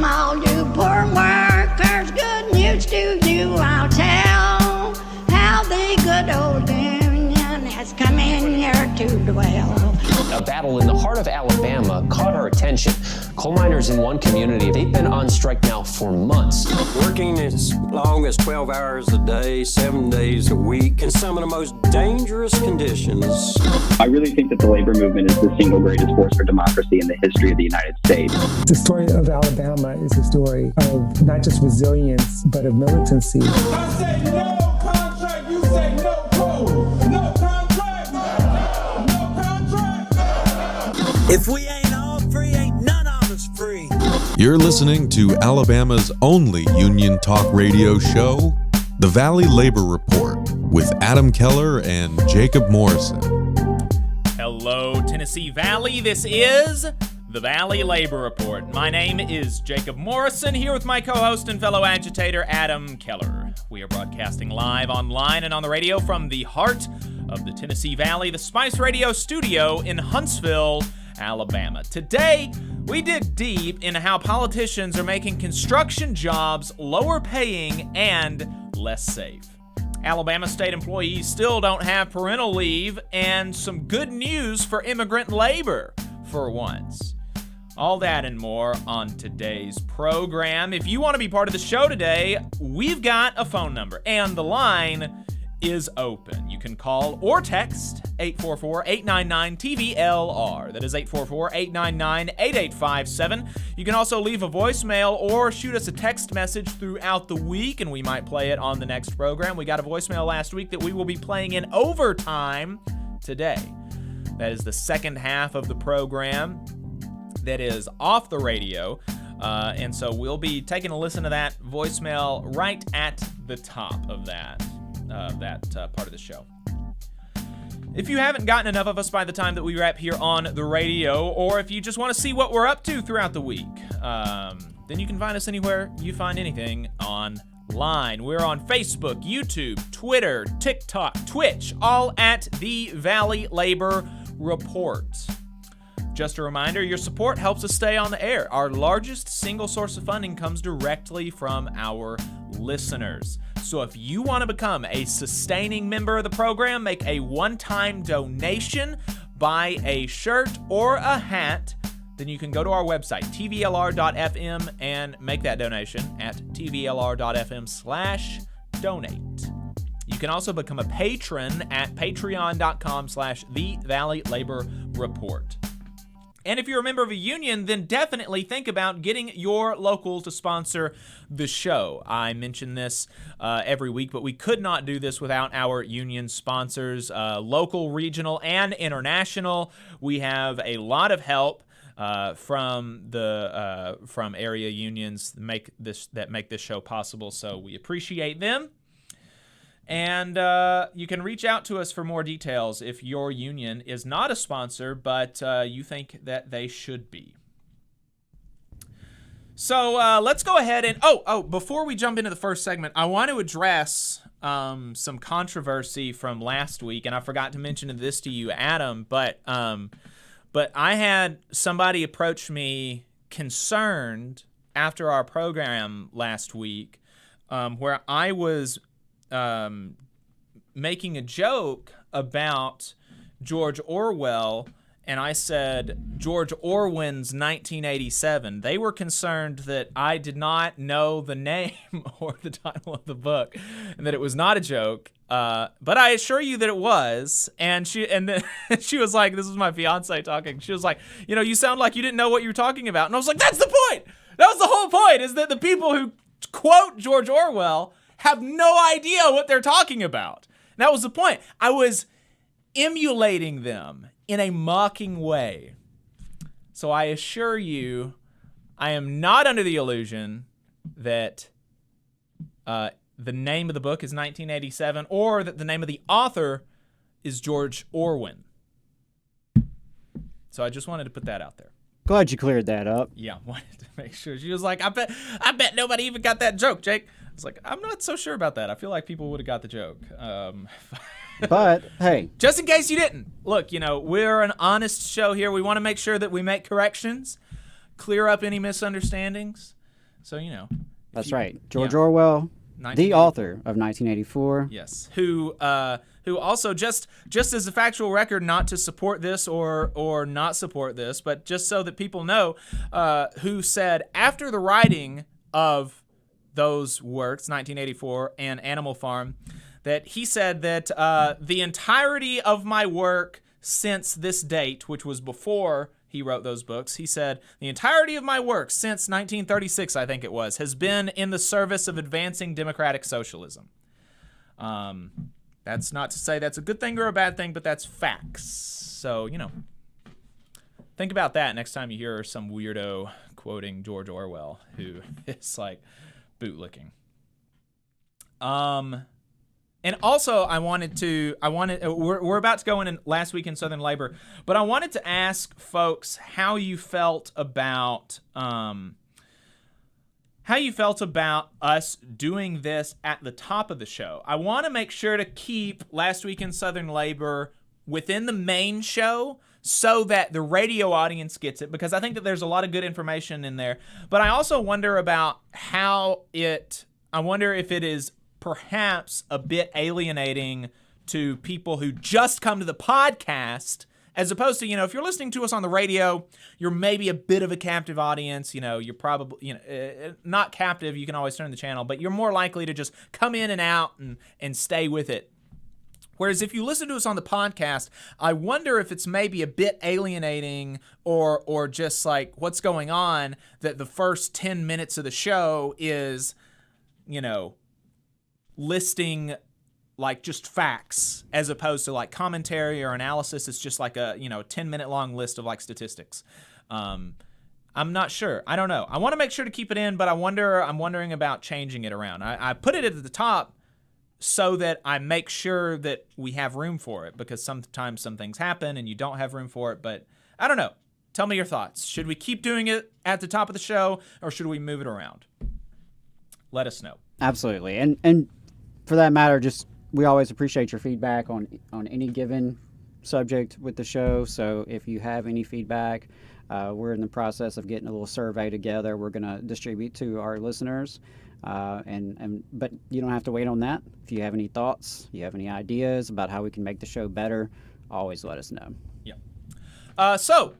all you poor workers, good news to you I'll tell, how the good old Union has come in here to dwell. A battle in the heart of Alabama caught our attention. Coal miners in one community, they've been on strike now for months. Working as long as 12 hours a day, 7 days a week, in some of the most dangerous conditions. I really think that the labor movement is the single greatest force for democracy in the history of the United States. The story of Alabama is a story of not just resilience, but of militancy. I say no contract, you say no code. No contract, no contract. If we ain't all free, ain't none of us free. You're listening to Alabama's only union talk radio show, The Valley Labor Report, with Adam Keller and Jacob Morrison. Hello, Tennessee Valley. This is The Valley Labor Report. My name is Jacob Morrison, here with my co-host and fellow agitator, Adam Keller. We are broadcasting live online and on the radio from the heart of the Tennessee Valley, the Spice Radio studio in Huntsville, Alabama. Today, we dig deep into how politicians are making construction jobs lower paying and less safe. Alabama state employees still don't have parental leave, and some good news for immigrant labor for once. All that and more on today's program. If you want to be part of the show today, we've got a phone number, and the line is open. You can call or text 844-899-TVLR. That is 844-899-8857. You can also leave a voicemail or shoot us a text message throughout the week, and we might play it on the next program. We got a voicemail last week that we will be playing in overtime today. That is the second half of the program that is off the radio. And so we'll be taking a listen to that voicemail right at the top of that part of the show. If you haven't gotten enough of us by the time that we wrap here on the radio, or if you just want to see what we're up to throughout the week, then you can find us anywhere you find anything online. We're on Facebook, YouTube, Twitter, TikTok, Twitch, all at The Valley Labor Report. Just a reminder, your support helps us stay on the air. Our largest single source of funding comes directly from our listeners. So if you want to become a sustaining member of the program, make a one-time donation, buy a shirt or a hat, then you can go to our website, tvlr.fm, and make that donation at tvlr.fm/donate. You can also become a patron at patreon.com/The Valley Labor Report. And if you're a member of a union, then definitely think about getting your local to sponsor the show. I mention this every week, but we could not do this without our union sponsors, local, regional, and international. We have a lot of help from area unions that make this show possible, so we appreciate them. And you can reach out to us for more details if your union is not a sponsor, but you think that they should be. So let's go ahead and... before we jump into the first segment, I want to address some controversy from last week, and I forgot to mention this to you, Adam, but I had somebody approach me concerned after our program last week, where I was... making a joke about George Orwell, and I said George Orwell's 1987. They were concerned that I did not know the name or the title of the book, and that it was not a joke. But I assure you that it was. And then she was like, this was my fiance talking. She was like, you sound like you didn't know what you were talking about. And I was like, that's the point. That was the whole point, is that the people who quote George Orwell have no idea what they're talking about. And that was the point. I was emulating them in a mocking way. So I assure you, I am not under the illusion that the name of the book is 1987 or that the name of the author is George Orwell. So I just wanted to put that out there. Glad you cleared that up. Yeah, wanted to make sure. She was like, I bet nobody even got that joke, Jake. I was like, I'm not so sure about that. I feel like people would have got the joke. But, hey. Just in case you didn't. Look, we're an honest show here. We want to make sure that we make corrections, clear up any misunderstandings. So, you know. That's right. George Orwell, the author of 1984. Yes. Who also, just as a factual record, not to support this or not support this, but just so that people know, who said after the writing of those works, 1984 and Animal Farm, that he said that the entirety of my work since this date, which was before he wrote those books, he said, the entirety of my work since 1936, I think it was, has been in the service of advancing democratic socialism. That's not to say that's a good thing or a bad thing, but that's facts. So, you know, think about that next time you hear some weirdo quoting George Orwell who is like bootlicking. And also, we're about to go in Last Week in Southern Labor, but I wanted to ask folks how you felt about us doing this at the top of the show. I want to make sure to keep Last Week in Southern Labor within the main show so that the radio audience gets it, because I think that there's a lot of good information in there. But I also wonder about I wonder if it is perhaps a bit alienating to people who just come to the podcast, as opposed to, you know, if you're listening to us on the radio, you're maybe a bit of a captive audience. You know, you're probably, you know, not captive, you can always turn the channel, but you're more likely to just come in and out and stay with it. Whereas if you listen to us on the podcast, I wonder if it's maybe a bit alienating or just like what's going on, that the first 10 minutes of the show is, you know, listing like just facts as opposed to like commentary or analysis. It's just like a, you know, 10-minute long list of like statistics. I'm not sure. I don't know. I want to make sure to keep it in, but I'm wondering about changing it around. I put it at the top so that I make sure that we have room for it, because sometimes some things happen and you don't have room for it. But I don't know. Tell me your thoughts. Should we keep doing it at the top of the show, or should we move it around? Let us know. Absolutely. And for that matter, just we always appreciate your feedback on any given subject with the show. So if you have any feedback, we're in the process of getting a little survey together. We're going to distribute to our listeners. But you don't have to wait on that. If you have any thoughts, you have any ideas about how we can make the show better, always let us know. Yeah. So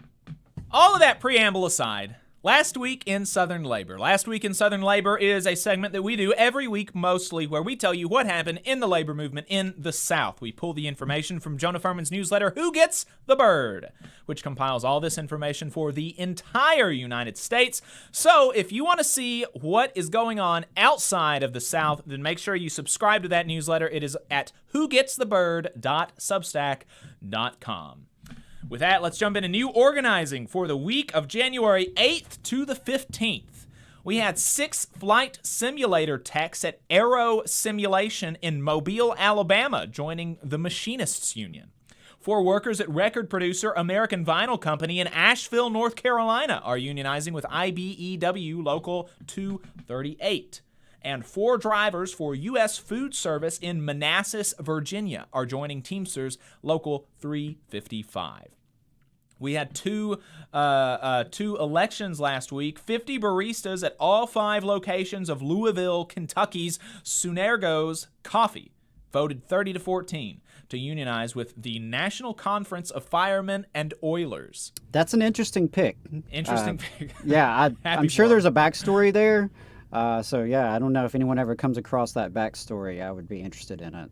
all of that preamble aside, Last Week in Southern Labor. Last Week in Southern Labor is a segment that we do every week mostly, where we tell you what happened in the labor movement in the South. We pull the information from Jonah Furman's newsletter, Who Gets the Bird?, which compiles all this information for the entire United States. So if you want to see what is going on outside of the South, then make sure you subscribe to that newsletter. It is at whogetsthebird.substack.com. With that, let's jump into new organizing for the week of January 8th to the 15th. We had 6 flight simulator techs at Aero Simulation in Mobile, Alabama, joining the Machinists Union. 4 workers at record producer American Vinyl Company in Asheville, North Carolina, are unionizing with IBEW Local 238. And 4 drivers for U.S. Food Service in Manassas, Virginia, are joining Teamsters Local 355. We had two elections last week. 50 baristas at all 5 locations of Louisville, Kentucky's Sunergo's Coffee voted 30-14 to unionize with the National Conference of Firemen and Oilers. That's an interesting pick. Interesting pick. Yeah, I'm sure there's a backstory there. So, yeah, I don't know if anyone ever comes across that backstory. I would be interested in it.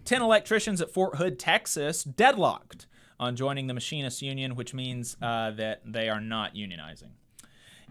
10 electricians at Fort Hood, Texas, deadlocked on joining the Machinists Union, which means that they are not unionizing.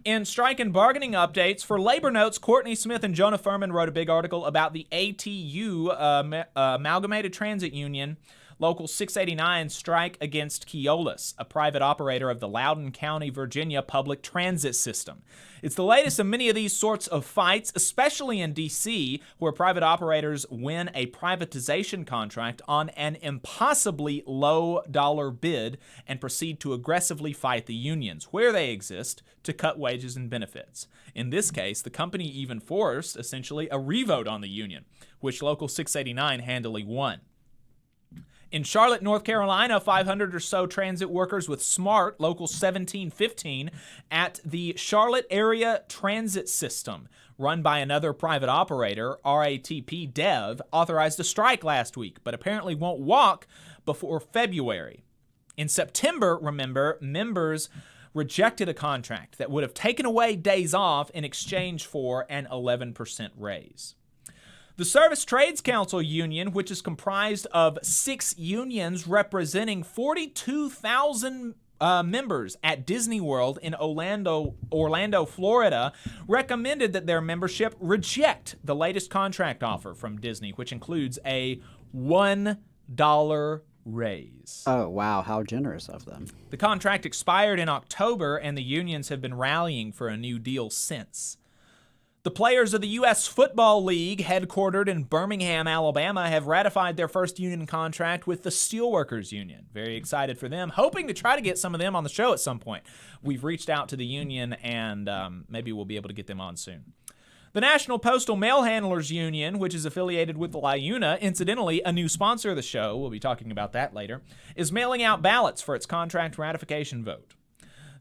In strike and bargaining updates, for Labor Notes, Courtney Smith and Jonah Furman wrote a big article about the ATU, Amalgamated Transit Union, Local 689 strike against Keolis, a private operator of the Loudoun County, Virginia public transit system. It's the latest of many of these sorts of fights, especially in D.C., where private operators win a privatization contract on an impossibly low-dollar bid and proceed to aggressively fight the unions, where they exist, to cut wages and benefits. In this case, the company even forced, essentially, a revote on the union, which Local 689 handily won. In Charlotte, North Carolina, 500 or so transit workers with SMART, Local 1715, at the Charlotte Area Transit System, run by another private operator, RATP Dev, authorized a strike last week, but apparently won't walk before February. In September, remember, members rejected a contract that would have taken away days off in exchange for an 11% raise. The Service Trades Council Union, which is comprised of 6 unions representing 42,000 members at Disney World in Orlando, Florida, recommended that their membership reject the latest contract offer from Disney, which includes a $1 raise. Oh, wow. How generous of them. The contract expired in October, and the unions have been rallying for a new deal since. The players of the U.S. Football League, headquartered in Birmingham, Alabama, have ratified their first union contract with the Steelworkers Union. Very excited for them, hoping to try to get some of them on the show at some point. We've reached out to the union, and maybe we'll be able to get them on soon. The National Postal Mail Handlers Union, which is affiliated with the LIUNA, incidentally, a new sponsor of the show, we'll be talking about that later, is mailing out ballots for its contract ratification vote.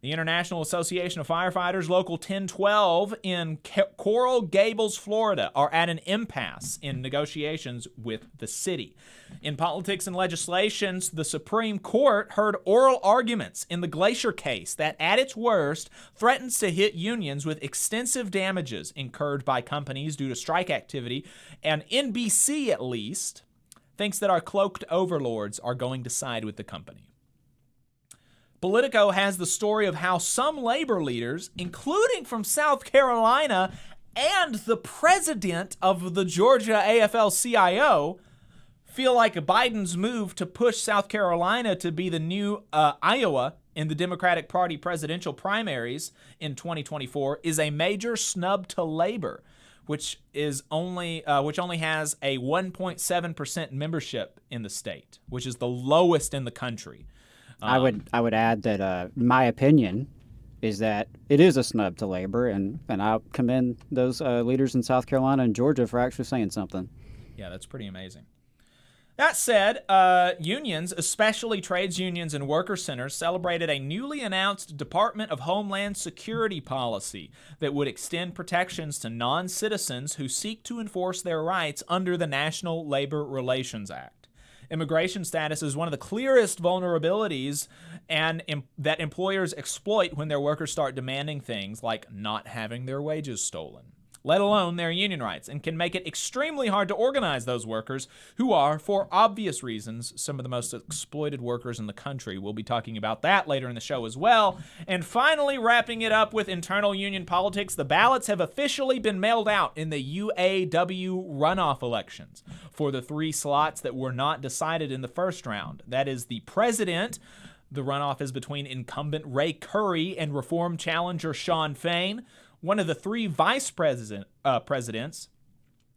The International Association of Firefighters, Local 1012 in Coral Gables, Florida, are at an impasse in negotiations with the city. In politics and legislation, the Supreme Court heard oral arguments in the Glacier case that, at its worst, threatens to hit unions with extensive damages incurred by companies due to strike activity, and NBC, at least, thinks that our cloaked overlords are going to side with the company. Politico has the story of how some labor leaders, including from South Carolina and the president of the Georgia AFL-CIO, feel like Biden's move to push South Carolina to be the new Iowa in the Democratic Party presidential primaries in 2024 is a major snub to labor, which only has a 1.7% membership in the state, which is the lowest in the country. I would add that my opinion is that it is a snub to labor, and I commend those leaders in South Carolina and Georgia for actually saying something. Yeah, that's pretty amazing. That said, unions, especially trades unions and worker centers, celebrated a newly announced Department of Homeland Security policy that would extend protections to non-citizens who seek to enforce their rights under the National Labor Relations Act. Immigration status is one of the clearest vulnerabilities that employers exploit when their workers start demanding things like not having their wages stolen, let alone their union rights, and can make it extremely hard to organize those workers who are, for obvious reasons, some of the most exploited workers in the country. We'll be talking about that later in the show as well. And finally, wrapping it up with internal union politics, the ballots have officially been mailed out in the UAW runoff elections for the 3 slots that were not decided in the first round. That is the president. The runoff is between incumbent Ray Curry and reform challenger Shawn Fain. One of the 3 vice presidents,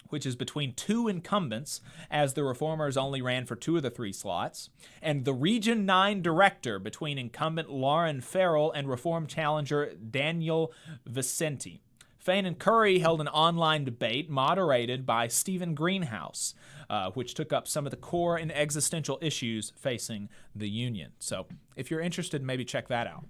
which is between 2 incumbents, as the reformers only ran for 2 of the 3 slots, and the Region 9 director between incumbent Lauren Farrell and reform challenger Daniel Vicente. Fain and Curry held an online debate moderated by Stephen Greenhouse, which took up some of the core and existential issues facing the union. So if you're interested, maybe check that out.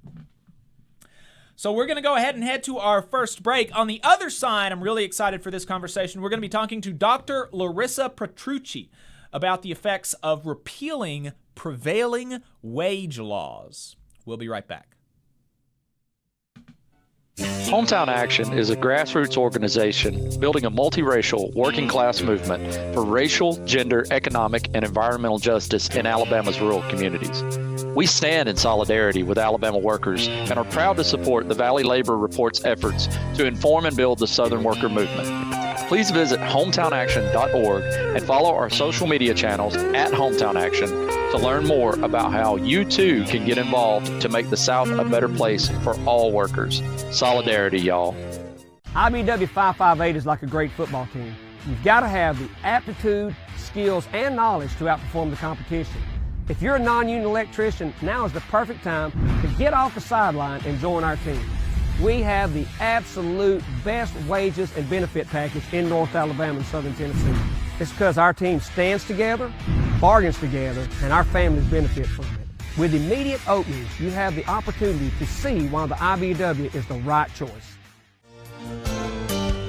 So we're going to go ahead and head to our first break. On the other side, I'm really excited for this conversation. We're going to be talking to Dr. Larissa Petrucci about the effects of repealing prevailing wage laws. We'll be right back. Hometown Action is a grassroots organization building a multiracial working class movement for racial, gender, economic, and environmental justice in Alabama's rural communities. We stand in solidarity with Alabama workers and are proud to support the Valley Labor Report's efforts to inform and build the Southern worker movement. Please visit hometownaction.org and follow our social media channels at Hometown Action to learn more about how you too can get involved to make the South a better place for all workers. Solidarity, y'all. IBW 558 is like a great football team. You've got to have the aptitude, skills, and knowledge to outperform the competition. If you're a non-union electrician, now is the perfect time to get off the sideline and join our team. We have the absolute best wages and benefit package in North Alabama and Southern Tennessee. It's because our team stands together, bargains together, and our families benefit from it. With immediate openings, you have the opportunity to see why the IBEW is the right choice.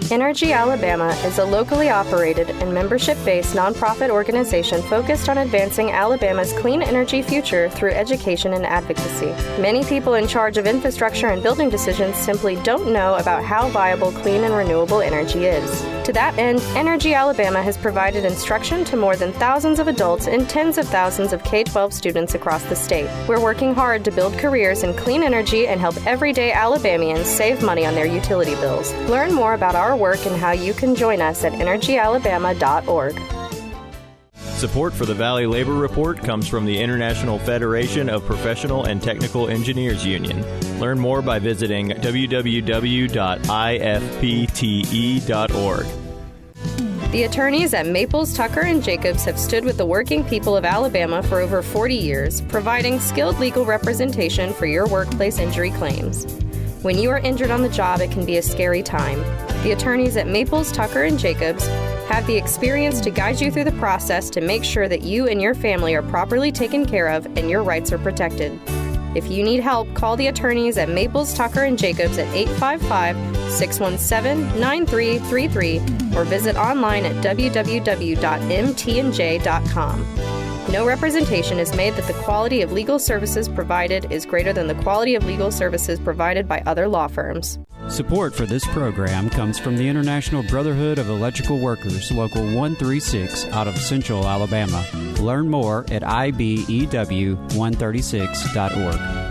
Energy Alabama is a locally operated and membership-based nonprofit organization focused on advancing Alabama's clean energy future through education and advocacy. Many people in charge of infrastructure and building decisions simply don't know about how viable clean and renewable energy is. To that end, Energy Alabama has provided instruction to more than thousands of adults and tens of thousands of K-12 students across the state. We're working hard to build careers in clean energy and help everyday Alabamians save money on their utility bills. Learn more about our work and how you can join us at energyalabama.org. Support for the Valley Labor Report comes from the International Federation of Professional and Technical Engineers Union. Learn more by visiting www.ifpte.org. The attorneys at Maples, Tucker & Jacobs have stood with the working people of Alabama for over 40 years, providing skilled legal representation for your workplace injury claims. When you are injured on the job, it can be a scary time. The attorneys at Maples, Tucker & Jacobs have the experience to guide you through the process to make sure that you and your family are properly taken care of and your rights are protected. If you need help, call the attorneys at Maples, Tucker & Jacobs at 855-617-9333 or visit online at www.mtnj.com. No representation is made that the quality of legal services provided is greater than the quality of legal services provided by other law firms. Support for this program comes from the International Brotherhood of Electrical Workers, Local 136 out of Central Alabama. Learn more at ibew136.org.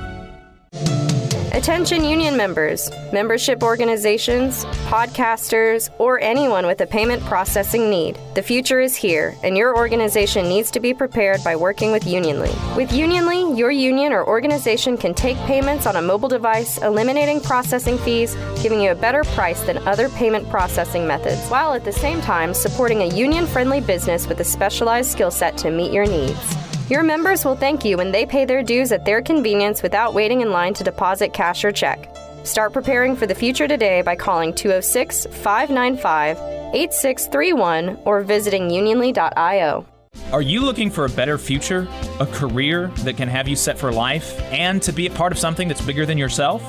Attention union members, membership organizations, podcasters, or anyone with a payment processing need. The future is here, and your organization needs to be prepared by working with Unionly. With Unionly, your union or organization can take payments on a mobile device, eliminating processing fees, giving you a better price than other payment processing methods, while at the same time supporting a union-friendly business with a specialized skill set to meet your needs. Your members will thank you when they pay their dues at their convenience without waiting in line to deposit cash or check. Start preparing for the future today by calling 206-595-8631 or visiting unionly.io. Are you looking for a better future, a career that can have you set for life, and to be a part of something that's bigger than yourself?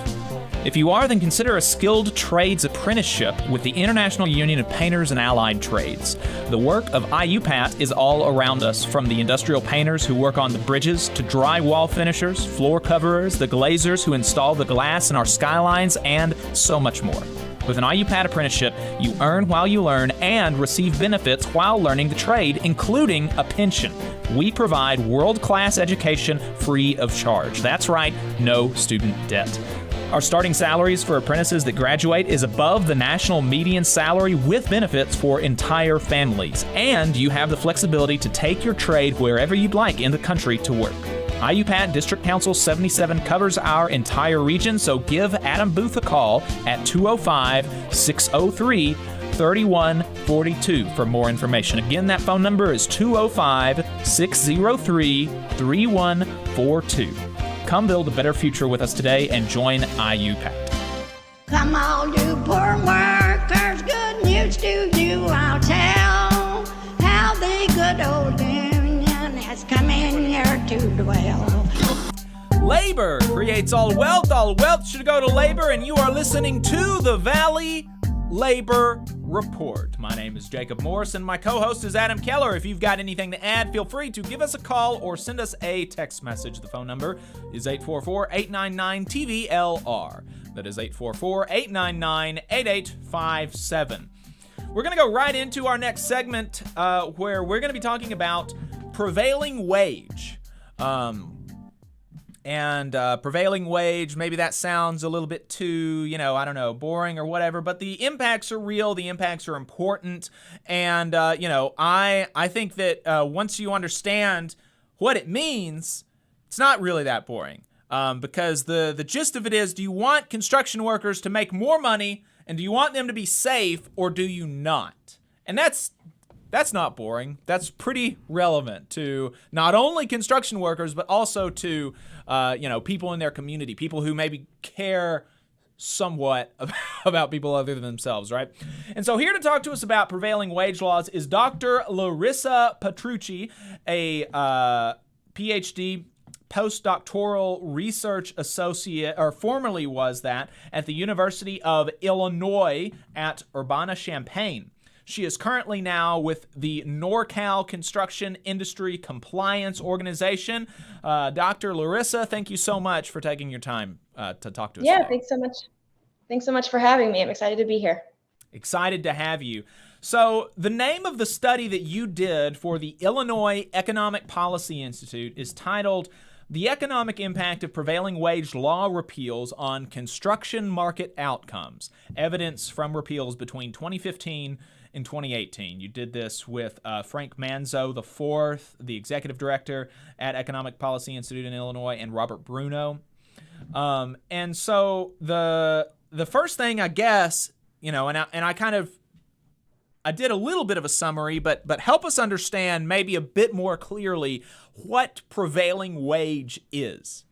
If you are, then consider a skilled trades apprenticeship with the International Union of Painters and Allied Trades. The work of IUPAT is all around us, from the industrial painters who work on the bridges to drywall finishers, floor coverers, the glazers who install the glass in our skylines, and so much more. With an IUPAT apprenticeship, you earn while you learn and receive benefits while learning the trade, including a pension. We provide world-class education free of charge. That's right, no student debt. Our starting salaries for apprentices that graduate is above the national median salary with benefits for entire families. And you have the flexibility to take your trade wherever you'd like in the country to work. IUPAT District Council 77 covers our entire region, so give Adam Booth a call at 205-603-3142 for more information. Again, that phone number is 205-603-3142. Come build a better future with us today and join IUPAT. Come all you poor workers, good news to you I'll tell, how the good old union has come in here to dwell. Labor creates all wealth should go to labor, and you are listening to the Valley Labor Report. My name is Jacob Morris, and my co-host is Adam Keller. If you've got anything to add, feel free to give us a call or send us a text message. The phone number is 844-899-TVLR. That is 844-899-8857. We're going to go right into our next segment where we're going to be talking about prevailing wage. Prevailing wage, maybe that sounds a little bit too, boring or whatever, but the impacts are real, the impacts are important, and, I think that once you understand what it means, it's not really that boring, because the gist of it is, do you want construction workers to make more money, and do you want them to be safe, or do you not? And that's not boring. That's pretty relevant to not only construction workers, but also to, people in their community, people who maybe care somewhat about people other than themselves, right? And so here to talk to us about prevailing wage laws is Dr. Larissa Petrucci, a PhD postdoctoral research associate, or formerly was that, at the University of Illinois at Urbana-Champaign. She is currently now with the NorCal Construction Industry Compliance Organization. Dr. Larissa, thank you so much for taking your time to talk to us Yeah, today. thanks so much. Thanks so much for having me. I'm excited to be here. Excited to have you. So the name of the study that you did for the Illinois Economic Policy Institute is titled "The Economic Impact of Prevailing Wage Law Repeals on Construction Market Outcomes. Evidence from Repeals Between 2015 and 2018. You did this with Frank Manzo IV, the executive director at Economic Policy Institute in Illinois, and Robert Bruno. And so the first thing, I guess, you know, and I did a little bit of a summary, but help us understand maybe a bit more clearly what prevailing wage is.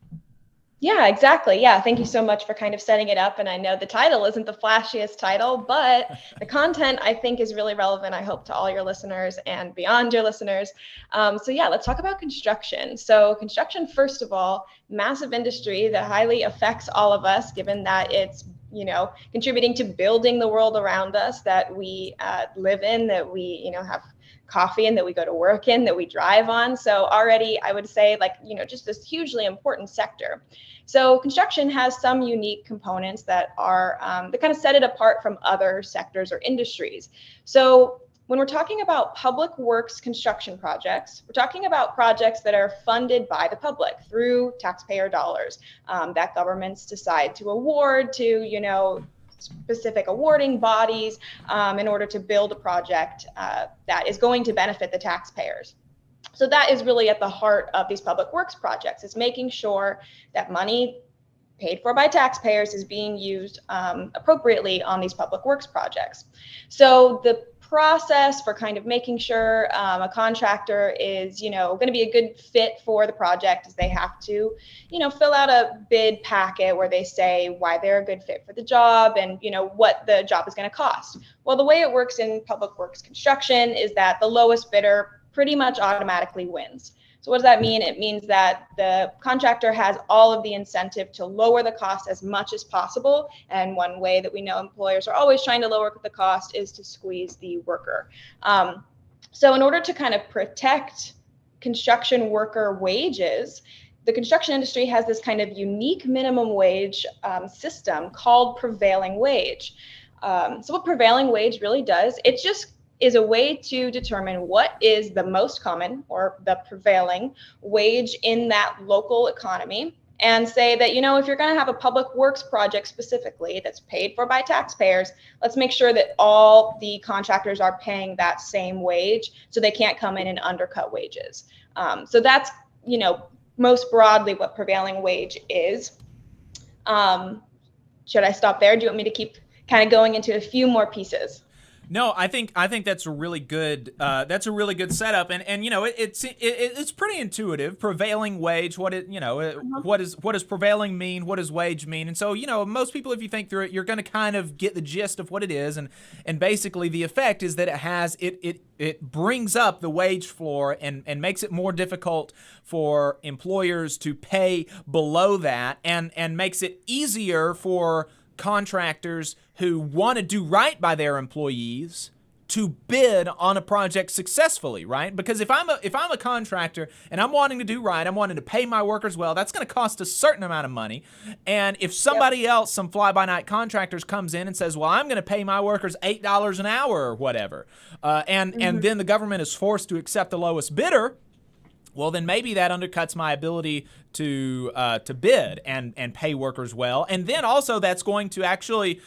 Yeah, exactly. Yeah, thank you so much for kind of setting it up. And I know the title isn't the flashiest title, but the content I think is really relevant, I hope, to all your listeners and beyond your listeners. So yeah, let's talk about construction. So construction, first of all, massive industry that highly affects all of us, given that it's, you know, contributing to building the world around us that we live in, that we, you know, have coffee in, that we go to work in, that we drive on. So already I would say, like, you know, just this hugely important sector. So construction has some unique components that are that kind of set it apart from other sectors or industries. So when we're talking about public works construction projects, we're talking about projects that are funded by the public through taxpayer dollars that governments decide to award to, you know, specific awarding bodies in order to build a project that is going to benefit the taxpayers. So that is really at the heart of these public works projects, is making sure that money paid for by taxpayers is being used appropriately on these public works projects. So the process for kind of making sure a contractor is, you know, going to be a good fit for the project is they have to, you know, fill out a bid packet where they say why they're a good fit for the job and, you know, what the job is going to cost. Well, the way it works in public works construction is that the lowest bidder pretty much automatically wins. So what does that mean? It means that the contractor has all of the incentive to lower the cost as much as possible. And one way that we know employers are always trying to lower the cost is to squeeze the worker. So in order to kind of protect construction worker wages, the construction industry has this kind of unique minimum wage system called prevailing wage. So what prevailing wage really does, it just is a way to determine what is the most common or the prevailing wage in that local economy, and say that, you know, if you're going to have a public works project specifically that's paid for by taxpayers, let's make sure that all the contractors are paying that same wage so they can't come in and undercut wages. So that's, you know, most broadly what prevailing wage is. Should I stop there? Do you want me to keep kind of going into a few more pieces? No, I think that's a really good setup, and you know it's pretty intuitive. Prevailing wage, what does prevailing mean? What does wage mean? And so, you know, most people, if you think through it, you're going to kind of get the gist of what it is, and basically the effect is that it brings up the wage floor and makes it more difficult for employers to pay below that, and makes it easier for contractors who want to do right by their employees to bid on a project successfully, right? Because if I'm a contractor and I'm wanting to do right, I'm wanting to pay my workers well, that's going to cost a certain amount of money. And if somebody else, some fly-by-night contractors, comes in and says, well, I'm going to pay my workers $8 an hour or whatever, and then the government is forced to accept the lowest bidder, well, then maybe that undercuts my ability to bid and pay workers well. And then also that's going to actually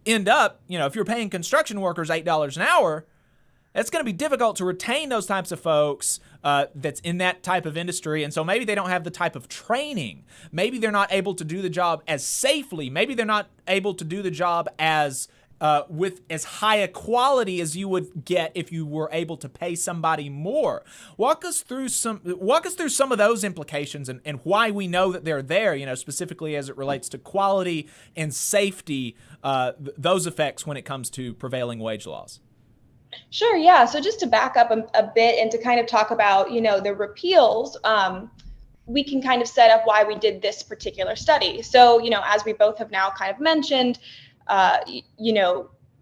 end up, you know, if you're paying construction workers $8 an hour, it's going to be difficult to retain those types of folks that's in that type of industry. And so maybe they don't have the type of training. Maybe they're not able to do the job as safely. Maybe they're not able to do the job as with as high a quality as you would get if you were able to pay somebody more. Walk us through some of those implications and why we know that they're there, specifically as it relates to quality and safety, those effects when it comes to prevailing wage laws. Sure, yeah. So just to back up a bit and to kind of talk about, the repeals, we can kind of set up why we did this particular study. So, as we both have now kind of mentioned,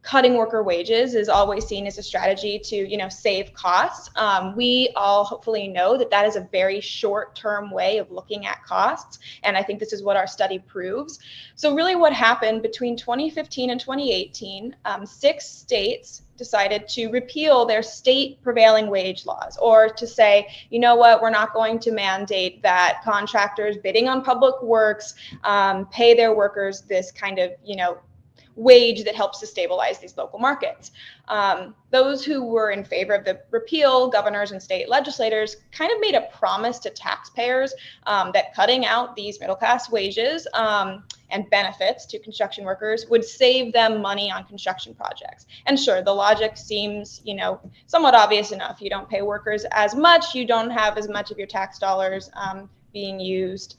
cutting worker wages is always seen as a strategy to, save costs. We all hopefully know that that is a very short-term way of looking at costs. And I think this is what our study proves. So really what happened between 2015 and 2018, 6 states decided to repeal their state prevailing wage laws, or to say, you know what, we're not going to mandate that contractors bidding on public works pay their workers this kind of, wage that helps to stabilize these local markets. Those who were in favor of the repeal, governors and state legislators, kind of made a promise to taxpayers that cutting out these middle class wages and benefits to construction workers would save them money on construction projects. And sure, the logic seems, somewhat obvious enough. You don't pay workers as much, you don't have as much of your tax dollars being used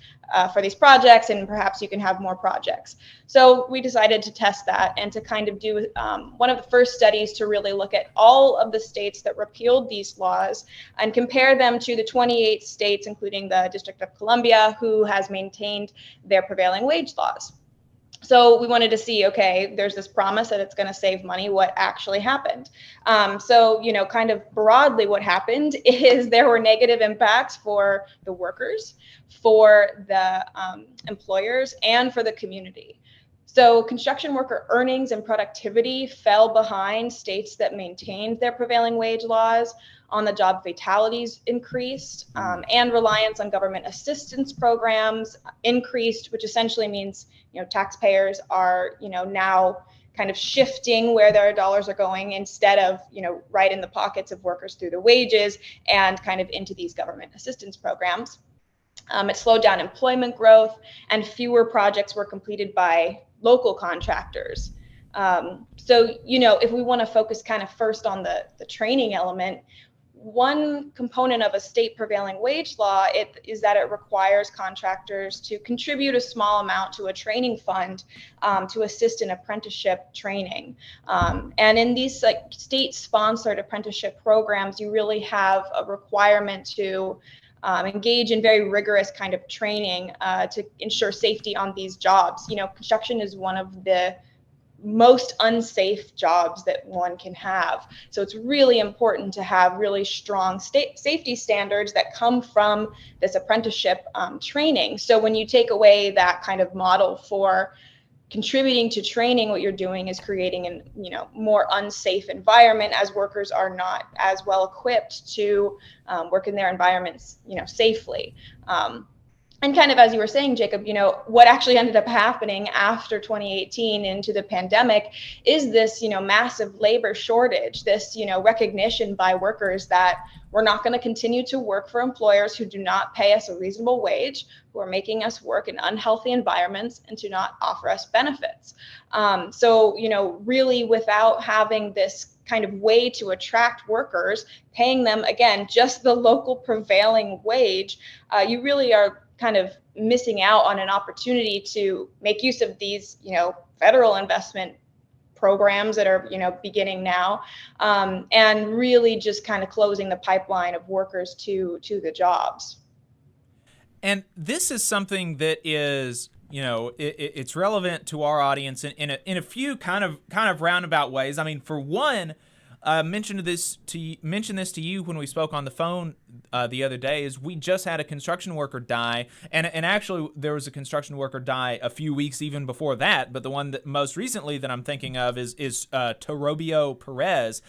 for these projects, and perhaps you can have more projects. So we decided to test that and to kind of do one of the first studies to really look at all of the states that repealed these laws and compare them to the 28 states, including the District of Columbia, who has maintained their prevailing wage laws. So we wanted to see, okay, there's this promise that it's going to save money. What actually happened? So, kind of broadly what happened is there were negative impacts for the workers, for the employers, and for the community. So construction worker earnings and productivity fell behind states that maintained their prevailing wage laws. On-the-job fatalities increased, and reliance on government assistance programs increased, which essentially means, taxpayers are, now kind of shifting where their dollars are going instead of, right in the pockets of workers through the wages and kind of into these government assistance programs. It slowed down employment growth, and fewer projects were completed by local contractors. So, if we want to focus kind of first on the training element, one component of a state prevailing wage law is that it requires contractors to contribute a small amount to a training fund to assist in apprenticeship training. And in these state-sponsored apprenticeship programs, you really have a requirement to engage in very rigorous kind of training to ensure safety on these jobs. Construction is one of the most unsafe jobs that one can have. So it's really important to have really strong safety standards that come from this apprenticeship training. So when you take away that kind of model for contributing to training, what you're doing is creating an more unsafe environment, as workers are not as well equipped to work in their environments safely. And kind of as you were saying, Jacob, what actually ended up happening after 2018 into the pandemic is this, massive labor shortage, this, recognition by workers that we're not going to continue to work for employers who do not pay us a reasonable wage, who are making us work in unhealthy environments, and do not offer us benefits. So, really without having this kind of way to attract workers, paying them, again, just the local prevailing wage, you really are kind of missing out on an opportunity to make use of these, federal investment programs that are, beginning now, and really just kind of closing the pipeline of workers to the jobs. And this is something that is, it's relevant to our audience in a few kind of roundabout ways. I mean, for one, mention this to you when we spoke on the phone the other day, is we just had a construction worker die, and actually there was a construction worker die a few weeks even before that, but the one that most recently that I'm thinking of is Torobio Perez.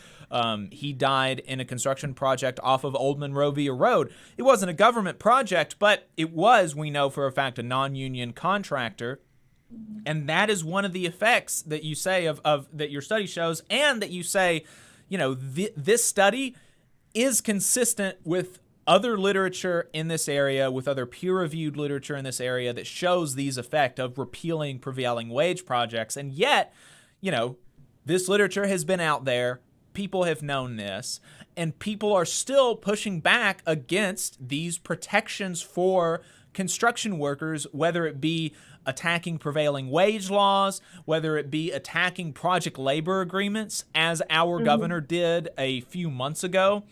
He died in a construction project off of Old Monrovia Road. It wasn't a government project, but it was, we know for a fact, a non-union contractor. And that is one of the effects that you say of that your study shows, and that you say, this study is consistent with other literature in this area, with other peer-reviewed literature in this area that shows these effects of repealing prevailing wage projects. And yet, This literature has been out there. People have known this, and people are still pushing back against these protections for construction workers, whether it be attacking prevailing wage laws, whether it be attacking project labor agreements, as our governor did a few months ago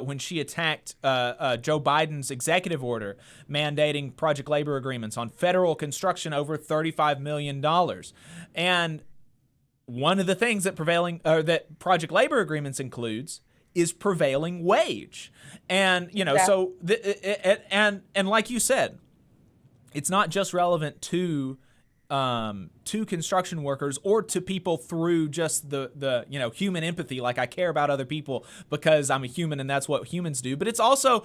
when she attacked Joe Biden's executive order mandating project labor agreements on federal construction over $35 million. And one of the things that that project labor agreements includes is prevailing wage. And, you know, exactly. And like you said, it's not just relevant to construction workers or to people through just the you know, human empathy, like I care about other people because I'm a human and that's what humans do, but it's also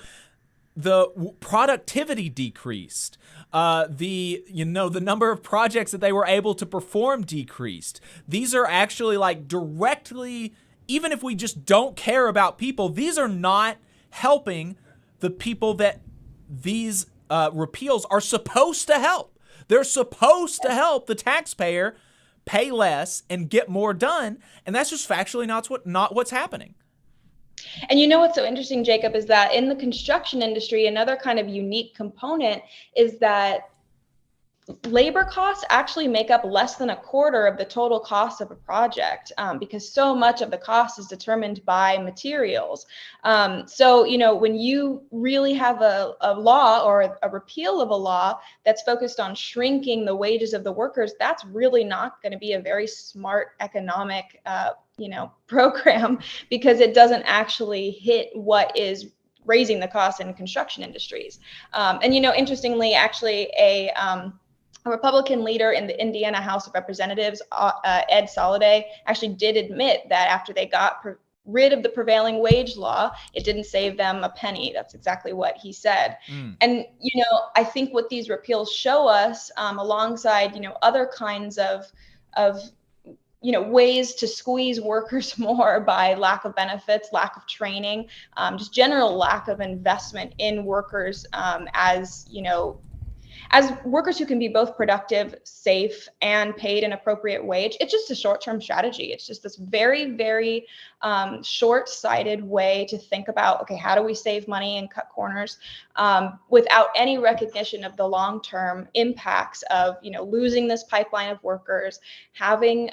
the productivity decreased. The number of projects that they were able to perform decreased. These are actually like directly, even if we just don't care about people, these are not helping the people that these repeals are supposed to help. They're supposed to help the taxpayer pay less and get more done, and that's just factually not what's happening. And you know what's so interesting, Jacob, is that in the construction industry, another kind of unique component is that labor costs actually make up less than a quarter of the total cost of a project, because so much of the cost is determined by materials. So, you know, when you really have a law or a repeal of a law that's focused on shrinking the wages of the workers, that's really not going to be a very smart economic program, because it doesn't actually hit what is raising the cost in construction industries. And, you know, interestingly, actually a Republican leader in the Indiana House of Representatives, Ed Soliday, actually did admit that after they got rid of the prevailing wage law, it didn't save them a penny. That's exactly what he said. And, you know, I think what these repeals show us, alongside, you know, other kinds of ways to squeeze workers more by lack of benefits, lack of training, just general lack of investment in workers, as workers who can be both productive, safe, and paid an appropriate wage. It's just a short-term strategy. It's just this very, very short-sighted way to think about, okay, how do we save money and cut corners, without any recognition of the long-term impacts of, you know, losing this pipeline of workers, having,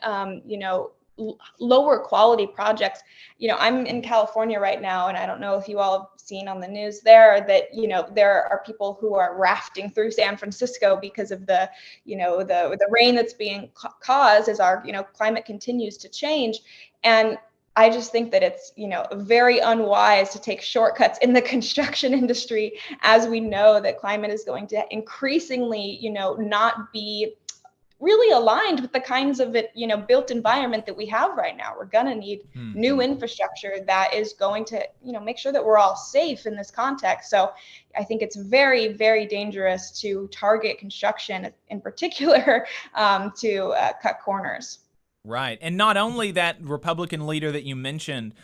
lower quality projects. You know, I'm in California right now, and I don't know if you all have seen on the news there that, you know, there are people who are rafting through San Francisco because of the rain that's being caused as our, climate continues to change. And I just think that it's, very unwise to take shortcuts in the construction industry, as we know that climate is going to increasingly, not be really aligned with the kinds of built environment that we have right now. We're going to need new infrastructure that is going to, make sure that we're all safe in this context. So I think it's very, very dangerous to target construction in particular to cut corners. Right. And not only that Republican leader that you mentioned,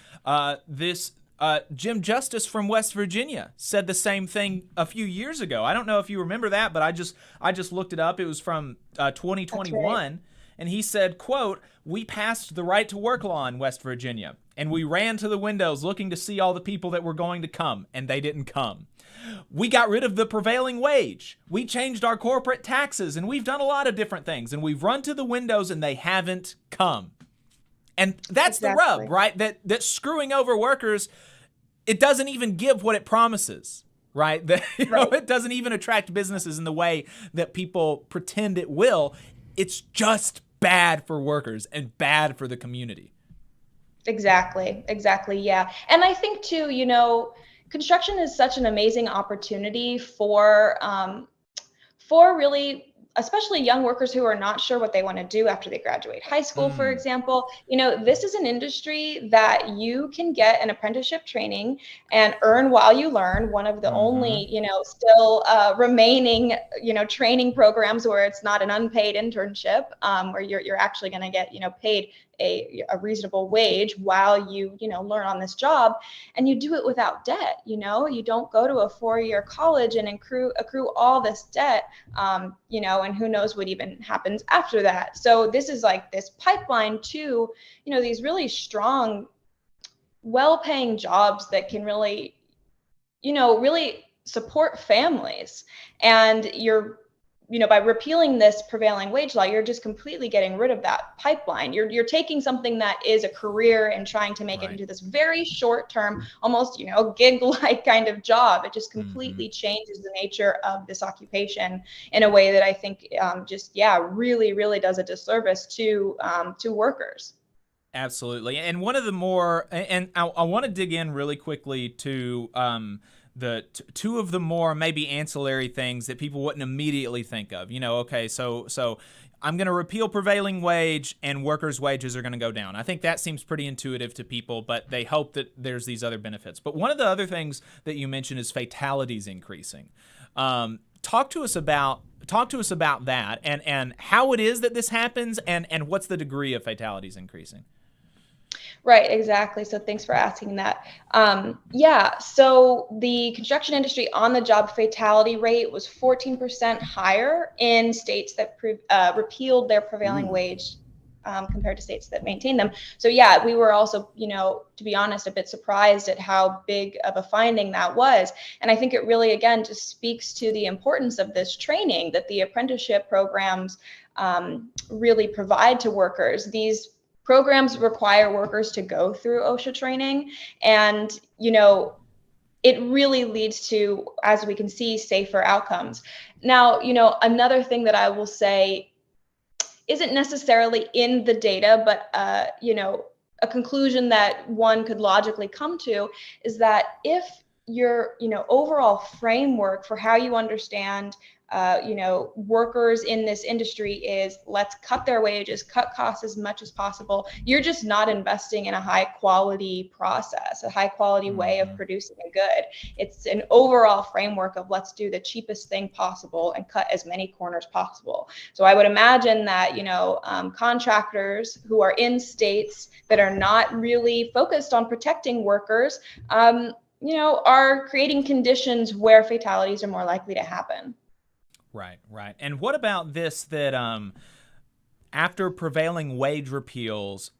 Jim Justice from West Virginia said the same thing a few years ago. I don't know if you remember that, but I just looked it up. It was from 2021. Right. And he said, quote, "We passed the right to work law in West Virginia, and we ran to the windows looking to see all the people that were going to come, and they didn't come. We got rid of the prevailing wage. We changed our corporate taxes, and we've done a lot of different things, and we've run to the windows, and they haven't come." And that's the rub, right? That screwing over workers, it doesn't even give what it promises, right? It doesn't even attract businesses in the way that people pretend it will. It's just bad for workers and bad for the community. Exactly, yeah. And I think too, construction is such an amazing opportunity for really, especially young workers who are not sure what they want to do after they graduate high school, for example. This is an industry that you can get an apprenticeship training and earn while you learn. One of the only, still remaining, training programs where it's not an unpaid internship, where you're actually going to get, paid a reasonable wage while you learn on this job, and you do it without debt. You don't go to a 4-year college and accrue all this debt, and who knows what even happens after that. So this is like this pipeline to these really strong, well-paying jobs that can really support families. And you're by repealing this prevailing wage law, you're just completely getting rid of that pipeline. You're taking something that is a career and trying to make it into this very short term, almost gig-like kind of job. It just completely changes the nature of this occupation in a way that I think really does a disservice to workers. Absolutely. And one of the more, and I want to dig in really quickly to the two of the more maybe ancillary things that people wouldn't immediately think of. Okay, so I'm going to repeal prevailing wage and workers' wages are going to go down. I think that seems pretty intuitive to people, but they hope that there's these other benefits. But one of the other things that you mentioned is fatalities increasing. Talk to us about that and how it is that this happens and what's the degree of fatalities increasing. Right, exactly. So thanks for asking that. So the construction industry on-the-job fatality rate was 14% higher in states that repealed their prevailing wage compared to states that maintain them. So we were also, to be honest, a bit surprised at how big of a finding that was. And I think it really, again, just speaks to the importance of this training that the apprenticeship programs really provide to workers. These programs require workers to go through OSHA training, and it really leads to, as we can see, safer outcomes. Now, another thing that I will say isn't necessarily in the data, but a conclusion that one could logically come to is that if your overall framework for how you understand workers in this industry is let's cut their wages, cut costs as much as possible, you're just not investing in a high quality process, a high quality way of producing a good. It's an overall framework of let's do the cheapest thing possible and cut as many corners possible. So I would imagine that, contractors who are in states that are not really focused on protecting workers, are creating conditions where fatalities are more likely to happen. Right. And what about this, that after prevailing wage repeals,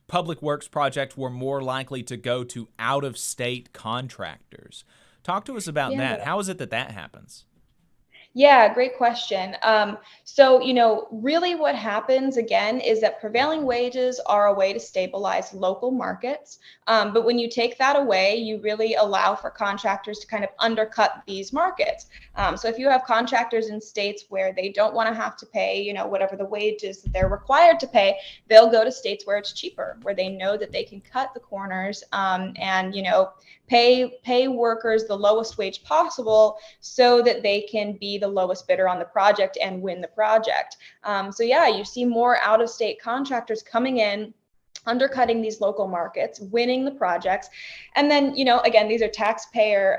public works projects were more likely to go to out-of-state contractors? Talk to us about that. How is it that happens? Yeah, great question. Really what happens again is that prevailing wages are a way to stabilize local markets. But when you take that away, you really allow for contractors to kind of undercut these markets. So if you have contractors in states where they don't want to have to pay, whatever the wages that they're required to pay, they'll go to states where it's cheaper, where they know that they can cut the corners and, pay workers the lowest wage possible so that they can be the lowest bidder on the project and win the project. You see more out-of-state contractors coming in, undercutting these local markets, winning the projects. And then, again, these are taxpayer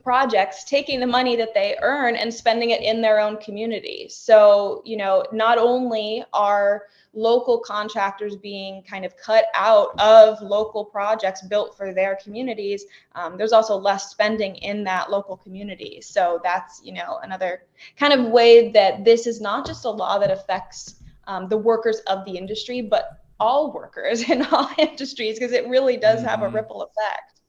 projects, taking the money that they earn and spending it in their own community. So, not only are local contractors being kind of cut out of local projects built for their communities, there's also less spending in that local community. So that's, another kind of way that this is not just a law that affects the workers of the industry, but all workers in all industries, because it really does have a ripple effect.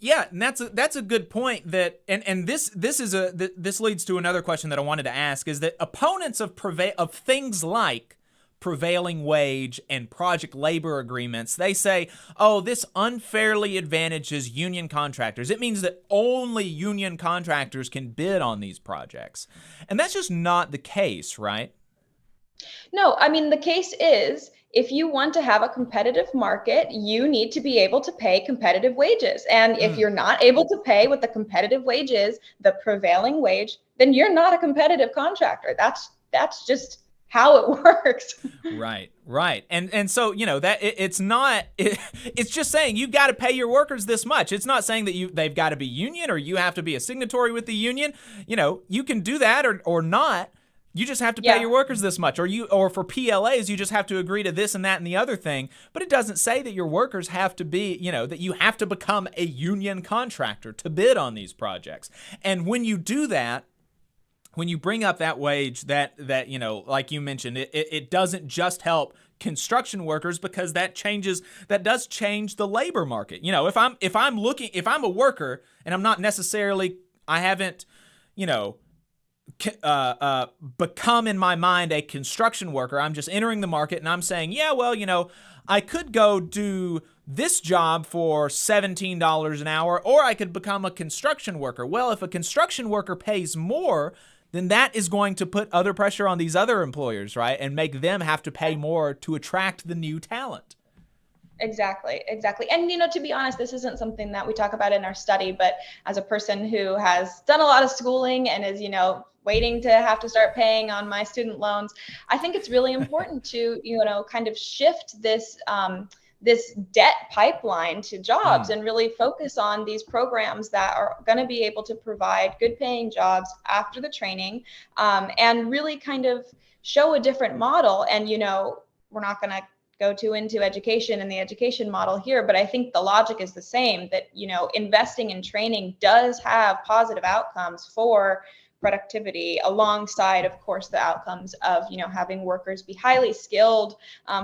Yeah, and that's a good point. That and this leads to another question that I wanted to ask, is that opponents of things like prevailing wage and project labor agreements, they say, oh, this unfairly advantages union contractors. It means that only union contractors can bid on these projects. And that's just not the case, right? No, I mean, the case is, if you want to have a competitive market, you need to be able to pay competitive wages. And if you're not able to pay what the competitive wage is, the prevailing wage, then you're not a competitive contractor. That's just how it works. Right. And so, it's just saying you got to pay your workers this much. It's not saying that they've got to be union or you have to be a signatory with the union. You can do that or not. You just have to pay your workers this much, or for PLAs, you just have to agree to this and that and the other thing. But it doesn't say that your workers have to be, that you have to become a union contractor to bid on these projects. And when you do that, when you bring up that wage, that like you mentioned, it doesn't just help construction workers, because that does change the labor market. If I'm a worker and I'm not necessarily, I haven't, become in my mind a construction worker. I'm just entering the market and I'm saying, I could go do this job for $17 an hour, or I could become a construction worker. Well, if a construction worker pays more, then that is going to put other pressure on these other employers, right? And make them have to pay more to attract the new talent. Exactly. And, to be honest, this isn't something that we talk about in our study, but as a person who has done a lot of schooling and is, waiting to have to start paying on my student loans, I think it's really important to, kind of shift this debt pipeline to jobs and really focus on these programs that are going to be able to provide good paying jobs after the training, and really kind of show a different model. And, we're not going to go into education and the education model here, but I think the logic is the same, that, investing in training does have positive outcomes for productivity, alongside, of course, the outcomes of, having workers be highly skilled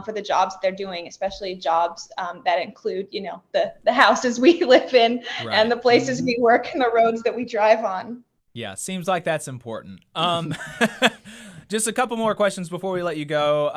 for the jobs they're doing, especially jobs that include, the houses we live in, right, and the places we work and the roads that we drive on. Yeah, seems like that's important. Just a couple more questions before we let you go.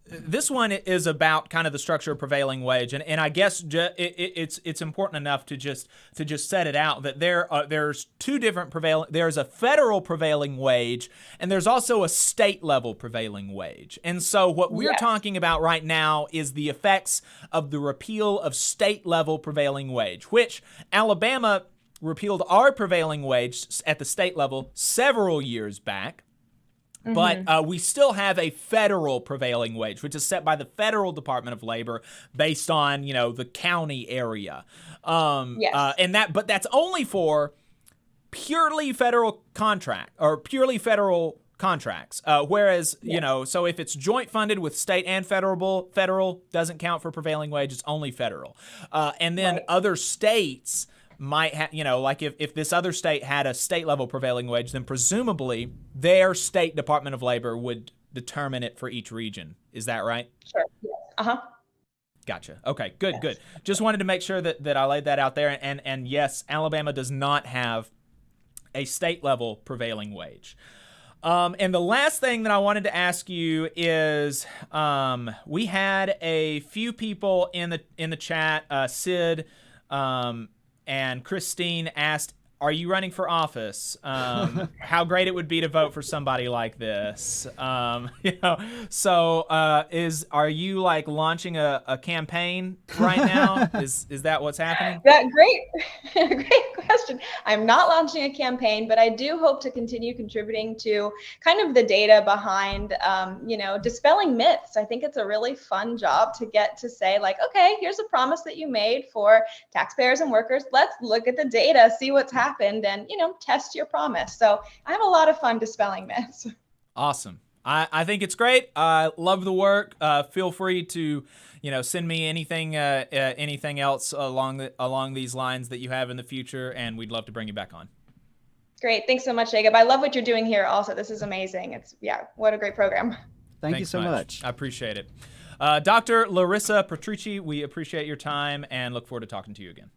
This one is about kind of the structure of prevailing wage, and I guess it's important enough to just set it out that there's two different there's a federal prevailing wage, and there's also a state level prevailing wage. And so what we're talking about right now is the effects of the repeal of state level prevailing wage, which Alabama repealed our prevailing wage at the state level several years back. But we still have a federal prevailing wage, which is set by the Federal Department of Labor based on, the county area. But that's only for purely federal contracts. Whereas, so if it's joint funded with state and federal doesn't count for prevailing wage. It's only federal. And then other states might have, like if this other state had a state level prevailing wage, then presumably their state Department of Labor would determine it for each region. Is that right? Sure. Yes. Gotcha. Okay, good. Just wanted to make sure that I laid that out there. And yes, Alabama does not have a state level prevailing wage. And the last thing that I wanted to ask you is, we had a few people in the chat, Sid, and Christine asked, "Are you running for office? How great it would be to vote for somebody like this." Are you like launching a campaign right now? Is that what's happening? Great question. I'm not launching a campaign, but I do hope to continue contributing to kind of the data behind, dispelling myths. I think it's a really fun job to get to say, like, okay, here's a promise that you made for taxpayers and workers. Let's look at the data, see what's happened, and, test your promise. So I have a lot of fun dispelling myths. Awesome. I think it's great. I love the work. Feel free to, send me anything else along these lines that you have in the future, and we'd love to bring you back on. Great. Thanks so much, Jacob. I love what you're doing here also. This is amazing. What a great program. Thanks you so much. I appreciate it. Dr. Larissa Petrucci, we appreciate your time and look forward to talking to you again.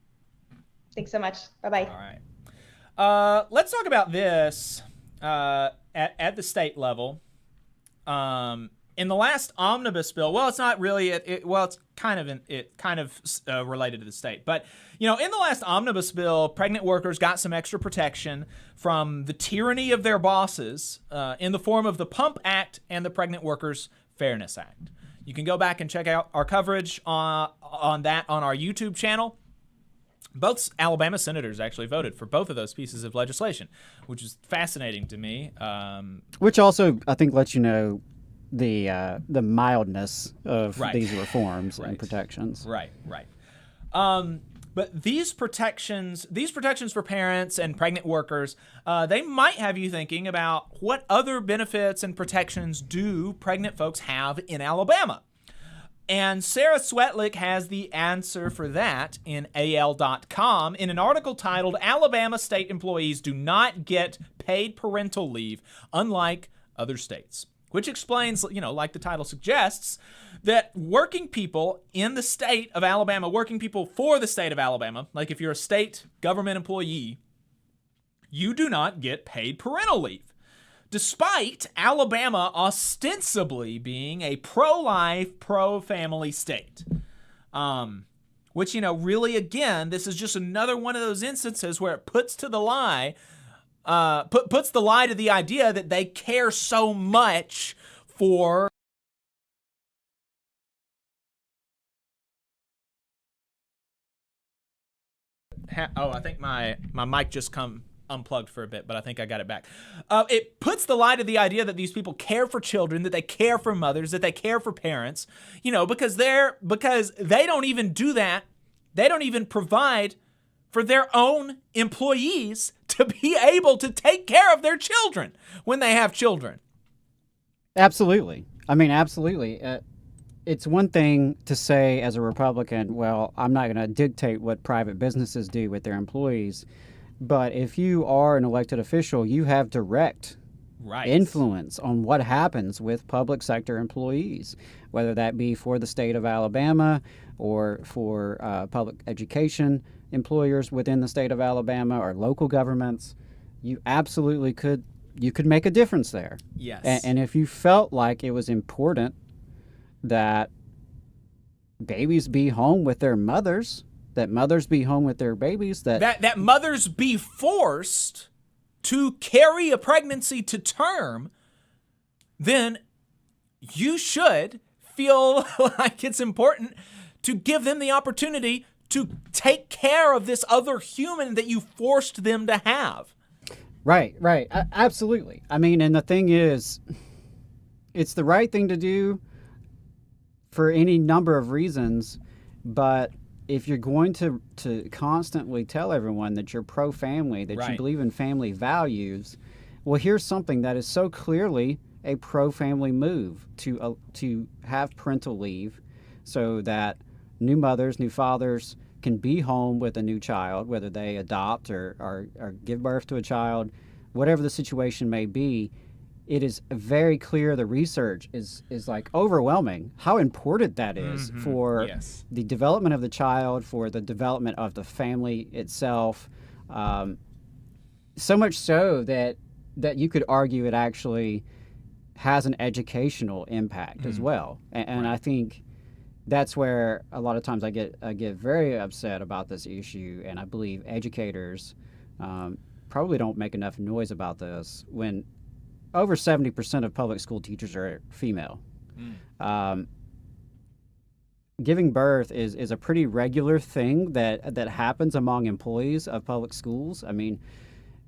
Thanks so much. Bye-bye. All right. Let's talk about this at the state level. In the last omnibus bill, well, it's not really. It's kind of related to the state. But in the last omnibus bill, pregnant workers got some extra protection from the tyranny of their bosses in the form of the Pump Act and the Pregnant Workers Fairness Act. You can go back and check out our coverage on that on our YouTube channel. Both Alabama senators actually voted for both of those pieces of legislation, which is fascinating to me. Which also, I think, lets you know the mildness of these reforms and protections. Right. But these protections for parents and pregnant workers, they might have you thinking about what other benefits and protections do pregnant folks have in Alabama. And Sarah Swetlick has the answer for that in AL.com in an article titled, Alabama State Employees Do Not Get Paid Parental Leave, Unlike Other States. Which explains, like the title suggests, that working people in the state of Alabama, working people for the state of Alabama, like if you're a state government employee, you do not get paid parental leave, despite Alabama ostensibly being a pro-life, pro-family state. Which, really, again, this is just another one of those instances where it puts the lie to the idea that they care so much for I think my mic just unplugged for a bit, but I think I got it back. It puts the lie to the idea that these people care for children, that they care for mothers, that they care for parents, because they don't even do that. They don't even provide for their own employees to be able to take care of their children when they have children. Absolutely. I mean, absolutely. It's one thing to say as a Republican, well, I'm not going to dictate what private businesses do with their employees. But if you are an elected official, you have direct influence on what happens with public sector employees, whether that be for the state of Alabama or for public education employers within the state of Alabama or local governments. You absolutely could make a difference there. Yes. And if you felt like it was important that babies be home with their mothers, that mothers be home with their babies, that mothers be forced to carry a pregnancy to term, then you should feel like it's important to give them the opportunity to take care of this other human that you forced them to have. Right. Absolutely. I mean, and the thing is, it's the right thing to do for any number of reasons, but if you're going to constantly tell everyone that you're pro-family, that you believe in family values, well, here's something that is so clearly a pro-family move to have parental leave so that new mothers, new fathers can be home with a new child, whether they adopt or give birth to a child, whatever the situation may be. It is very clear, the research is like overwhelming how important that is for the development of the child, for the development of the family itself. So much so that you could argue it actually has an educational impact as well. And I think that's where a lot of times I get very upset about this issue, and I believe educators probably don't make enough noise about this when over 70% of public school teachers are female. Giving birth is a pretty regular thing that happens among employees of public schools. I mean,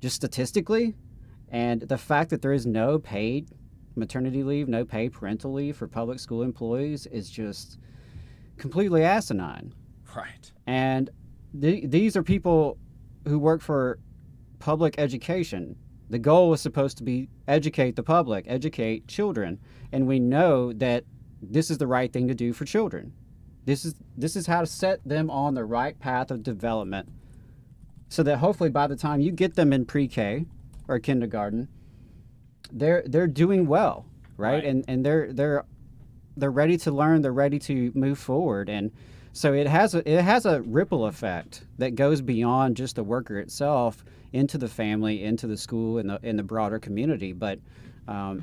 just statistically, and the fact that there is no paid maternity leave, no paid parental leave for public school employees is just completely asinine. Right. And these are people who work for public education. The goal is supposed to be educate the public, educate children, and we know that this is the right thing to do for children. This is how to set them on the right path of development, so that hopefully by the time you get them in pre-K or kindergarten, they're doing well, right? And they're ready to learn, they're ready to move forward, and so it has a ripple effect that goes beyond just the worker itself into the family, into the school, in the broader community. But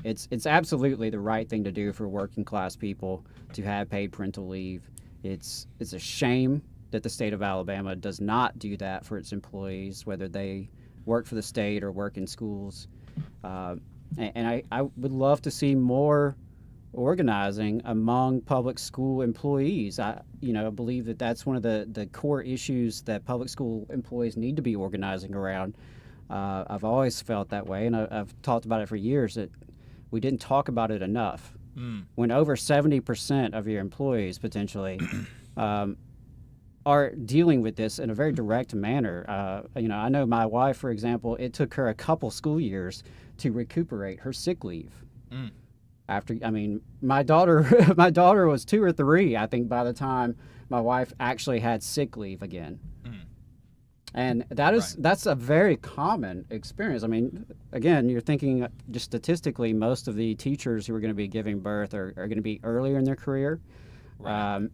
it's absolutely the right thing to do for working class people to have paid parental leave. It's a shame that the state of Alabama does not do that for its employees, whether they work for the state or work in schools. And I would love to see more organizing among public school employees. I believe that that's one of the core issues that public school employees need to be organizing around. I've always felt that way, and I've talked about it for years, that we didn't talk about it enough. When over 70% of your employees potentially are are dealing with this in a very direct manner. I know my wife, for example, it took her a couple school years to recuperate her sick leave. My daughter was 2 or 3, I think, by the time my wife actually had sick leave again. And that's a very common experience. I mean, again, you're thinking just statistically, most of the teachers who are going to be giving birth are going to be earlier in their career.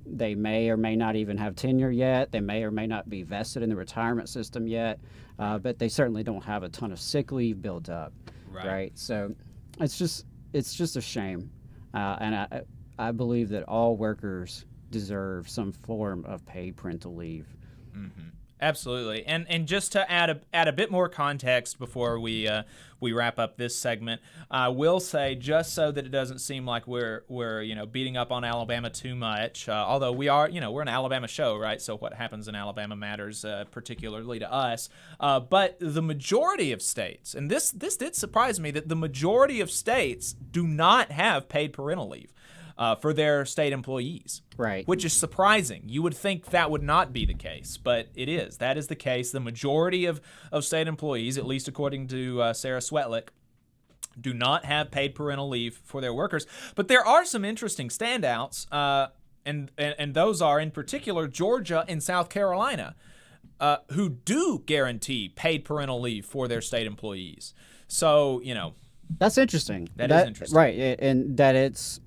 They may or may not even have tenure yet. They may or may not be vested in the retirement system yet, but they certainly don't have a ton of sick leave built up. Right. So it's just a shame. And I believe that all workers deserve some form of paid parental leave. Absolutely, and just to add a bit more context before we wrap up this segment, I will say, just so that it doesn't seem like we're beating up on Alabama too much. Although we're an Alabama show, right? So what happens in Alabama matters particularly to us. But the majority of states, and this did surprise me, that the majority of states do not have paid parental leave for their state employees. Right. Which is surprising. You would think that would not be the case, but it is. That is the case. The majority of state employees, at least according to Sarah Swetlick, do not have paid parental leave for their workers. But there are some interesting standouts, and those are, in particular, Georgia and South Carolina, who do guarantee paid parental leave for their state employees. So, That's interesting. That is interesting. Right, and that it's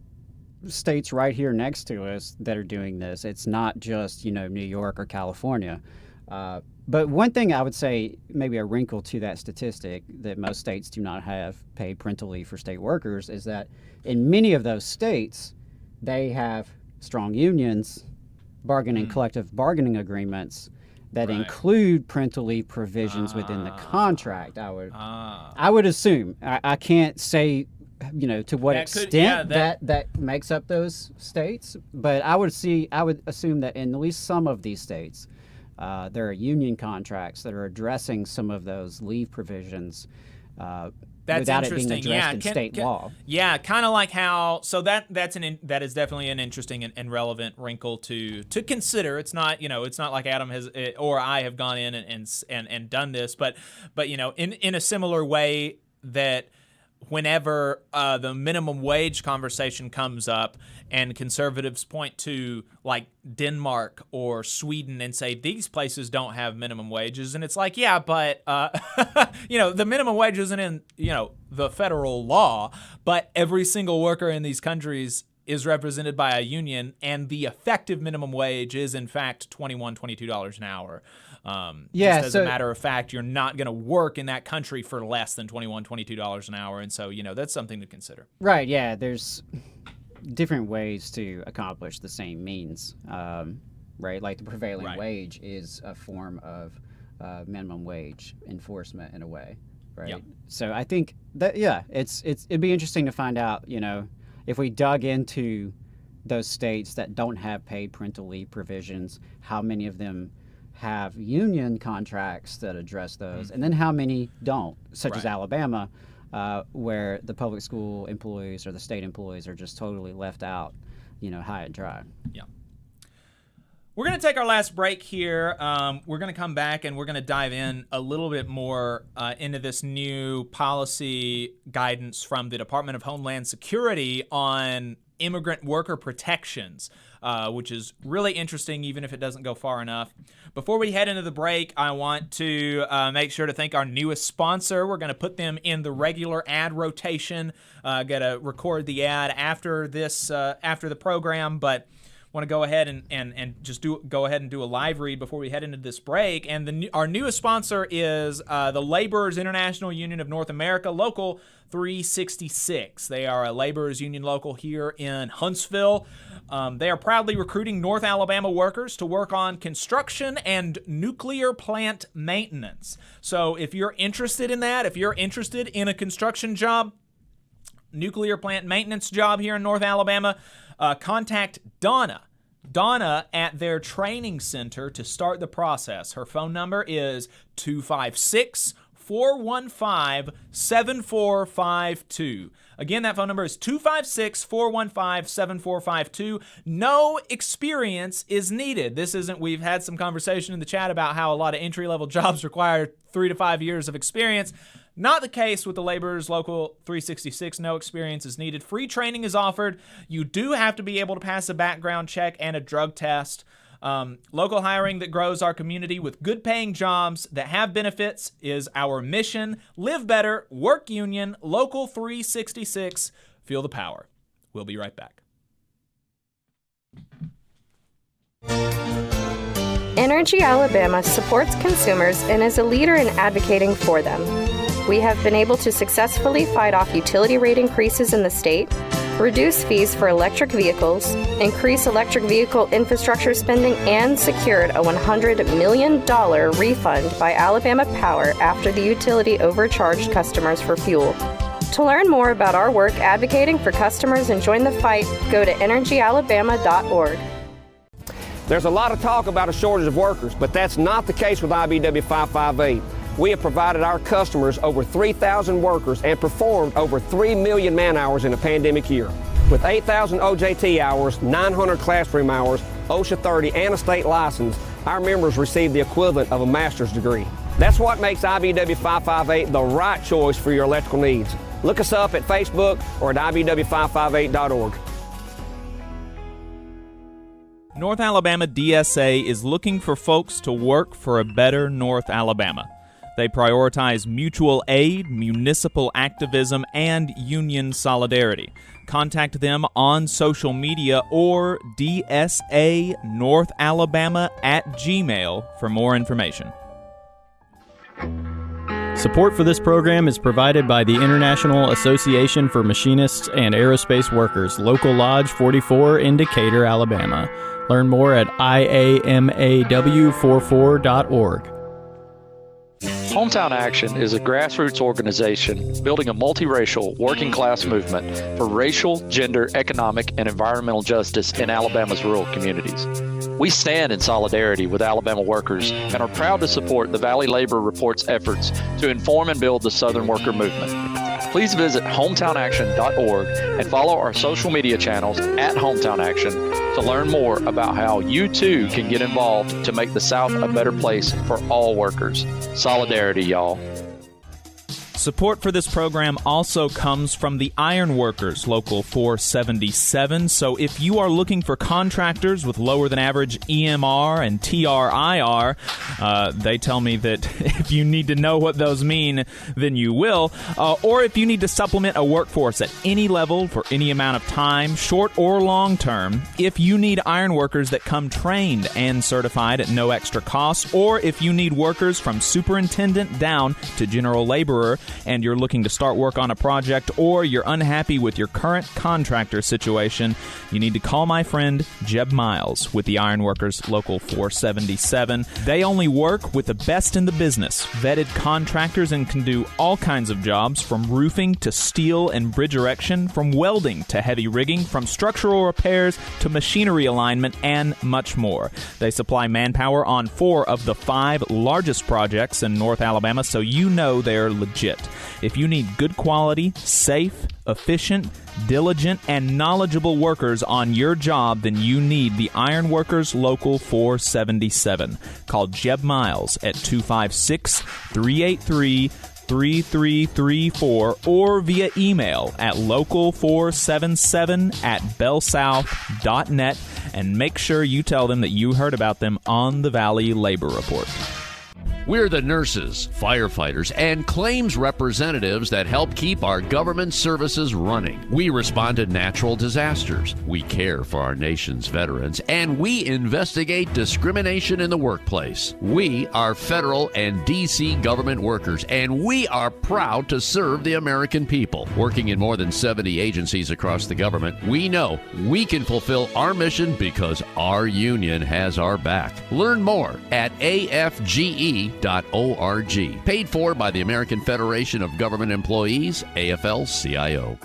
states right here next to us that are doing this. It's not just, New York or California. But one thing I would say, maybe a wrinkle to that statistic, that most states do not have paid parental leave for state workers, is that in many of those states, they have strong unions, collective bargaining agreements that include parental leave provisions within the contract. I would assume. I can't say to what extent that makes up those states, but I would assume that in at least some of these states, there are union contracts that are addressing some of those leave provisions without it being addressed in state law. Yeah, kind of like how. So that is definitely an interesting and relevant wrinkle to consider. It's not it's not like Adam has or I have gone in and done this, but in a similar way that whenever the minimum wage conversation comes up and conservatives point to like Denmark or Sweden and say these places don't have minimum wages, and it's like, yeah, but the minimum wage isn't in the federal law, but every single worker in these countries is represented by a union, and the effective minimum wage is in fact $22 an hour. Just as a matter of fact, you're not going to work in that country for less than $22 an hour. And so, that's something to consider. Right. Yeah. There's different ways to accomplish the same means. Right. Like the prevailing wage is a form of minimum wage enforcement in a way. Right. Yep. So I think that, it'd be interesting to find out, if we dug into those states that don't have paid parental leave provisions, how many of them have union contracts that address those, and then how many don't, such as Alabama, where the public school employees or the state employees are just totally left out, high and dry. Yeah. We're going to take our last break here. We're going to come back and we're going to dive in a little bit more into this new policy guidance from the Department of Homeland Security on immigrant worker protections, which is really interesting, even if it doesn't go far enough. Before we head into the break, I want to make sure to thank our newest sponsor. We're going to put them in the regular ad rotation. Got to record the ad after the program, but want to go ahead and just go ahead and do a live read before we head into this break. And our newest sponsor is the Laborers International Union of North America, Local 366. They are a laborers union local here in Huntsville. They are proudly recruiting North Alabama workers to work on construction and nuclear plant maintenance. So if you're interested in that, if you're interested in a construction job, nuclear plant maintenance job here in North Alabama, contact Donna at their training center to start the process. Her phone number is 256 256-415-7452. Again, that phone number is 256-415-7452. No experience is needed. This isn't, we've had some conversation in the chat about how a lot of entry-level jobs require 3 to 5 years of experience. Not the case with the Laborers Local 366. No experience is needed. Free training is offered. You do have to be able to pass a background check and a drug test. Local hiring that grows our community with good-paying jobs that have benefits is our mission. Live better, work union, Local 366. Feel the power. We'll be right back. Energy Alabama supports consumers and is a leader in advocating for them. We have been able to successfully fight off utility rate increases in the state, reduce fees for electric vehicles, increase electric vehicle infrastructure spending, and secured a $100 million refund by Alabama Power after the utility overcharged customers for fuel. To learn more about our work advocating for customers and join the fight, go to energyalabama.org. There's a lot of talk about a shortage of workers, but that's not the case with IBW 558. We have provided our customers over 3,000 workers and performed over 3 million man-hours in a pandemic year. With 8,000 OJT hours, 900 classroom hours, OSHA 30, and a state license, our members receive the equivalent of a master's degree. That's what makes IBW 558 the right choice for your electrical needs. Look us up at Facebook or at IBW558.org. North Alabama DSA is looking for folks to work for a better North Alabama. They prioritize mutual aid, municipal activism, and union solidarity. Contact them on social media or dsanorthalabama@gmail for more information. Support for this program is provided by the International Association for Machinists and Aerospace Workers, Local Lodge 44 in Decatur, Alabama. Learn more at iamaw44.org. Hometown Action is a grassroots organization building a multiracial working class movement for racial, gender, economic, and environmental justice in Alabama's rural communities. We stand in solidarity with Alabama workers and are proud to support the Valley Labor Report's efforts to inform and build the Southern worker movement. Please visit hometownaction.org and follow our social media channels at Hometown Action to learn more about how you too can get involved to make the South a better place for all workers. Solidarity, y'all. Support for this program also comes from the Iron Workers, Local 477. So if you are looking for contractors with lower than average EMR and TRIR, they tell me that if you need to know what those mean, then you will. Or if you need to supplement a workforce at any level for any amount of time, short or long term, if you need iron workers that come trained and certified at no extra cost, or if you need workers from superintendent down to general laborer, and you're looking to start work on a project, or you're unhappy with your current contractor situation, you need to call my friend Jeb Miles with the Ironworkers Local 477. They only work with the best in the business, vetted contractors, and can do all kinds of jobs from roofing to steel and bridge erection, from welding to heavy rigging, from structural repairs to machinery alignment, and much more. They supply manpower on 4 of the 5 largest projects in North Alabama, so you know they're legit. If you need good quality, safe, efficient, diligent, and knowledgeable workers on your job, then you need the Ironworkers Local 477. Call Jeb Miles at 256-383-3334 or via email at local477@bellsouth.net, and make sure you tell them that you heard about them on the Valley Labor Report. We're the nurses, firefighters, and claims representatives that help keep our government services running. We respond to natural disasters. We care for our nation's veterans, and we investigate discrimination in the workplace. We are federal and D.C. government workers, and we are proud to serve the American people. Working in more than 70 agencies across the government, we know we can fulfill our mission because our union has our back. Learn more at afge.org. Paid for by the American Federation of Government Employees, AFL-CIO.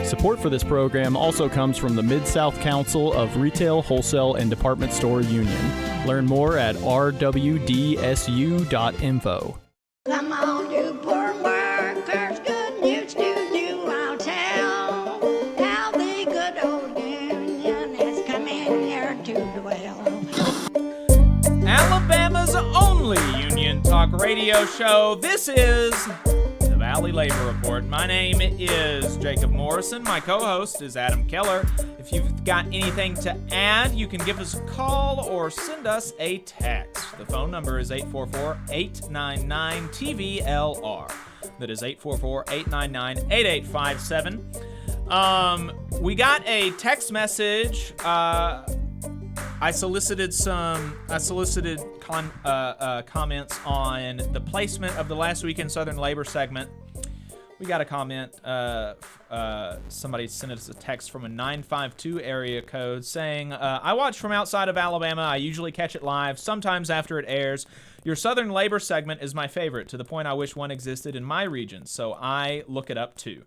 Support for this program also comes from the Mid-South Council of Retail, Wholesale, and Department Store Union. Learn more at rwdsu.info. Come on, you poor workers, good news to you I'll tell. How the good old union has come in here to dwell. Alabama's only union talk radio show. This is the Valley Labor Report. My name is Jacob Morrison. My co-host is Adam Keller. If you've got anything to add, you can give us a call or send us a text. The phone number is 844-899-TVLR. That is 844-899-8857. We got a text message. I solicited comments on the placement of the Last Week in Southern Labor segment. We got a comment. Somebody sent us a text from a 952 area code saying, I watch from outside of Alabama. I usually catch it live, sometimes after it airs. Your Southern Labor segment is my favorite, to the point I wish one existed in my region, so I look it up too.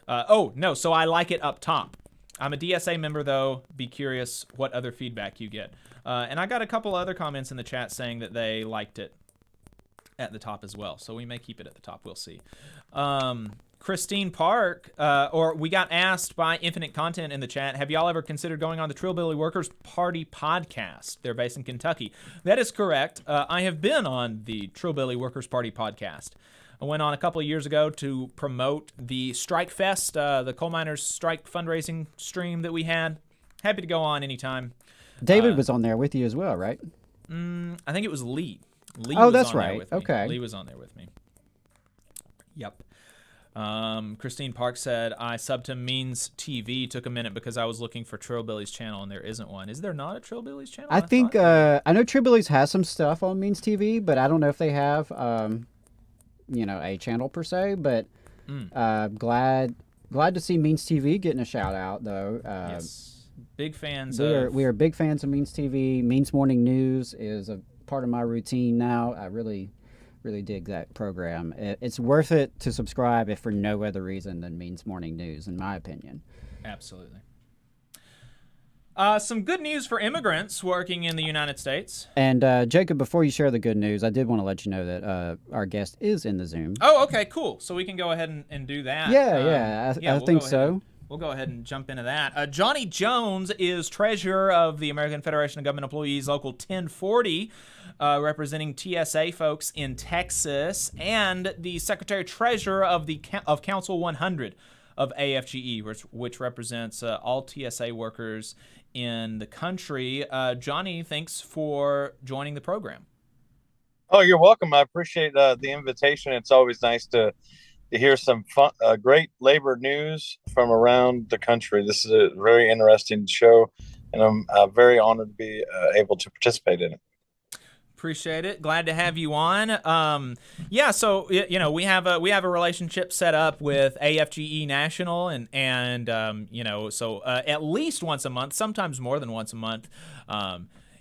So I like it up top. I'm a DSA member, though. Be curious what other feedback you get. And I got a couple other comments in the chat saying that they liked it at the top as well. So we may keep it at the top. We'll see. Christine Park, we got asked by Infinite Content in the chat, have y'all ever considered going on the Trillbilly Workers Party podcast? They're based in Kentucky. That is correct. I have been on the Trillbilly Workers Party podcast. I went on a couple of years ago to promote the Strike Fest, the coal miners strike fundraising stream that we had. Happy to go on anytime. David was on there with you as well, right? I think it was Lee. Lee oh, was that's on there right. with me. Okay. Lee was on there with me. Yep. Christine Park said, I subbed to Means TV. Took a minute because I was looking for Trillbilly's channel, and there isn't one. Is there not a Trillbilly's channel? I think, I know Trillbilly's has some stuff on Means TV, but I don't know if they have... a channel per se, but glad to see Means TV getting a shout out though. Yes, big fans. We are big fans of Means TV. Means Morning News is a part of my routine now. I really dig that program. It's worth it to subscribe if for no other reason than Means Morning News, in my opinion. Absolutely. Some good news for immigrants working in the United States. And Jacob, before you share the good news, I did want to let you know that our guest is in the Zoom. Oh, okay, cool. So we can go ahead and do that. I think so. We'll go ahead and jump into that. Johnny Jones is treasurer of the American Federation of Government Employees, Local 1040, representing TSA folks in Texas, and the secretary-treasurer of Council 100 of AFGE, which represents all TSA workers in the country. Johnny, thanks for joining the program. Oh, you're welcome. I appreciate the invitation. It's always nice to hear some fun, great labor news from around the country. This is a very interesting show, and I'm very honored to be able to participate in it. Appreciate it. Glad to have you on. So we have a relationship set up with AFGE National, and at least once a month, sometimes more than once a month,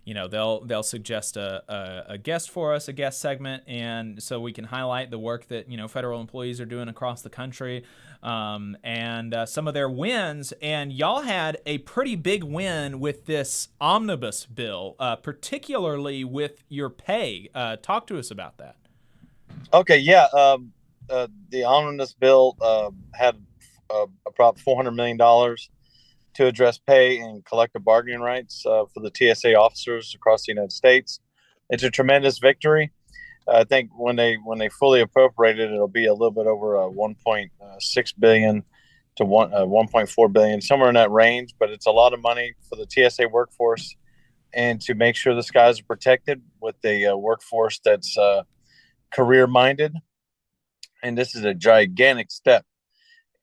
they'll suggest a guest for us, a guest segment, and so we can highlight the work that federal employees are doing across the country, and some of their wins. And y'all had a pretty big win with this omnibus bill, particularly with your pay. Talk to us about that. Okay, yeah. The omnibus bill had about $400 million to address pay and collective bargaining rights for the TSA officers across the United States. It's a tremendous victory. I think when they fully appropriate it, it'll be a little bit over 1.6 billion to 1.4 billion, somewhere in that range. But it's a lot of money for the TSA workforce, and to make sure the guys are protected with a workforce that's career minded. And this is a gigantic step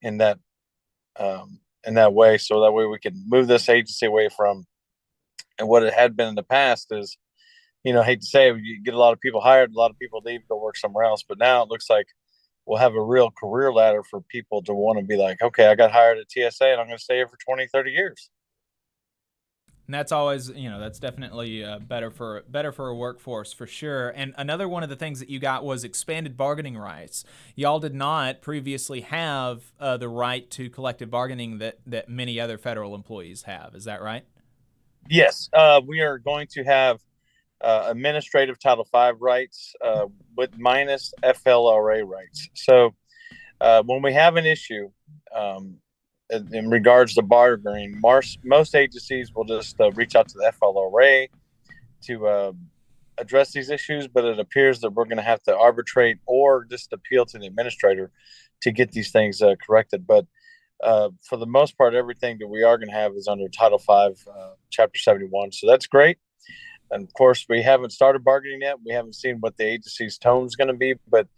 in that way. So that way we can move this agency away from, and what it had been in the past is, I hate to say it, you get a lot of people hired, a lot of people leave, go work somewhere else. But now it looks like we'll have a real career ladder for people to want to be like, okay, I got hired at TSA and I'm going to stay here for 20, 30 years. And that's always, that's definitely better for a workforce for sure. And another one of the things that you got was expanded bargaining rights. Y'all did not previously have the right to collective bargaining that many other federal employees have. Is that right? Yes. We are going to have administrative Title V rights with minus FLRA rights. So when we have an issue in regards to bargaining, most agencies will just reach out to the FLRA to address these issues, but it appears that we're going to have to arbitrate or just appeal to the administrator to get these things corrected. But for the most part, everything that we are going to have is under Title V, Chapter 71. So that's great. And of course, we haven't started bargaining yet. We haven't seen what the agency's tone is going to be, but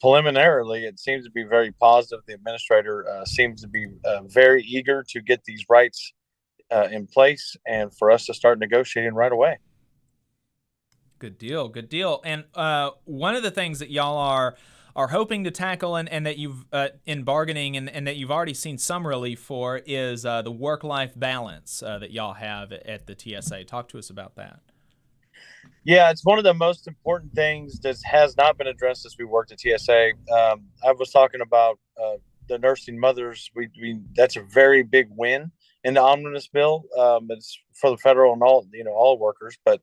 preliminarily, it seems to be very positive. The administrator seems to be very eager to get these rights in place and for us to start negotiating right away. Good deal. Good deal. And one of the things that y'all are hoping to tackle and that you've in bargaining and that you've already seen some relief for is the work-life balance that y'all have at the TSA. Talk to us about that. Yeah, it's one of the most important things that has not been addressed as we worked at TSA. I was talking about the nursing mothers. That's a very big win in the omnibus bill. It's for the federal and all workers, but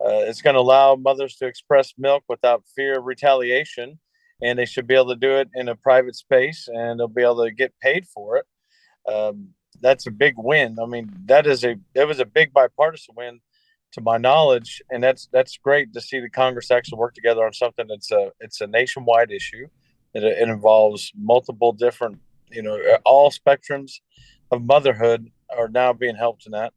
it's going to allow mothers to express milk without fear of retaliation, and they should be able to do it in a private space, and they'll be able to get paid for it. That's a big win. I mean, it was a big bipartisan win, to my knowledge, and that's great to see the Congress actually work together on something it's a nationwide issue. It involves multiple different, all spectrums of motherhood are now being helped in that,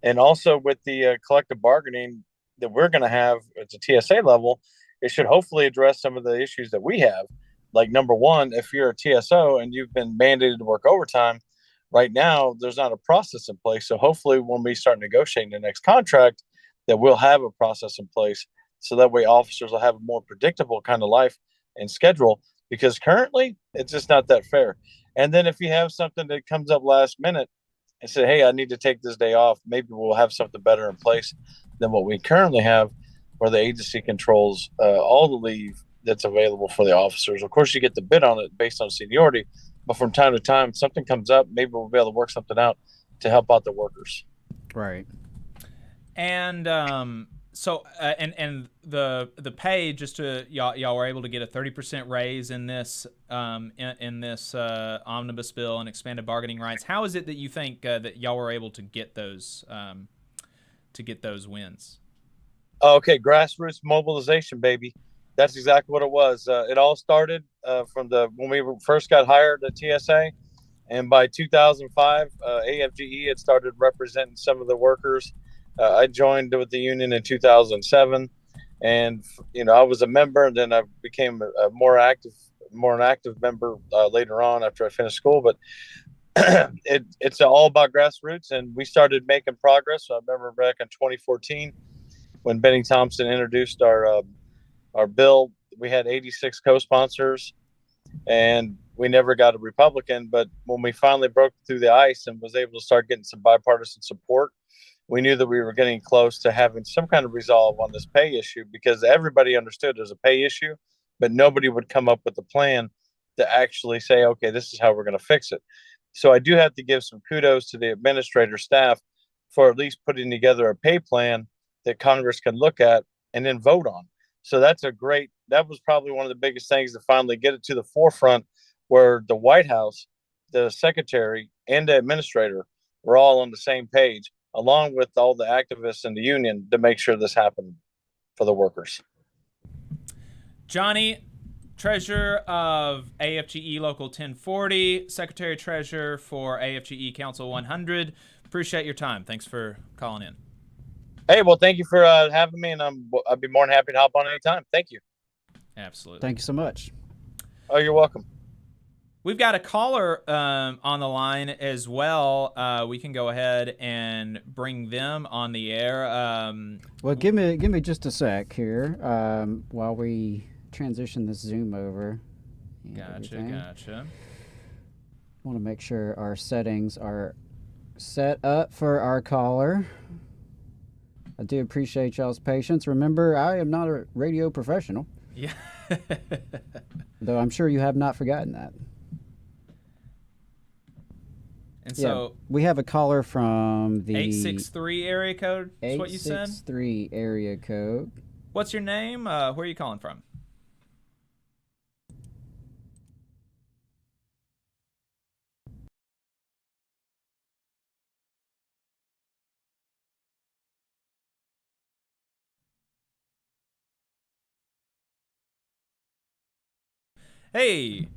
and also with the collective bargaining that we're going to have at the TSA level, it should hopefully address some of the issues that we have. Like, number one, if you're a TSO and you've been mandated to work overtime, right now there's not a process in place. So hopefully when we start negotiating the next contract, that we'll have a process in place so that way officers will have a more predictable kind of life and schedule, because currently it's just not that fair. And then if you have something that comes up last minute and say, hey, I need to take this day off, maybe we'll have something better in place than what we currently have, where the agency controls all the leave that's available for the officers. Of course, you get the bid on it based on seniority, but from time to time, something comes up, maybe we'll be able to work something out to help out the workers. Right. And so the pay, just to y'all were able to get a 30% raise in this omnibus bill and expanded bargaining rights. How is it that you think that y'all were able to get those wins? Okay, grassroots mobilization, baby. That's exactly what it was. It all started from when we first got hired at TSA, and by 2005, AFGE had started representing some of the workers. I joined with the union in 2007, and I was a member, and then I became a more active member later on after I finished school. But it's all about grassroots, and we started making progress. So I remember back in 2014 when Benny Thompson introduced our bill. We had 86 co-sponsors, and we never got a Republican. But when we finally broke through the ice and was able to start getting some bipartisan support, we knew that we were getting close to having some kind of resolve on this pay issue, because everybody understood there's a pay issue, but nobody would come up with a plan to actually say, okay, this is how we're going to fix it. So I do have to give some kudos to the administrator staff for at least putting together a pay plan that Congress can look at and then vote on. So that was probably one of the biggest things to finally get it to the forefront, where the White House, the secretary, and the administrator were all on the same page, along with all the activists in the union, to make sure this happened for the workers. Johnny, Treasurer of AFGE Local 1040, Secretary Treasurer for AFGE Council 100. Appreciate your time. Thanks for calling in. Hey, well, thank you for having me, and I'd be more than happy to hop on anytime. Thank you. Absolutely. Thank you so much. Oh, you're welcome. We've got a caller on the line as well. We can go ahead and bring them on the air. Well, give me just a sec here while we transition this Zoom over. Gotcha. Want to make sure our settings are set up for our caller. I do appreciate y'all's patience. Remember, I am not a radio professional. Yeah. Though I'm sure you have not forgotten that. And Yeah, so we have a caller from the 863 area code is what you said? 863 area code. What's your name? Where are you calling from? Hey.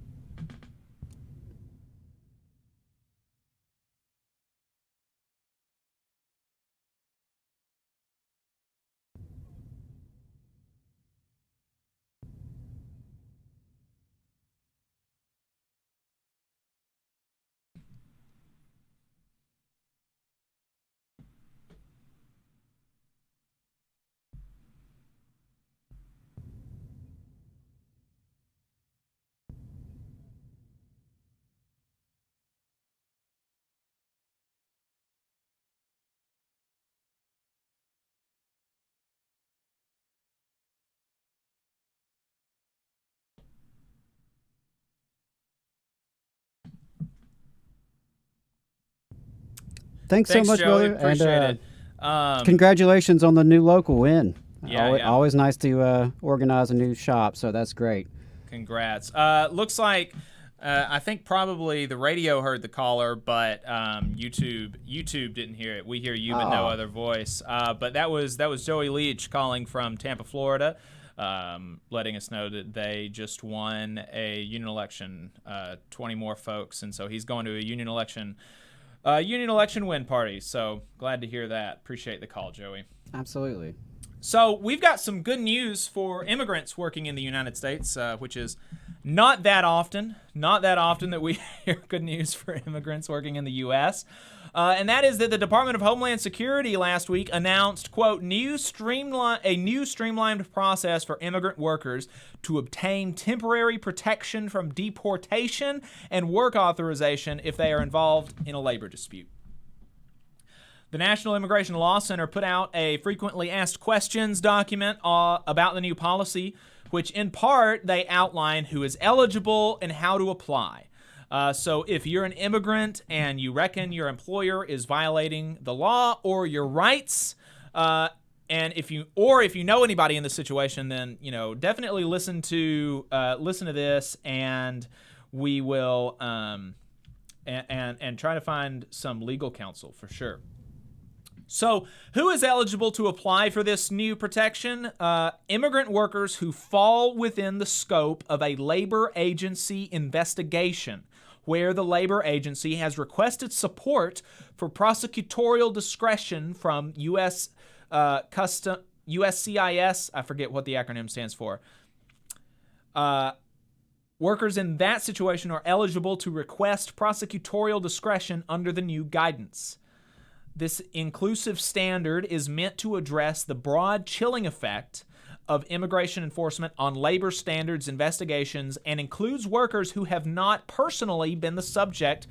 Thanks so much, Joey. brother. Appreciate and, it. Congratulations on the new local win. Yeah, Always nice to organize a new shop, so that's great. Congrats. Looks like I think probably the radio heard the caller, but YouTube didn't hear it. We hear you, but no other voice. But that was Joey Leach calling from Tampa, Florida, letting us know that they just won a union election, 20 more folks, and so he's going to a union election win party. So glad to hear that. Appreciate the call, Joey. Absolutely. So we've got some good news for immigrants working in the United States, which is not that often that we hear good news for immigrants working in the U.S. And that is that the Department of Homeland Security last week announced, quote, a new streamlined process for immigrant workers to obtain temporary protection from deportation and work authorization if they are involved in a labor dispute. The National Immigration Law Center put out a frequently asked questions document about the new policy, which in part they outline who is eligible and how to apply. So if you're an immigrant and you reckon your employer is violating the law or your rights, and if you know anybody in this situation, then definitely listen to this, and we will and try to find some legal counsel for sure. So, who is eligible to apply for this new protection? Immigrant workers who fall within the scope of a labor agency investigation, where the labor agency has requested support for prosecutorial discretion from USCIS, I forget what the acronym stands for. Workers in that situation are eligible to request prosecutorial discretion under the new guidance. This inclusive standard is meant to address the broad chilling effect of immigration enforcement on labor standards investigations and includes workers who have not personally been subject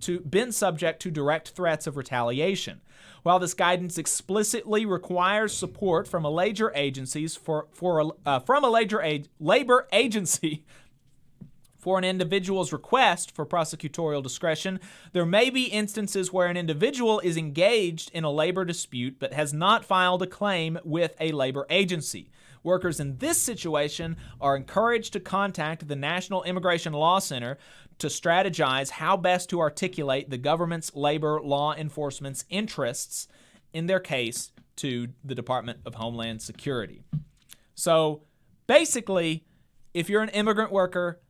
to direct threats of retaliation. While this guidance explicitly requires support from a labor agencies from a labor agency for an individual's request for prosecutorial discretion, there may be instances where an individual is engaged in a labor dispute but has not filed a claim with a labor agency. Workers in this situation are encouraged to contact the National Immigration Law Center to strategize how best to articulate the government's labor law enforcement's interests in their case to the Department of Homeland Security. So basically, if you're an immigrant worker,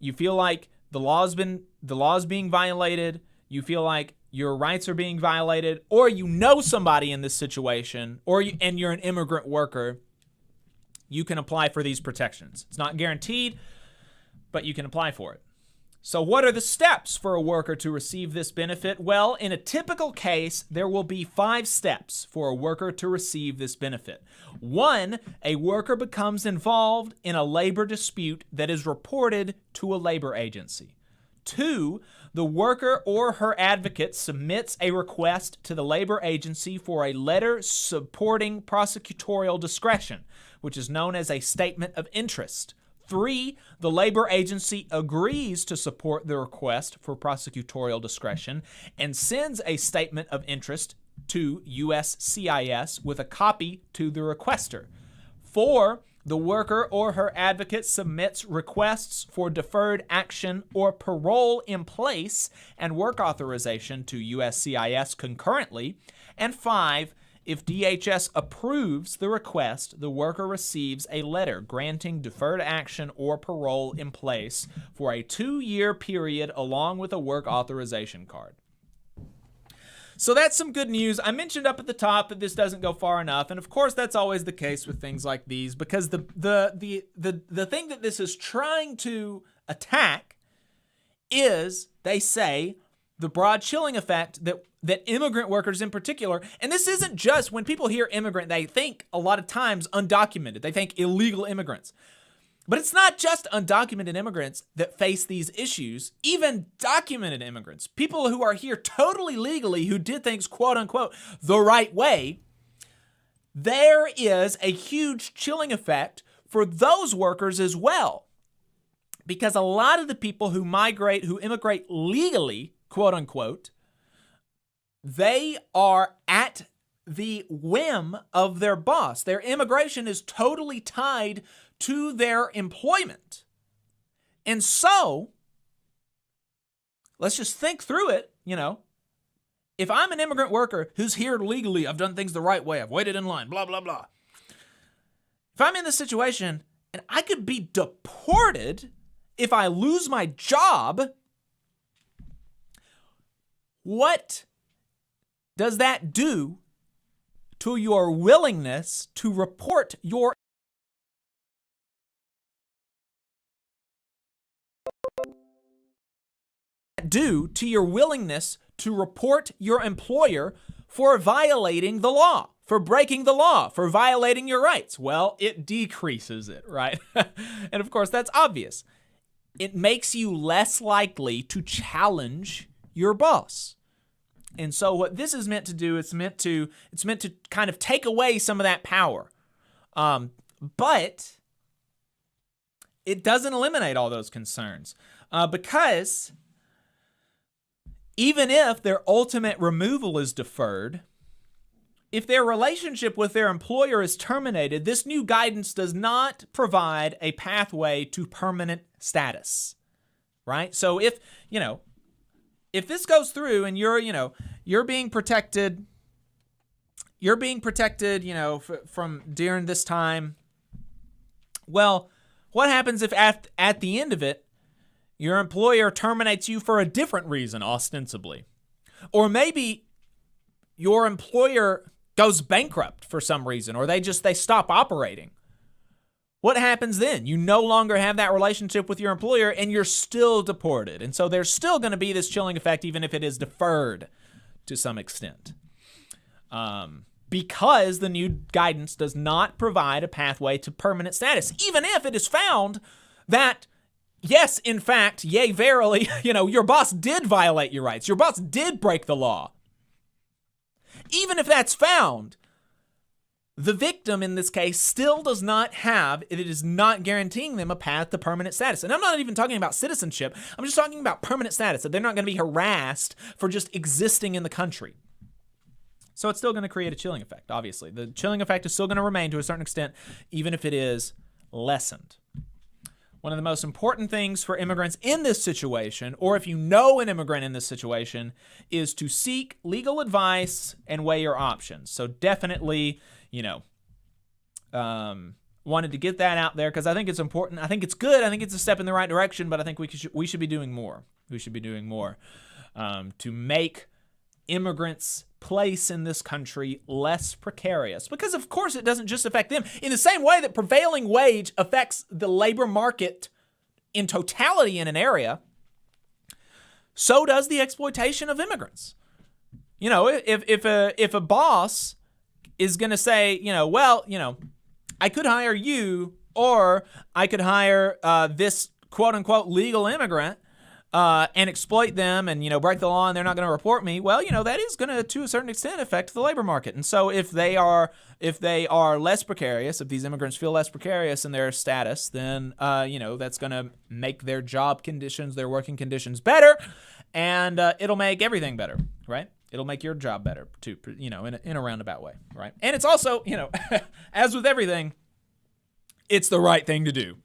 you feel like the law's being violated, you feel like your rights are being violated, or you know somebody in this situation, and you're an immigrant worker, you can apply for these protections. It's not guaranteed, but you can apply for it. So what are the steps for a worker to receive this benefit? Well, in a typical case, there will be 5 steps for a worker to receive this benefit. 1, a worker becomes involved in a labor dispute that is reported to a labor agency. 2, the worker or her advocate submits a request to the labor agency for a letter supporting prosecutorial discretion, which is known as a statement of interest. 3, the labor agency agrees to support the request for prosecutorial discretion and sends a statement of interest to USCIS with a copy to the requester. 4, the worker or her advocate submits requests for deferred action or parole in place and work authorization to USCIS concurrently. And 5, if DHS approves the request, the worker receives a letter granting deferred action or parole in place for a 2-year period along with a work authorization card. So that's some good news. I mentioned up at the top that this doesn't go far enough, and of course that's always the case with things like these, because the thing that this is trying to attack is, they say, the broad chilling effect that immigrant workers in particular, and this isn't just, when people hear immigrant, they think a lot of times undocumented. They think illegal immigrants. But it's not just undocumented immigrants that face these issues. Even documented immigrants, people who are here totally legally, who did things, quote unquote, the right way, there is a huge chilling effect for those workers as well. Because a lot of the people who immigrate legally, quote unquote, they are at the whim of their boss. Their immigration is totally tied to their employment. And so, let's just think through it, If I'm an immigrant worker who's here legally, I've done things the right way, I've waited in line, blah, blah, blah. If I'm in this situation and I could be deported if I lose my job, what does that do to your willingness to report your employer for violating the law, for breaking the law, for violating your rights? Well, it decreases it, right? And of course, that's obvious. It makes you less likely to challenge your boss. And so what this is meant to do, it's meant to kind of take away some of that power. But it doesn't eliminate all those concerns, because even if their ultimate removal is deferred, if their relationship with their employer is terminated, this new guidance does not provide a pathway to permanent status, right? So if this goes through and you're being protected, from during this time, well, what happens if at the end of it, your employer terminates you for a different reason, ostensibly? Or maybe your employer goes bankrupt for some reason, or they stop operating. What happens then? You no longer have that relationship with your employer and you're still deported. And so there's still going to be this chilling effect, even if it is deferred to some extent. Because the new guidance does not provide a pathway to permanent status, even if it is found that, yes, in fact, yea, verily, your boss did violate your rights. Your boss did break the law. Even if that's found, the victim in this case still does not have, it is not guaranteeing them a path to permanent status. And I'm not even talking about citizenship. I'm just talking about permanent status, that they're not going to be harassed for just existing in the country. So it's still going to create a chilling effect, obviously. The chilling effect is still going to remain to a certain extent, even if it is lessened. One of the most important things for immigrants in this situation, or if you know an immigrant in this situation, is to seek legal advice and weigh your options. So definitely, wanted to get that out there because I think it's important. I think it's good. I think it's a step in the right direction, but I think we should be doing more. We should be doing more to make immigrants' place in this country less precarious, because of course it doesn't just affect them. In the same way that prevailing wage affects the labor market in totality in an area, so does the exploitation of immigrants. If a boss is going to say, I could hire you, or I could hire this quote unquote legal immigrant, and exploit them and, break the law and they're not going to report me, well, that is going to a certain extent, affect the labor market. And so if they are less precarious, if these immigrants feel less precarious in their status, then, that's going to make their job conditions, their working conditions better, and it'll make everything better, right? It'll make your job better, too, in a roundabout way, right? And it's also, as with everything, it's the right thing to do,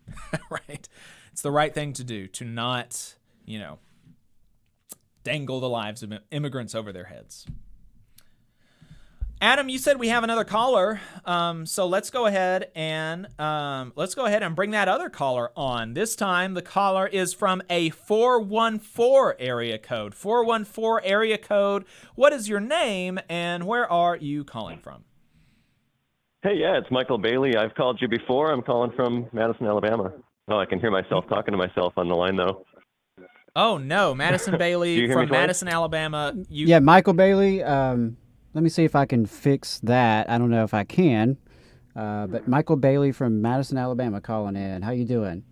right? It's the right thing to do to not, dangle the lives of immigrants over their heads. Adam, you said we have another caller, so let's go ahead and bring that other caller on. This time, the caller is from a 414 area code. 414 area code. What is your name, and where are you calling from? Hey, yeah, it's Michael Bailey. I've called you before. I'm calling from Madison, Alabama. Oh, I can hear myself talking to myself on the line, though. Oh, no. Madison Bailey from Madison, Alabama. Yeah, Michael Bailey. Let me see if I can fix that. I don't know if I can. But Michael Bailey from Madison, Alabama calling in. How you doing?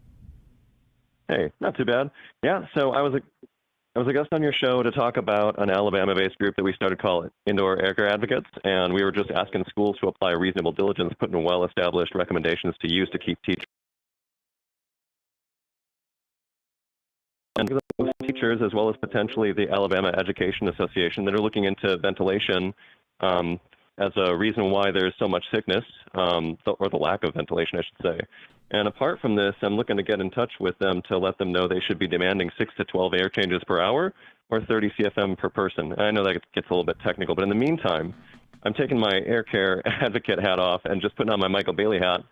Hey, not too bad. Yeah, so I was a guest on your show to talk about an Alabama-based group that we started calling Indoor Air Care Advocates, and we were just asking schools to apply reasonable diligence, put in well-established recommendations to use to keep teachers and those teachers, as well as potentially the Alabama Education Association, that are looking into ventilation as a reason why there's so much sickness, or the lack of ventilation, I should say. And apart from this, I'm looking to get in touch with them to let them know they should be demanding 6 to 12 air changes per hour or 30 CFM per person. I know that gets a little bit technical, but in the meantime, I'm taking my air care advocate hat off and just putting on my Michael Bailey hat.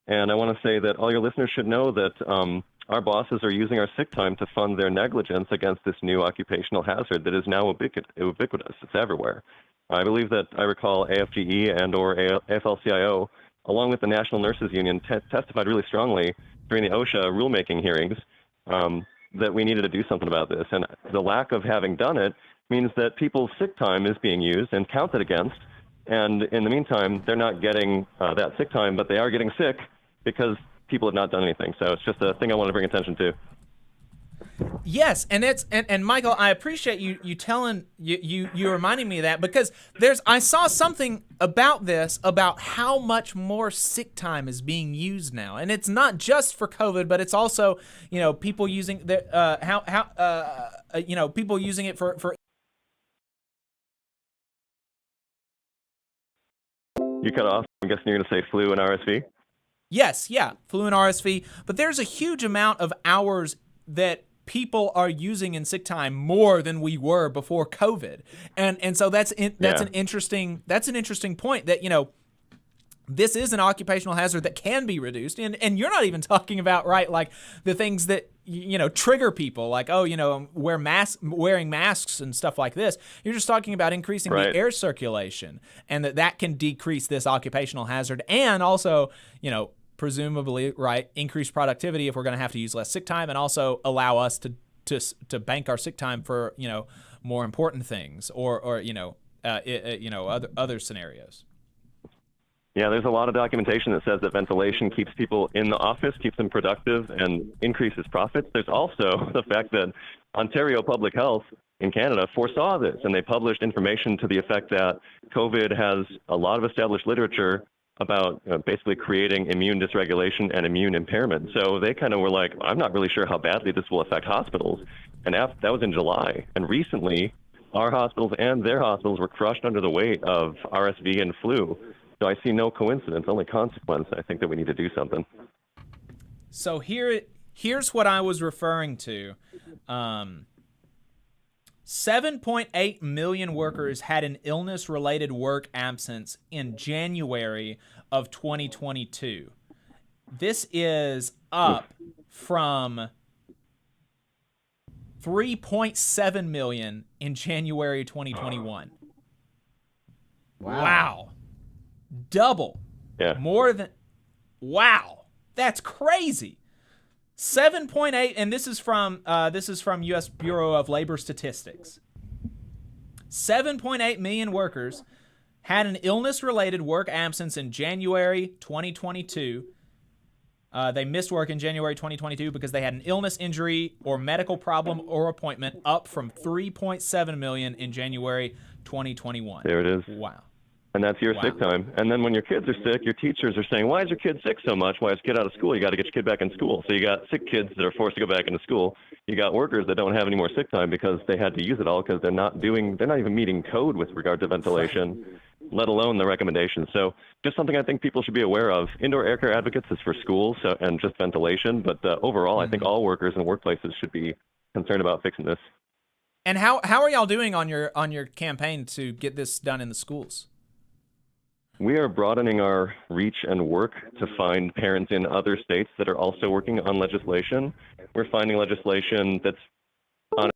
And I want to say that all your listeners should know that our bosses are using our sick time to fund their negligence against this new occupational hazard that is now ubiquitous. It's everywhere. I believe that I recall AFGE and or AFL-CIO, along with the National Nurses Union, testified really strongly during the OSHA rulemaking hearings that we needed to do something about this. And the lack of having done it means that people's sick time is being used and counted against. And in the meantime, they're not getting that sick time, but they are getting sick because people have not done anything. So it's just a thing I want to bring attention to. Yes, and Michael, I appreciate you telling you reminding me of that, because I saw something about this, about how much more sick time is being used now, and it's not just for COVID, but it's also people using people using it for. You cut off. I'm guessing you're going to say flu and RSV. Yes, yeah, flu and RSV, but there's a huge amount of hours that people are using in sick time more than we were before COVID, and so that's an interesting point, that this is an occupational hazard that can be reduced, and you're not even talking about like the things that trigger people, like wearing masks and stuff like this. You're just talking about increasing the air circulation, and that can decrease this occupational hazard, and also presumably, increase productivity if we're going to have to use less sick time, and also allow us to bank our sick time for more important things, or other scenarios. Yeah, there's a lot of documentation that says that ventilation keeps people in the office, keeps them productive, and increases profits. There's also the fact that Ontario Public Health in Canada foresaw this, and they published information to the effect that COVID has a lot of established literature about basically creating immune dysregulation and immune impairment. So they kind of were like, I'm not really sure how badly this will affect hospitals. And that was in July. And recently, our hospitals and their hospitals were crushed under the weight of RSV and flu. So I see no coincidence, only consequence. I think that we need to do something. So here's what I was referring to. 7.8 million workers had an illness-related work absence in January of 2022. This is up from 3.7 million in January 2021. Wow. Double. Yeah. More than... Wow. That's crazy. 7.8, and this is from U.S. Bureau of Labor Statistics. 7.8 million workers had an illness-related work absence in January 2022. They missed work in January 2022 because they had an illness, injury, or medical problem or appointment, up from 3.7 million in January 2021. There it is. Wow. And that's your sick time. And then when your kids are sick, your teachers are saying, why is your kid sick so much? Why is your kid out of school? You got to get your kid back in school. So you got sick kids that are forced to go back into school. You got workers that don't have any more sick time because they had to use it all because they're not even meeting code with regard to ventilation, let alone the recommendations. So just something I think people should be aware of. Indoor air care advocates is for schools and just ventilation. But overall, I think all workers and workplaces should be concerned about fixing this. And how are y'all doing on your campaign to get this done in the schools? We are broadening our reach and work to find parents in other states that are also working on legislation. We're finding legislation that's on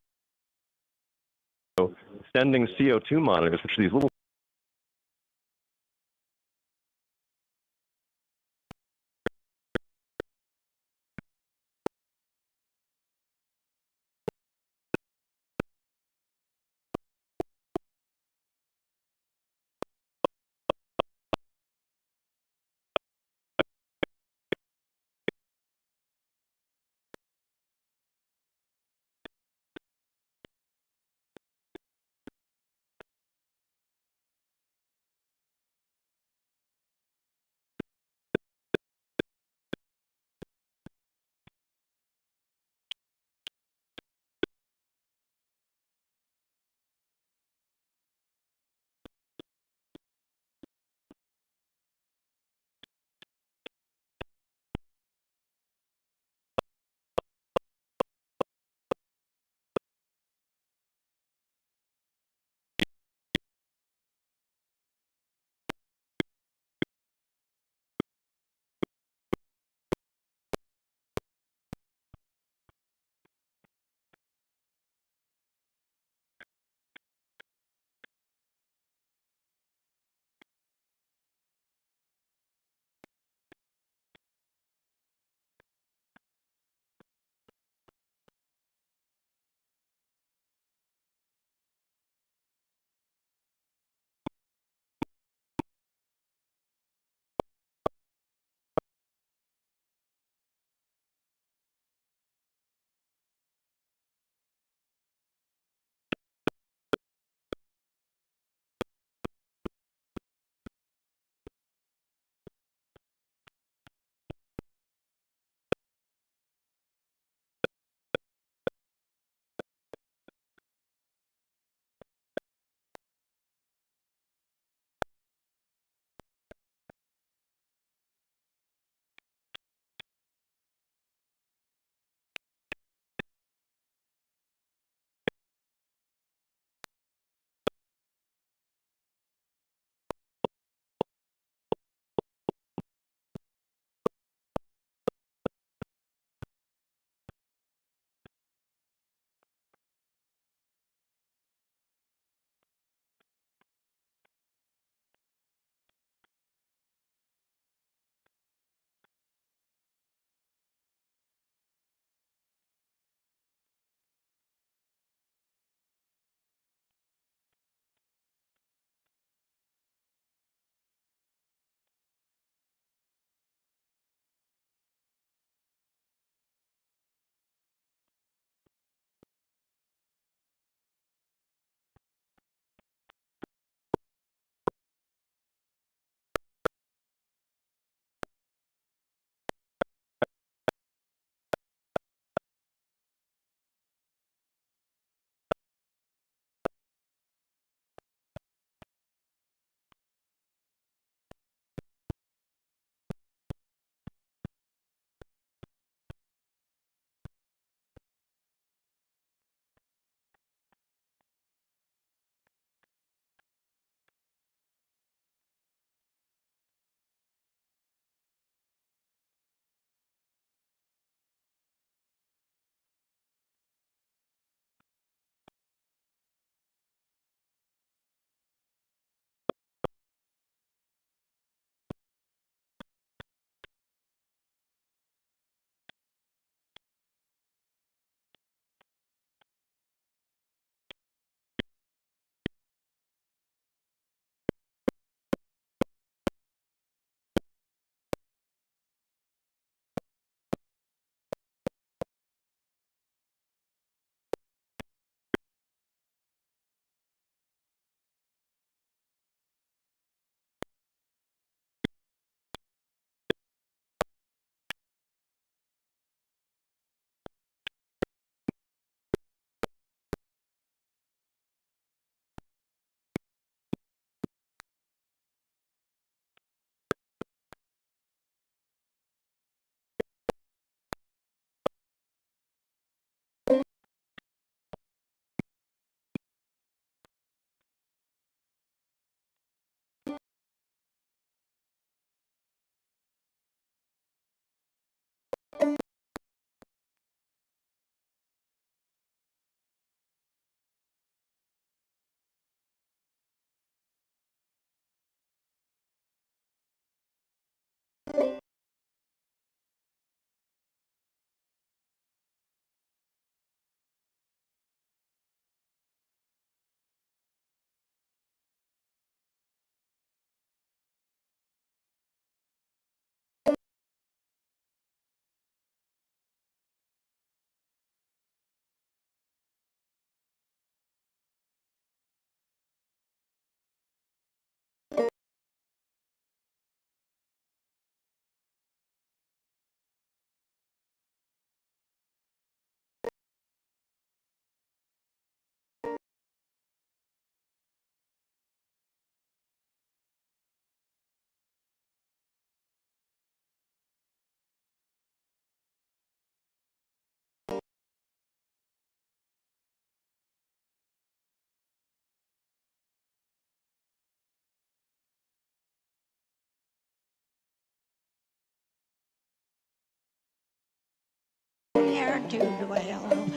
sending CO2 monitors, which are these little here to dwell.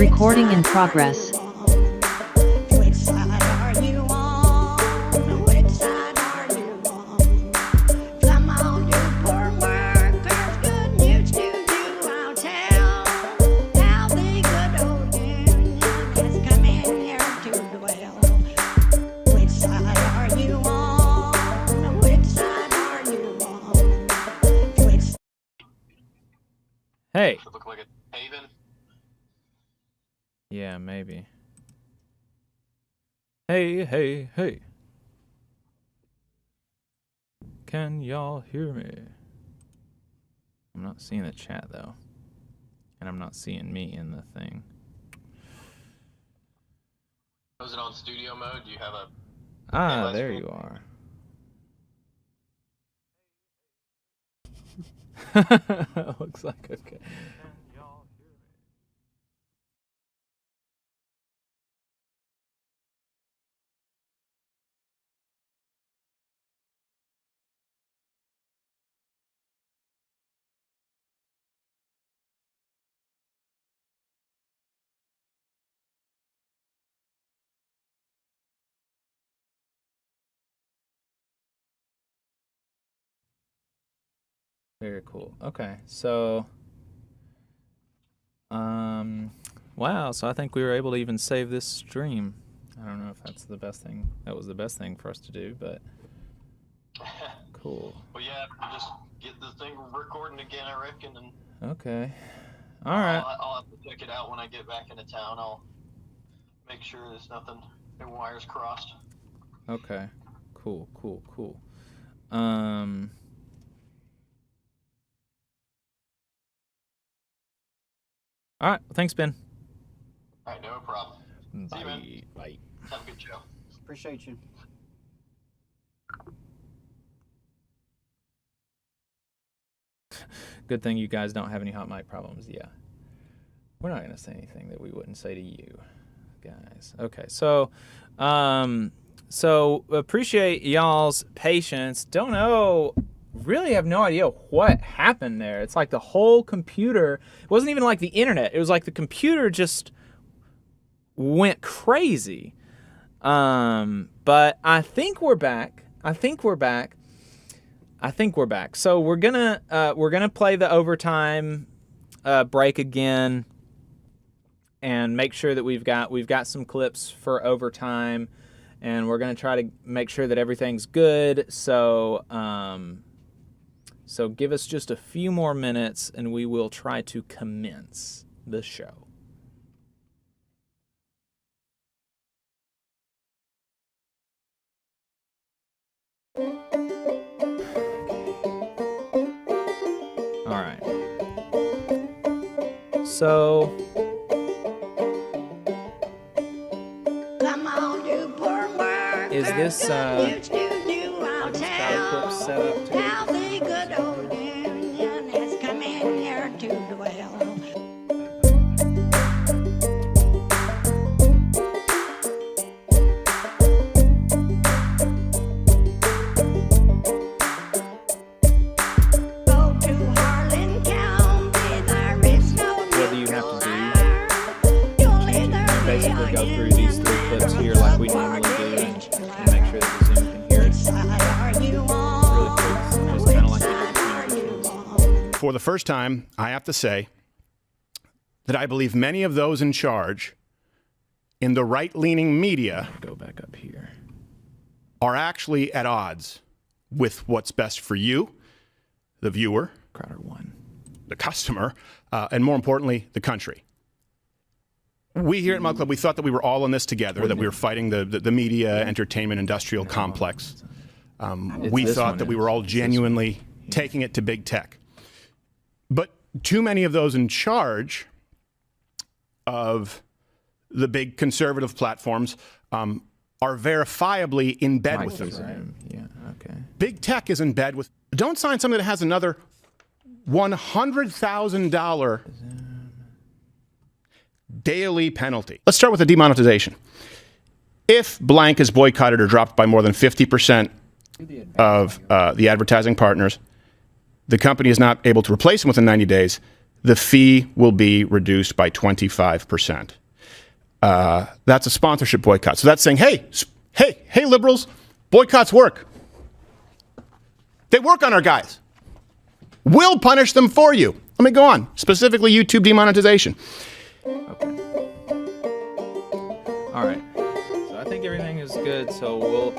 Recording in progress. Which side are you on? Which side are you on? Come on, you poor workers, good news to you I'll tell. How the good old union has come in here to dwell. Which side are you on? Which side are you on? Which Hey. Look like a haven. Yeah, maybe. Hey, hey, hey. Can y'all hear me? I'm not seeing the chat, though. And I'm not seeing me in the thing. Was it on studio mode? Do you have a... Ah, there you are. Looks like okay. Very cool. Okay, so wow, so I think we were able to even save this stream. I don't know if that's the best thing. That was the best thing for us to do, but cool. Well, yeah, just get the thing recording again, I reckon, and Okay. All right. I'll have to check it out when I get back into town. I'll make sure there's nothing, no wires crossed. Okay. Cool, cool, cool. All right. Thanks, Ben. All right, no problem. Bye. See you, man. Bye. Have a good show. Appreciate you. Good thing you guys don't have any hot mic problems. Yeah. We're not going to say anything that we wouldn't say to you guys. Okay. So appreciate y'all's patience. Don't know, really have no idea what happened there. It's like the whole computer, it wasn't even like the internet. It was like the computer just went crazy. But I think we're back. So we're gonna play the overtime break again and make sure that we've got some clips for overtime, and we're gonna try to make sure that everything's good. So so give us just a few more minutes and we will try to commence the show. All right. So come on, you poor workers, is this good news to you I'll tell. set up to How the good old union has come in here to dwell. Go to Harlan County, there is no what do you have to you'll do? You either basically go through these three clips here like we normally do and make sure that the Zoom can hear it. are you on? Really quick, just kind of like you do the communications. For the first time, I have to say that I believe many of those in charge in the right-leaning media Go back up here. are actually at odds with what's best for you, the viewer, Crowder 1, the customer, and more importantly, the country. We here at Mug Club, we thought that we were all in this together, that we were fighting the media, entertainment, industrial complex. We this thought one that we is. were all genuinely taking it to big tech. But too many of those in charge of the big conservative platforms are verifiably in bed with them. Yeah, okay. Big tech is in bed with. Don't sign something that has another $100,000 daily penalty. Let's start with the demonetization. If blank is boycotted or dropped by more than 50% of the advertising partners, the company is not able to replace them within 90 days, the fee will be reduced by 25%. That's a sponsorship boycott. So that's saying, hey, liberals, boycotts work. They work on our guys. We'll punish them for you. Let me go on. Specifically, YouTube demonetization. Okay. All right. So I think everything is good. So we'll.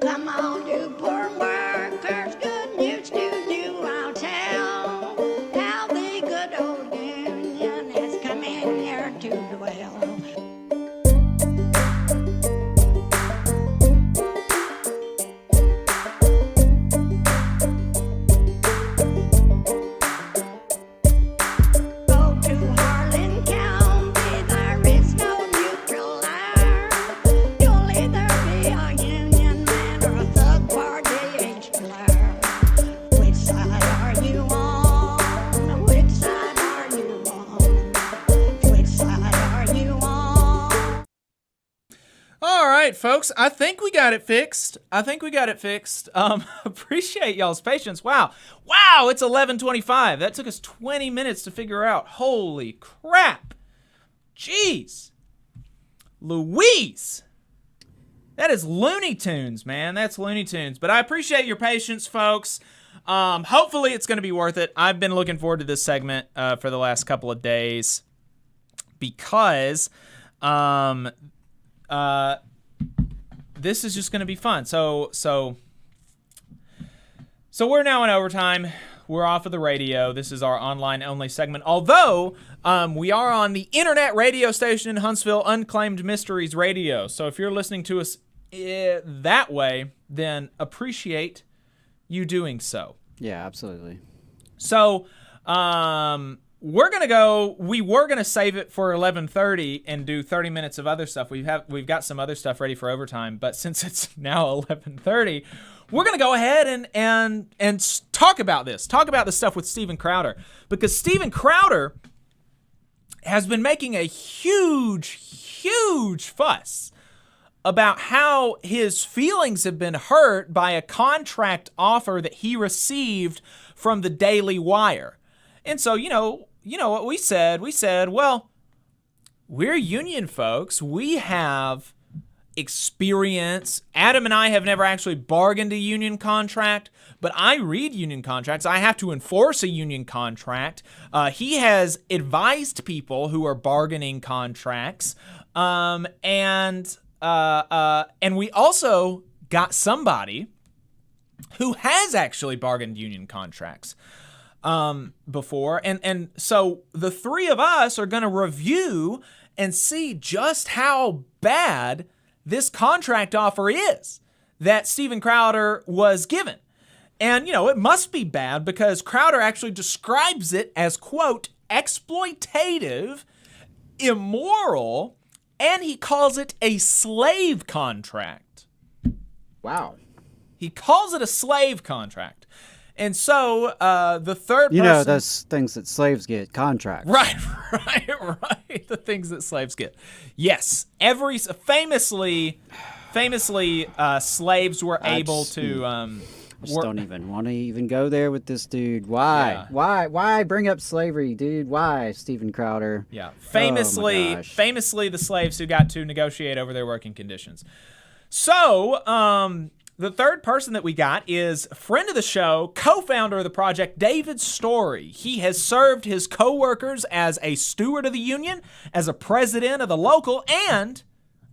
Come on, you poor workers, good news to you I'll tell. How the good old union has come in here to dwell. Go to Harlan County, there is no neutral air. You'll either be a union man or a thug party age player. Which side are you on? Which side are you on? Which side are you on? All right, folks. I think we got it fixed. Appreciate y'all's patience. Wow, it's 11:25. That took us 20 minutes to figure out. Holy crap. Jeez. Louise. That is Looney Tunes, man. That's Looney Tunes. But I appreciate your patience, folks. Hopefully it's going to be worth it. I've been looking forward to this segment for the last couple of days because this is just going to be fun. So we're now in overtime. We're off of the radio. This is our online-only segment. Although we are on the internet radio station in Huntsville, Unclaimed Mysteries Radio. So if you're listening to us that way, then appreciate you doing so. Yeah, absolutely. So we were gonna save it for 11:30 and do 30 minutes of other stuff. We've got some other stuff ready for overtime, but since it's now 11:30, we're gonna go ahead and talk about this. Talk about the stuff with Steven Crowder, because Steven Crowder has been making a huge fuss about how his feelings have been hurt by a contract offer that he received from the Daily Wire. And so, you know what we said? We said, well, we're union folks. We have experience. Adam and I have never actually bargained a union contract, but I read union contracts. I have to enforce a union contract. He has advised people who are bargaining contracts. And we also got somebody who has actually bargained union contracts before. And so the three of us are going to review and see just how bad this contract offer is that Steven Crowder was given. And, it must be bad because Crowder actually describes it as, quote, exploitative, immoral, and he calls it a slave contract. Wow. He calls it a slave contract. And so the third person... those things that slaves get, contracts. Right. The things that slaves get. Yes. Famously, slaves were able to... I just don't even want to even go there with this dude. Why? Yeah. Why bring up slavery, dude? Why, Steven Crowder? Yeah. Famously, the slaves who got to negotiate over their working conditions. So, the third person that we got is friend of the show, co-founder of the project, David Story. He has served his co-workers as a steward of the union, as a president of the local, and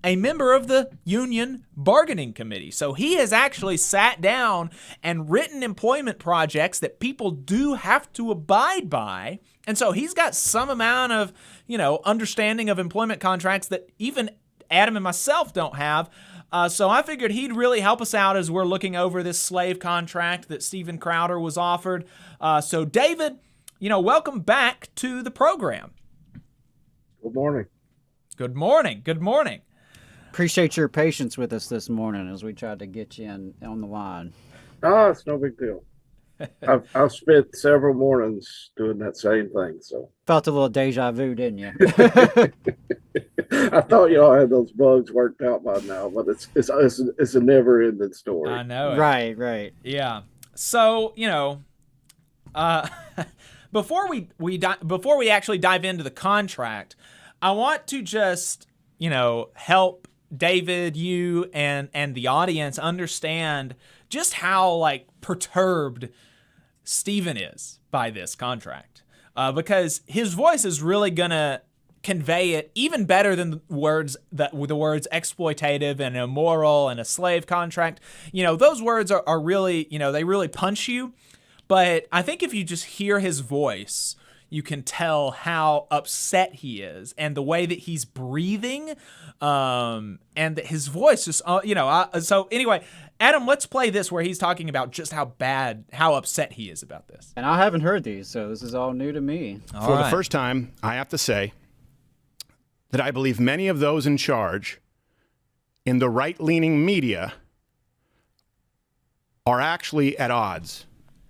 a member of the union bargaining committee. So he has actually sat down and written employment projects that people do have to abide by. And so he's got some amount of, understanding of employment contracts that even Adam and myself don't have. So I figured he'd really help us out as we're looking over this slave contract that Steven Crowder was offered. So David, welcome back to the program. Good morning. Good morning. Appreciate your patience with us this morning as we tried to get you on the line. Oh, it's no big deal. I've spent several mornings doing that same thing. So felt a little deja vu, didn't you? I thought y'all had those bugs worked out by now, but it's a never-ending story. I know it. Right. Yeah. So, before we actually dive into the contract, I want to just, help David, you, and the audience understand just how perturbed Stephen is by this contract, because his voice is really gonna convey it even better than the words exploitative and immoral and a slave contract. Those words are really, they really punch you. But I think if you just hear his voice, you can tell how upset he is, and the way that he's breathing, and that his voice just, so anyway, Adam, let's play this where he's talking about just how upset he is about this. And I haven't heard these, so this is all new to me. For the first time, I have to say that I believe many of those in charge in the right-leaning media are actually at odds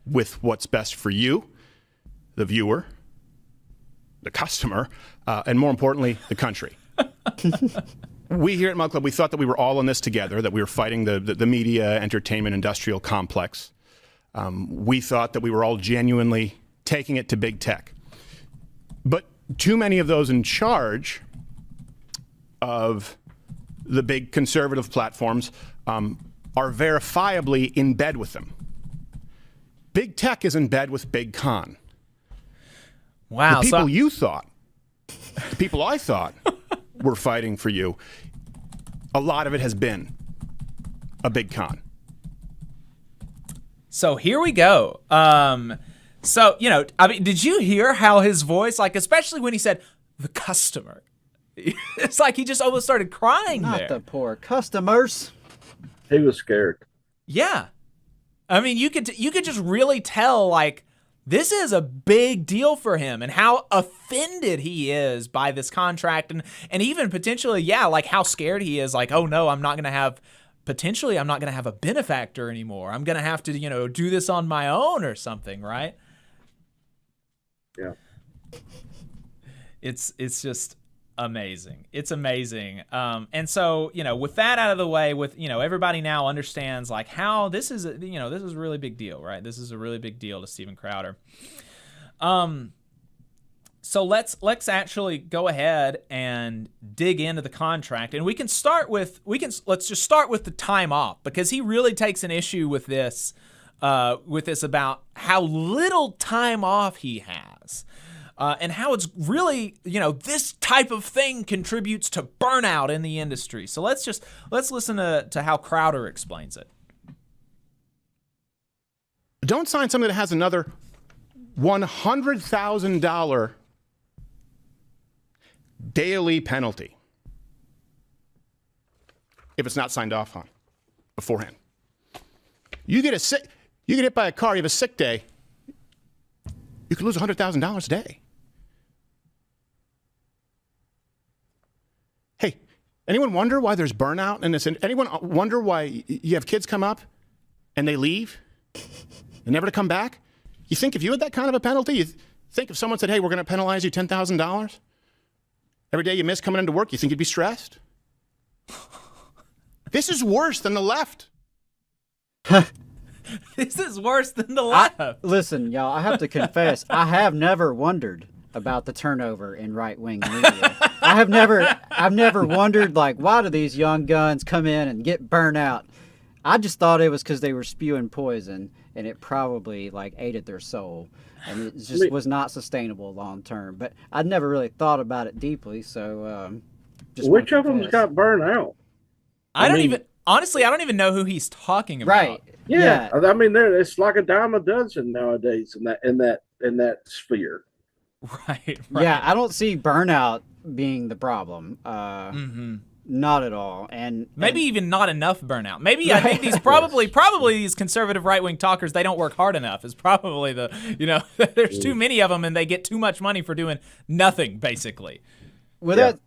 with what's best for you, the viewer, the customer, and more importantly, the country. We here at Mug Club, we thought that we were all in this together, that we were fighting the media, entertainment, industrial complex. We thought that we were all genuinely taking it to big tech. But too many of those in charge of the big conservative platforms are verifiably in bed with them. Big tech is in bed with Big Con. Wow. The people you thought, the people I thought were fighting for you, a lot of it has been a Big Con. So here we go. Did you hear how his voice, especially when he said the customer, it's like he just almost started crying there. Not the poor customers. He was scared. Yeah. I mean, you could just really tell, this is a big deal for him, and how offended he is by this contract, and even potentially, how scared he is, oh no, I'm not going to have a benefactor anymore. I'm going to have to, do this on my own or something, right? Yeah. It's just amazing. It's amazing. And so, with that out of the way, with, everybody now understands how this is, this is a really big deal, right? This is a really big deal to Steven Crowder. So let's actually go ahead and dig into the contract, and let's just start with the time off, because he really takes an issue with this about how little time off he has. And how it's really, this type of thing contributes to burnout in the industry. So let's listen to how Crowder explains it. Don't sign something that has another $100,000 daily penalty if it's not signed off on beforehand. You get hit by a car, you have a sick day, you could lose $100,000 a day. Hey, anyone wonder why there's burnout in this? Anyone wonder why you have kids come up and they leave and never to come back? You think if you had that kind of a penalty, you think if someone said, hey, we're going to penalize you $10,000 every day you miss coming into work, you think you'd be stressed? This is worse than the left. This is worse than the left. Listen, y'all, I have to confess, I have never wondered about the turnover in right-wing media. I've never wondered, why do these young guns come in and get burnt out? I just thought it was because they were spewing poison, and it probably, aided their soul. And it just was not sustainable long term. But I'd never really thought about it deeply, so which of them's got burnt out? I don't even know who he's talking about. Right. Yeah. I mean, it's like a dime a dozen nowadays in that sphere. Right. Yeah, I don't see burnout being the problem. Not at all. And maybe even not enough burnout. Maybe right. I think these probably these conservative right-wing talkers, they don't work hard enough. Is probably there's too many of them and they get too much money for doing nothing, basically. Well,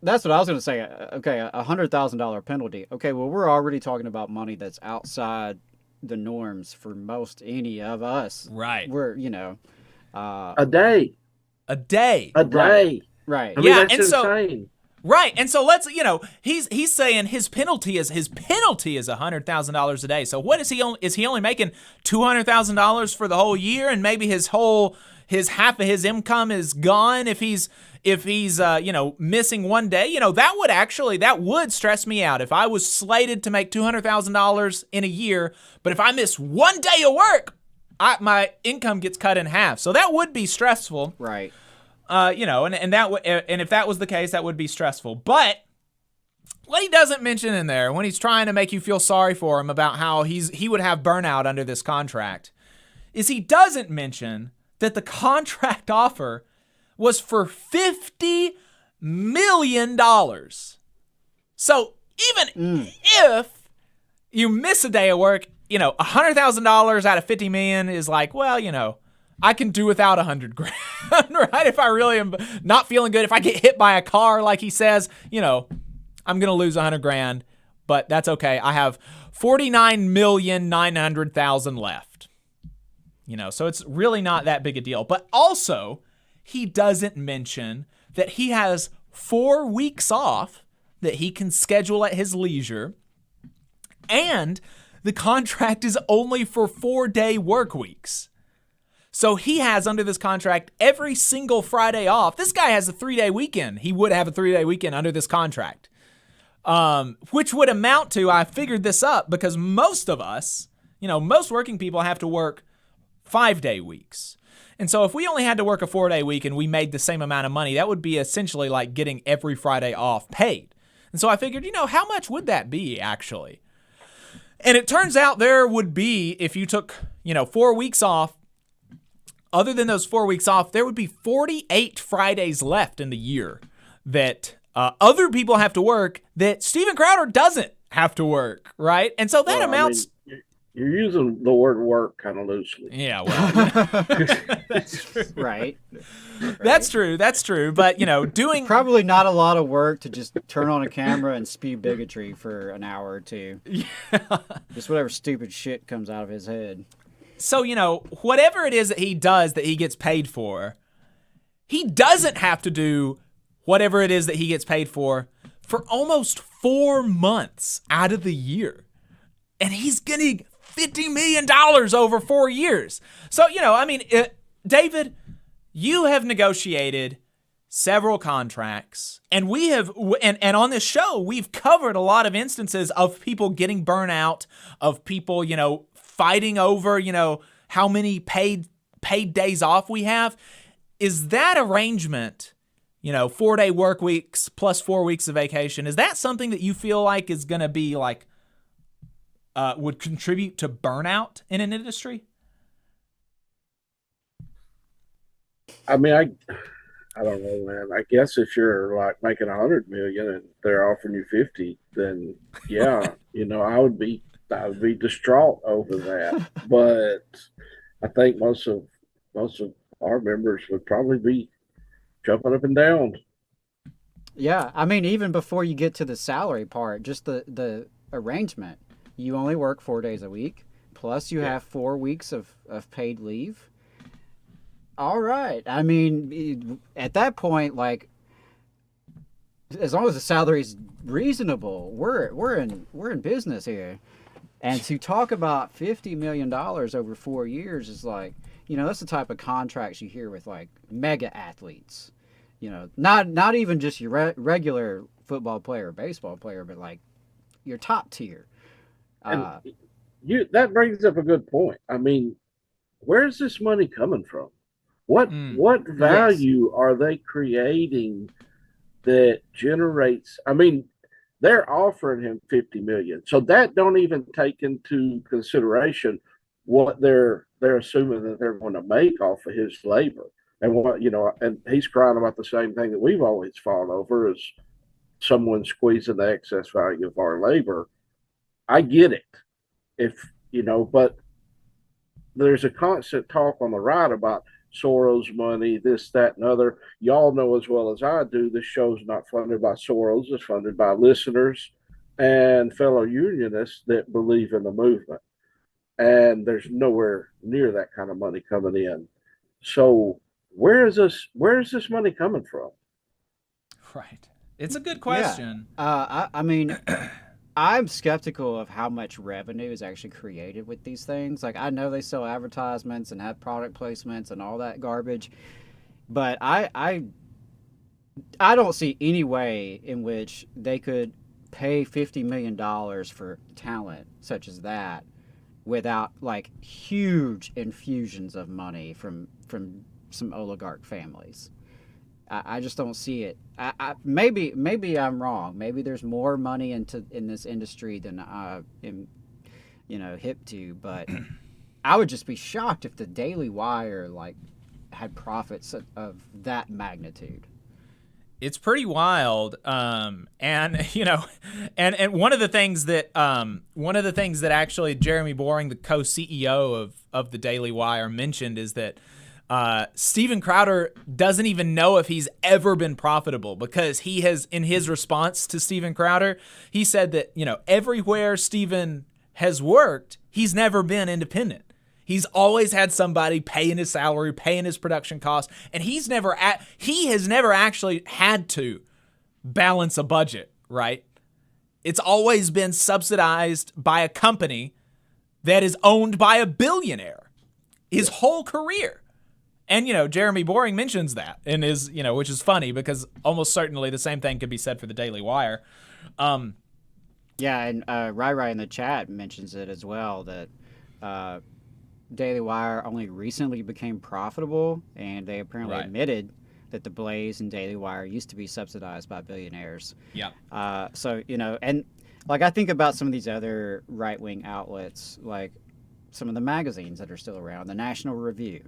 that's what I was going to say. Okay, a $100,000 penalty. Okay, well, we're already talking about money that's outside the norms for most any of us. Right. We're, a day. A day. A day. Right. I mean, that's insane. Right. And so let's, he's saying his penalty is $100,000 a day. So what is he only making $200,000 for the whole year, and maybe his half of his income is gone if he's missing one day? That would stress me out if I was slated to make $200,000 in a year, but if I miss one day of work, my income gets cut in half. So that would be stressful. Right. And if that was the case, that would be stressful. But what he doesn't mention in there, when he's trying to make you feel sorry for him about how he would have burnout under this contract, is he doesn't mention that the contract offer was for $50 million. So even if you miss a day of work, $100,000 out of $50 million is like, well, I can do without $100,000, right? If I really am not feeling good, if I get hit by a car, like he says, I'm going to lose $100,000, but that's okay. I have $49,900,000 left, so it's really not that big a deal. But also, he doesn't mention that he has 4 weeks off that he can schedule at his leisure, and the contract is only for 4-day work weeks. So he has, under this contract, every single Friday off. This guy has a 3-day weekend. He would have a 3-day weekend under this contract, which would amount to, I figured this up, because most of us, most working people have to work 5-day weeks. And so if we only had to work a 4-day week and we made the same amount of money, that would be essentially like getting every Friday off paid. And so I figured, how much would that be actually? And it turns out there would be, if you took, 4 weeks off, other than those 4 weeks off, there would be 48 Fridays left in the year that other people have to work that Steven Crowder doesn't have to work, right? And so that amounts... You're using the word work kind of loosely. Yeah, well, that's true. Right. That's true. But, doing... Probably not a lot of work to just turn on a camera and spew bigotry for an hour or two. Yeah. Just whatever stupid shit comes out of his head. So, whatever it is that he does that he gets paid for, he doesn't have to do whatever it is that he gets paid for almost 4 months out of the year. And he's getting $50 million over 4 years. So, David, you have negotiated several contracts, and we have, and on this show, we've covered a lot of instances of people getting burnout, of people, fighting over, how many paid days off we have. Is that arrangement, 4-day work weeks plus 4 weeks of vacation, is that something that you feel like is going to be like, would contribute to burnout in an industry? I mean, I don't know, man. I guess if you're like making $100 million and they're offering you 50, then yeah, I would be distraught over that. But I think most of our members would probably be jumping up and down. Yeah, I mean, even before you get to the salary part, just the arrangement. You only work 4 days a week, plus you have 4 weeks of paid leave. All right. I mean, at that point, like, as long as the salary is reasonable, we're in business here. And to talk about $50 million over 4 years is like, that's the type of contracts you hear with like mega athletes. Not even just your regular football player or baseball player, but like your top tier. And that brings up a good point. I mean, where's this money coming from? What value are they creating that generates? I mean, they're offering him $50 million, so that don't even take into consideration what they're assuming that they're going to make off of his labor, and what and he's crying about the same thing that we've always fought over, is someone squeezing the excess value of our labor. I get it, but there's a constant talk on the right about Soros money, this, that, and other. Y'all know as well as I do, this show's not funded by Soros. It's funded by listeners and fellow unionists that believe in the movement. And there's nowhere near that kind of money coming in. So where is this money coming from? Right. It's a good question. Yeah. I mean, I'm skeptical of how much revenue is actually created with these things. Like, I know they sell advertisements and have product placements and all that garbage, but I don't see any way in which they could pay $50 million for talent such as that without like huge infusions of money from some oligarch families. I just don't see it. Maybe I'm wrong. Maybe there's more money in this industry than I am, hip to. But I would just be shocked if the Daily Wire had profits of that magnitude. It's pretty wild, and one of the things that actually Jeremy Boring, the co-CEO of the Daily Wire, mentioned is that Steven Crowder doesn't even know if he's ever been profitable, because he has, in his response to Steven Crowder, he said that everywhere Steven has worked, he's never been independent. He's always had somebody paying his salary, paying his production costs, and he has never actually had to balance a budget, right? It's always been subsidized by a company that is owned by a billionaire his whole career. And, Jeremy Boring mentions that in his, which is funny because almost certainly the same thing could be said for the Daily Wire. Yeah, and Rai in the chat mentions it as well, that Daily Wire only recently became profitable, and they apparently admitted that the Blaze and Daily Wire used to be subsidized by billionaires. Yeah. So, and I think about some of these other right-wing outlets, like some of the magazines that are still around, the National Review.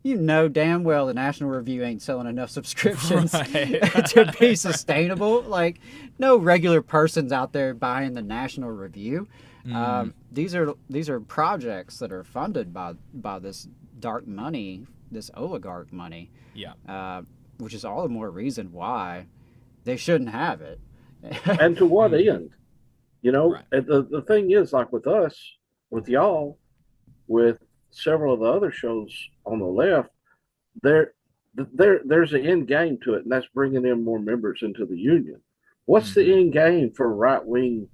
You know damn well the National Review ain't selling enough subscriptions to be sustainable. Like, no regular person's out there buying the National Review. These are projects that are funded by this dark money, this oligarch money. Yeah. Which is all the more reason why they shouldn't have it. And to what end? The thing is, like with us, with y'all, with several of the other shows on the left, there's an end game to it, and that's bringing in more members into the union. What's the end game for right-wing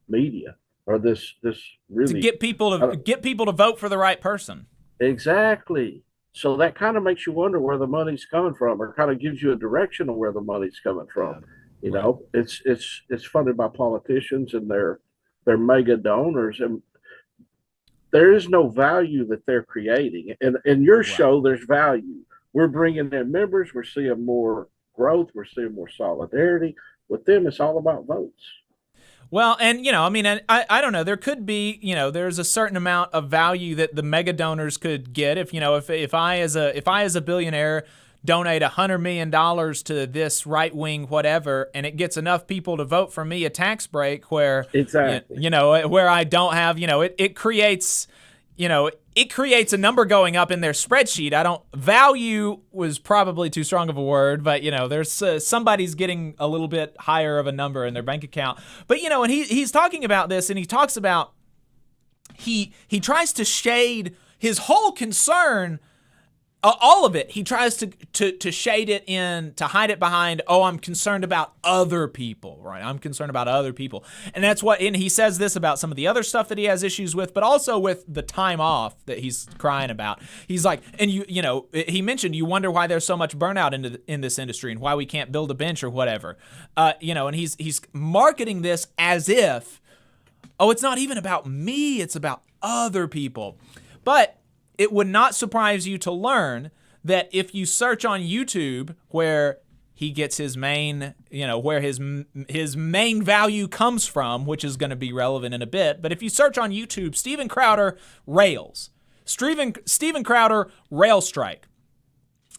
media, or this really to get people to vote for the right person? Exactly. So that kind of makes you wonder where the money's coming from, or kind of gives you a direction of where the money's coming from. It's funded by politicians and their mega donors, and there is no value that they're creating. And in your show, there's value. We're bringing in members. We're seeing more growth. We're seeing more solidarity. With them, it's all about votes. Well, and, I don't know. There could be, there's a certain amount of value that the mega donors could get. If I as a billionaire donate $100 million to this right-wing whatever, and it gets enough people to vote for me a tax break where, where I don't have, it creates, it creates a number going up in their spreadsheet. Value was probably too strong of a word, but, there's somebody's getting a little bit higher of a number in their bank account. But, and he's talking about this, and he talks about, he tries to shade his whole concern, all of it. He tries to shade it in, to hide it behind, I'm concerned about other people, right? I'm concerned about other people. And and he says this about some of the other stuff that he has issues with, but also with the time off that he's crying about. He's like, and he mentioned, you wonder why there's so much burnout in this industry and why we can't build a bench or whatever. And he's marketing this as if, it's not even about me, it's about other people. But it would not surprise you to learn that if you search on YouTube, where he gets his main, where his main value comes from, which is going to be relevant in a bit. But if you search on YouTube, Steven Crowder rails, Steven Crowder rail strike,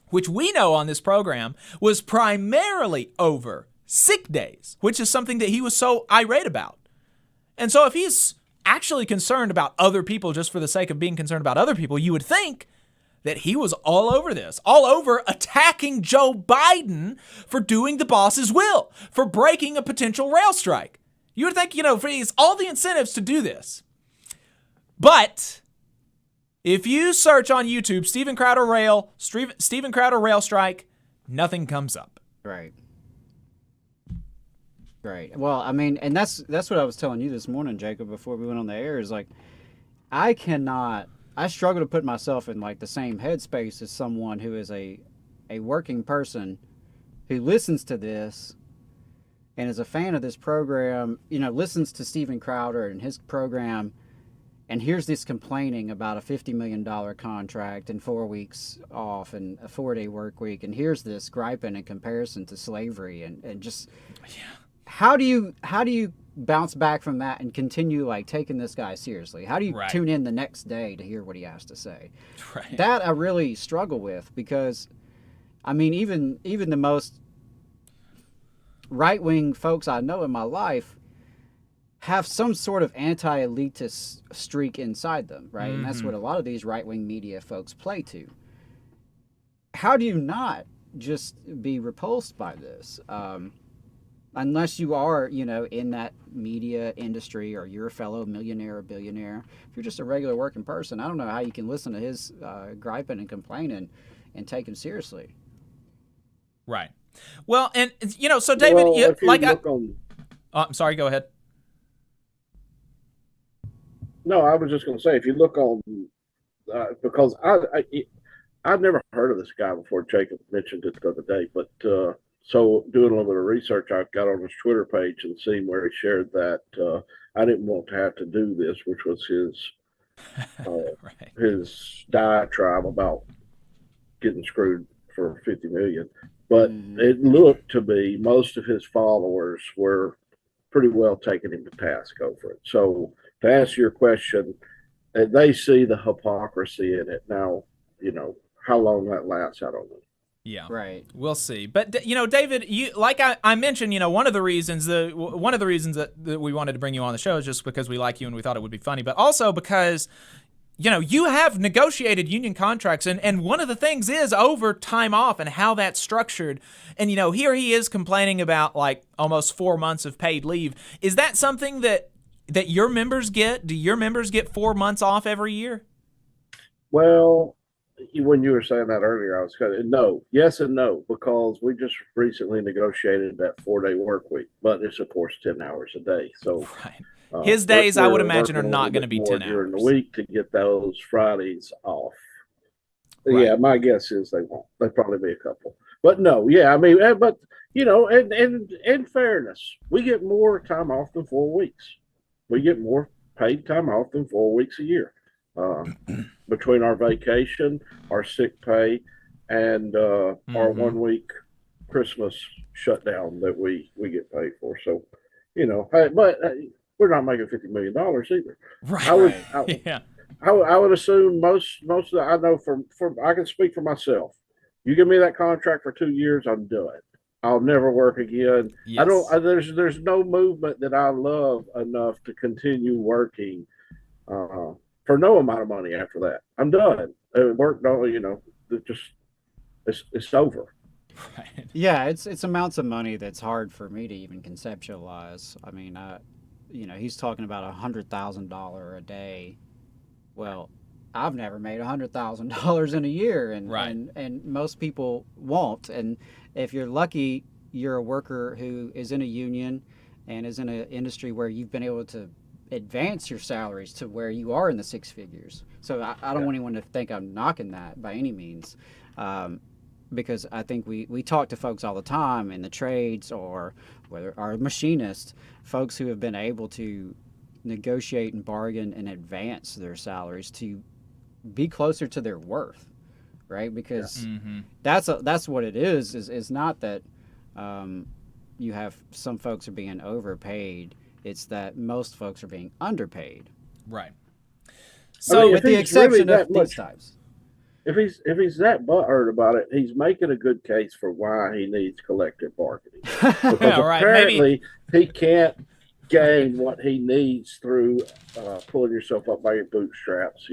which we know on this program was primarily over sick days, which is something that he was so irate about. And so if he's actually concerned about other people just for the sake of being concerned about other people, you would think that he was all over this, all over attacking Joe Biden for doing the boss's will, for breaking a potential rail strike. You would think, he has all the incentives to do this. But if you search on YouTube, Steven Crowder rail strike, nothing comes up. Right. Right. Well, I mean, and that's what I was telling you this morning, Jacob, before we went on the air, is like, I struggle to put myself in like the same headspace as someone who is a working person who listens to this and is a fan of this program, listens to Steven Crowder and his program, and hears this complaining about a $50 million contract and 4 weeks off and a 4-day work week, and here's this griping in comparison to slavery, and just, how do you bounce back from that and continue like taking this guy seriously? How do you tune in the next day to hear what he has to say? Right. That I really struggle with, because, I mean, even the most right-wing folks I know in my life have some sort of anti-elitist streak inside them, right? And that's what a lot of these right-wing media folks play to. How do you not just be repulsed by this? Unless you are, in that media industry, or you're a fellow millionaire or billionaire. If you're just a regular working person, I don't know how you can listen to his griping and complaining and take him seriously. Right. Well, and, so David, I'm sorry, go ahead. No, I was just going to say, if you look on, because I've never heard of this guy before. Jacob mentioned it the other day, but so doing a little bit of research, I got on his Twitter page and seen where he shared that I didn't want to have to do this, which was his diatribe about getting screwed for $50 million. But it looked to be most of his followers were pretty well taking him to task over it. So to answer your question, they see the hypocrisy in it. Now, how long that lasts, I don't know. Yeah, right. We'll see. But David, you, like I mentioned, one of the reasons that we wanted to bring you on the show is just because we like you and we thought it would be funny, but also because you have negotiated union contracts, and one of the things is over time off and how that's structured. And here he is complaining about like almost 4 months of paid leave. Is that something that your members get? Do your members get 4 months off every year? Well, when you were saying that earlier, I was kind of yes and no, because we just recently negotiated that 4-day work week, but it's of course 10 hours a day. So his days, I would imagine, are not going to be 10 hours during the week to get those Fridays off. Right. Yeah, my guess is they won't. There'll probably be a couple, but no, yeah, I mean, but and in fairness, we get more time off than 4 weeks. We get more paid time off than 4 weeks a year. Between our vacation, our sick pay, and our 1 week Christmas shutdown that we get paid for. So, but we're not making $50 million either. Right. I would assume most of the, I know from I can speak for myself. You give me that contract for 2 years, I'm done. I'll never work again. Yes. There's no movement that I love enough to continue working for no amount of money after that. I'm done. Work, it's over. Right. Yeah, it's amounts of money that's hard for me to even conceptualize. I mean, he's talking about $100,000 a day. Well, I've never made $100,000 in a year, and most people won't. And if you're lucky, you're a worker who is in a union and is in an industry where you've been able to advance your salaries to where you are in the six figures. So I don't want anyone to think I'm knocking that by any means, because I think we talk to folks all the time in the trades, or whether our machinists, folks who have been able to negotiate and bargain and advance their salaries to be closer to their worth, right? Because that's what it is not that you have some folks are being overpaid. It's that most folks are being underpaid. Right. So, with the exception of these types. If he's that butthurt about it, he's making a good case for why he needs collective bargaining. Because apparently he can't gain what he needs through pulling yourself up by your bootstraps.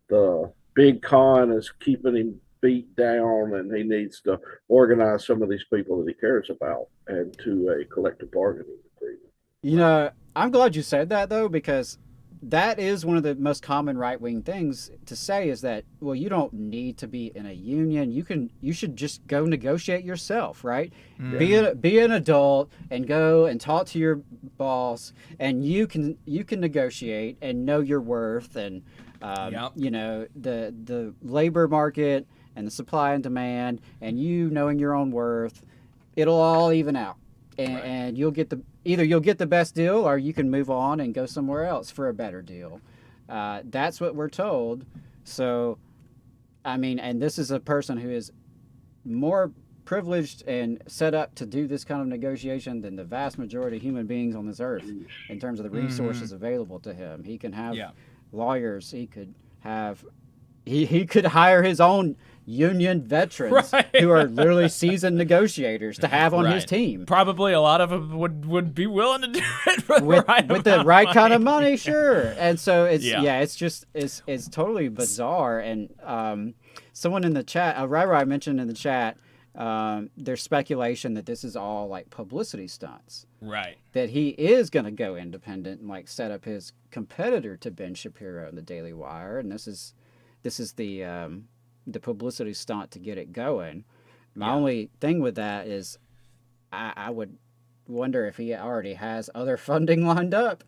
The big con is keeping him beat down, and he needs to organize some of these people that he cares about and to a collective bargaining agreement. I'm glad you said that, though, because that is one of the most common right-wing things to say is that, well, you don't need to be in a union. You should just go negotiate yourself, right? Be an adult and go and talk to your boss, and you can negotiate and know your worth, and you know, the labor market and the supply and demand, and you knowing your own worth, it'll all even out, and you'll get the best deal, or you can move on and go somewhere else for a better deal. That's what we're told. So, I mean, and this is a person who is more privileged and set up to do this kind of negotiation than the vast majority of human beings on this earth in terms of the resources available to him. He can have lawyers. He could have, he could hire his own union veterans who are literally seasoned negotiators to have on his team. Probably a lot of them would be willing to do it for with the right kind of money, sure. And so it's it's totally bizarre. And someone in the chat, Rai mentioned in the chat, there's speculation that this is all like publicity stunts. Right. That he is going to go independent and like set up his competitor to Ben Shapiro in the Daily Wire, and this is the publicity stunt to get it going. My only thing with that is I would wonder if he already has other funding lined up,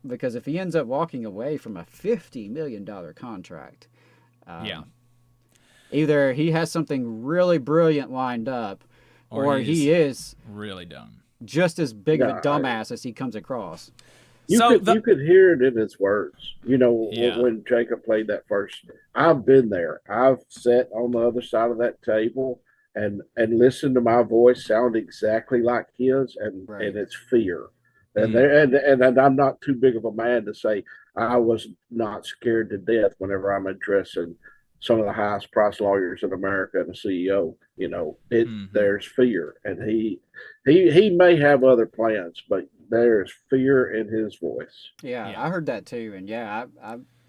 because if he ends up walking away from a $50 million contract, either he has something really brilliant lined up, or he is really dumb, just as big of a dumbass as he comes across. You could hear it in his words. You know, when Jacob played that first, I've been there. I've sat on the other side of that table and listened to my voice sound exactly like his, and it's fear. And and I'm not too big of a man to say I was not scared to death whenever I'm addressing some of the highest priced lawyers in America and the CEO. You know, there's fear, and he may have other plans, but there's fear in his voice. Yeah, I heard that too, and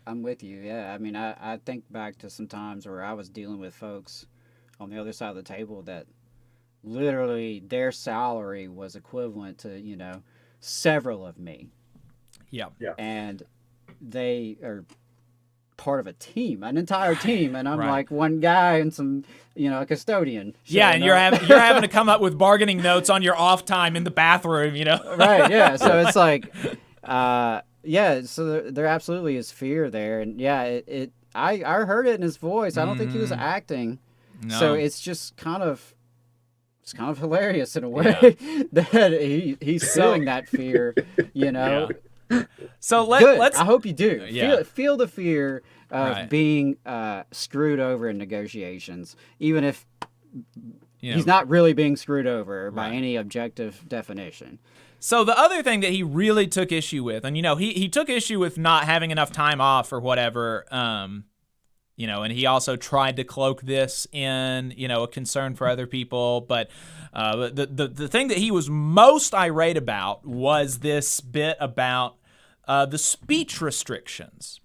I'm with you. Yeah, I mean, I think back to some times where I was dealing with folks on the other side of the table that literally their salary was equivalent to, you know, several of me. Yeah. And they are part of a team, an entire team, and I'm like one guy and some, you know, a custodian. Yeah, and you're having to come up with bargaining notes on your off time in the bathroom, you know. Right. Yeah. So it's like, so there absolutely is fear there, and I heard it in his voice. I don't think he was acting. No. So it's just kind of hilarious in a way that he's feeling that fear, you know. So let's. I hope you do. Feel the fear of being screwed over in negotiations, even if he's not really being screwed over by any objective definition. So the other thing that he really took issue with, and, you know, he took issue with not having enough time off or whatever, you know, and he also tried to cloak this in, you know, a concern for other people. But the thing that he was most irate about was this bit about the speech restrictions,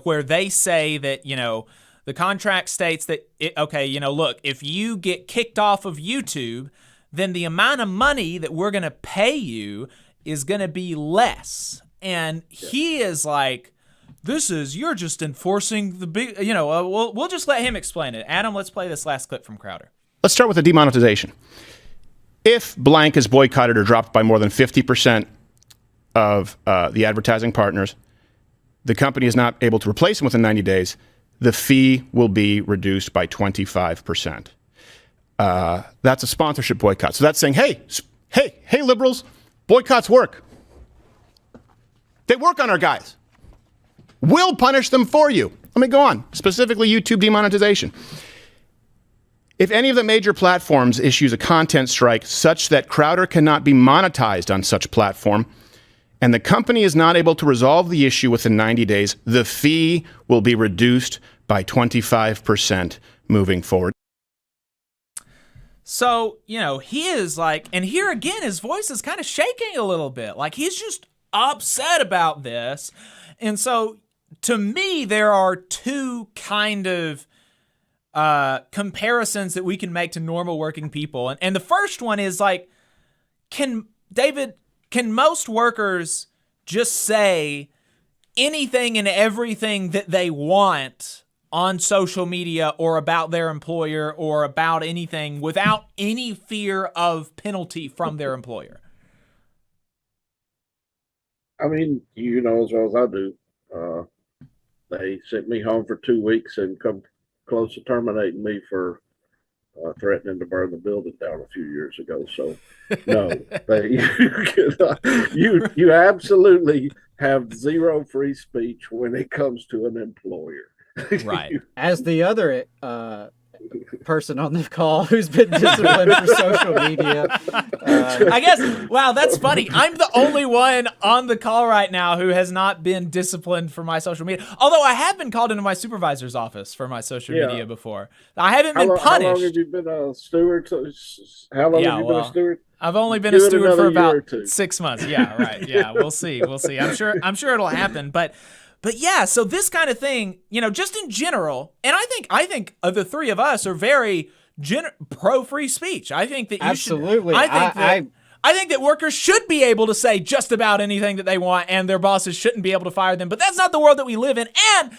where they say that, you know, the contract states that, you know, look, if you get kicked off of YouTube, then the amount of money that we're going to pay you is going to be less. And he is like, you're just enforcing the big, you know, we'll just let him explain it. Adam, let's play this last clip from Crowder. Let's start with the demonetization. If blank is boycotted or dropped by more than 50% of the advertising partners, the company is not able to replace them within 90 days, the fee will be reduced by 25%. That's a sponsorship boycott. So that's saying, hey, liberals, boycotts work. They work on our guys. We'll punish them for you. Let me go on. Specifically, YouTube demonetization. If any of the major platforms issues a content strike such that Crowder cannot be monetized on such platform, and the company is not able to resolve the issue within 90 days, the fee will be reduced by 25% moving forward. So, you know, he is like, and here again, his voice is kind of shaking a little bit. Like, he's just upset about this. And so, to me, there are two kind of comparisons that we can make to normal working people. And the first one is like, can most workers just say anything and everything that they want on social media or about their employer or about anything without any fear of penalty from their employer? I mean, you know as well as I do, they sent me home for 2 weeks and come close to terminating me for threatening to burn the building down a few years ago. So, no, you absolutely have zero free speech when it comes to an employer. Right. As the other person on the call who's been disciplined for social media. I guess, wow, that's funny. I'm the only one on the call right now who has not been disciplined for my social media. Although I have been called into my supervisor's office for my social media before. I haven't been punished. How long have you been a steward? How long have you been a steward? I've only been a steward for about 6 months. Yeah, right. Yeah, we'll see. I'm sure it'll happen. But yeah, so this kind of thing, just in general, and I think the three of us are very pro free speech. I think that you absolutely. I think that workers should be able to say just about anything that they want, and their bosses shouldn't be able to fire them. But that's not the world that we live in, and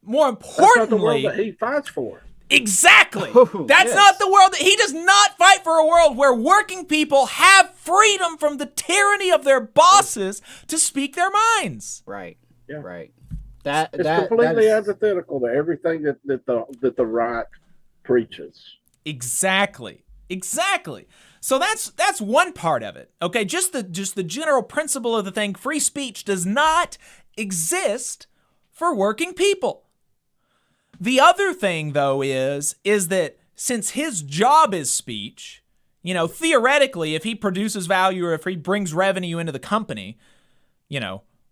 more importantly, that's not the world that he fights for. Exactly. That's not the world that he does not fight for. A world where working people have freedom from the tyranny of their bosses to speak their minds. Right. Yeah. Right. It's completely antithetical to everything that the right preaches. Exactly. So that's one part of it. Okay, just the general principle of the thing. Free speech does not exist for working people. The other thing, though, is that since his job is speech, theoretically, if he produces value or if he brings revenue into the company,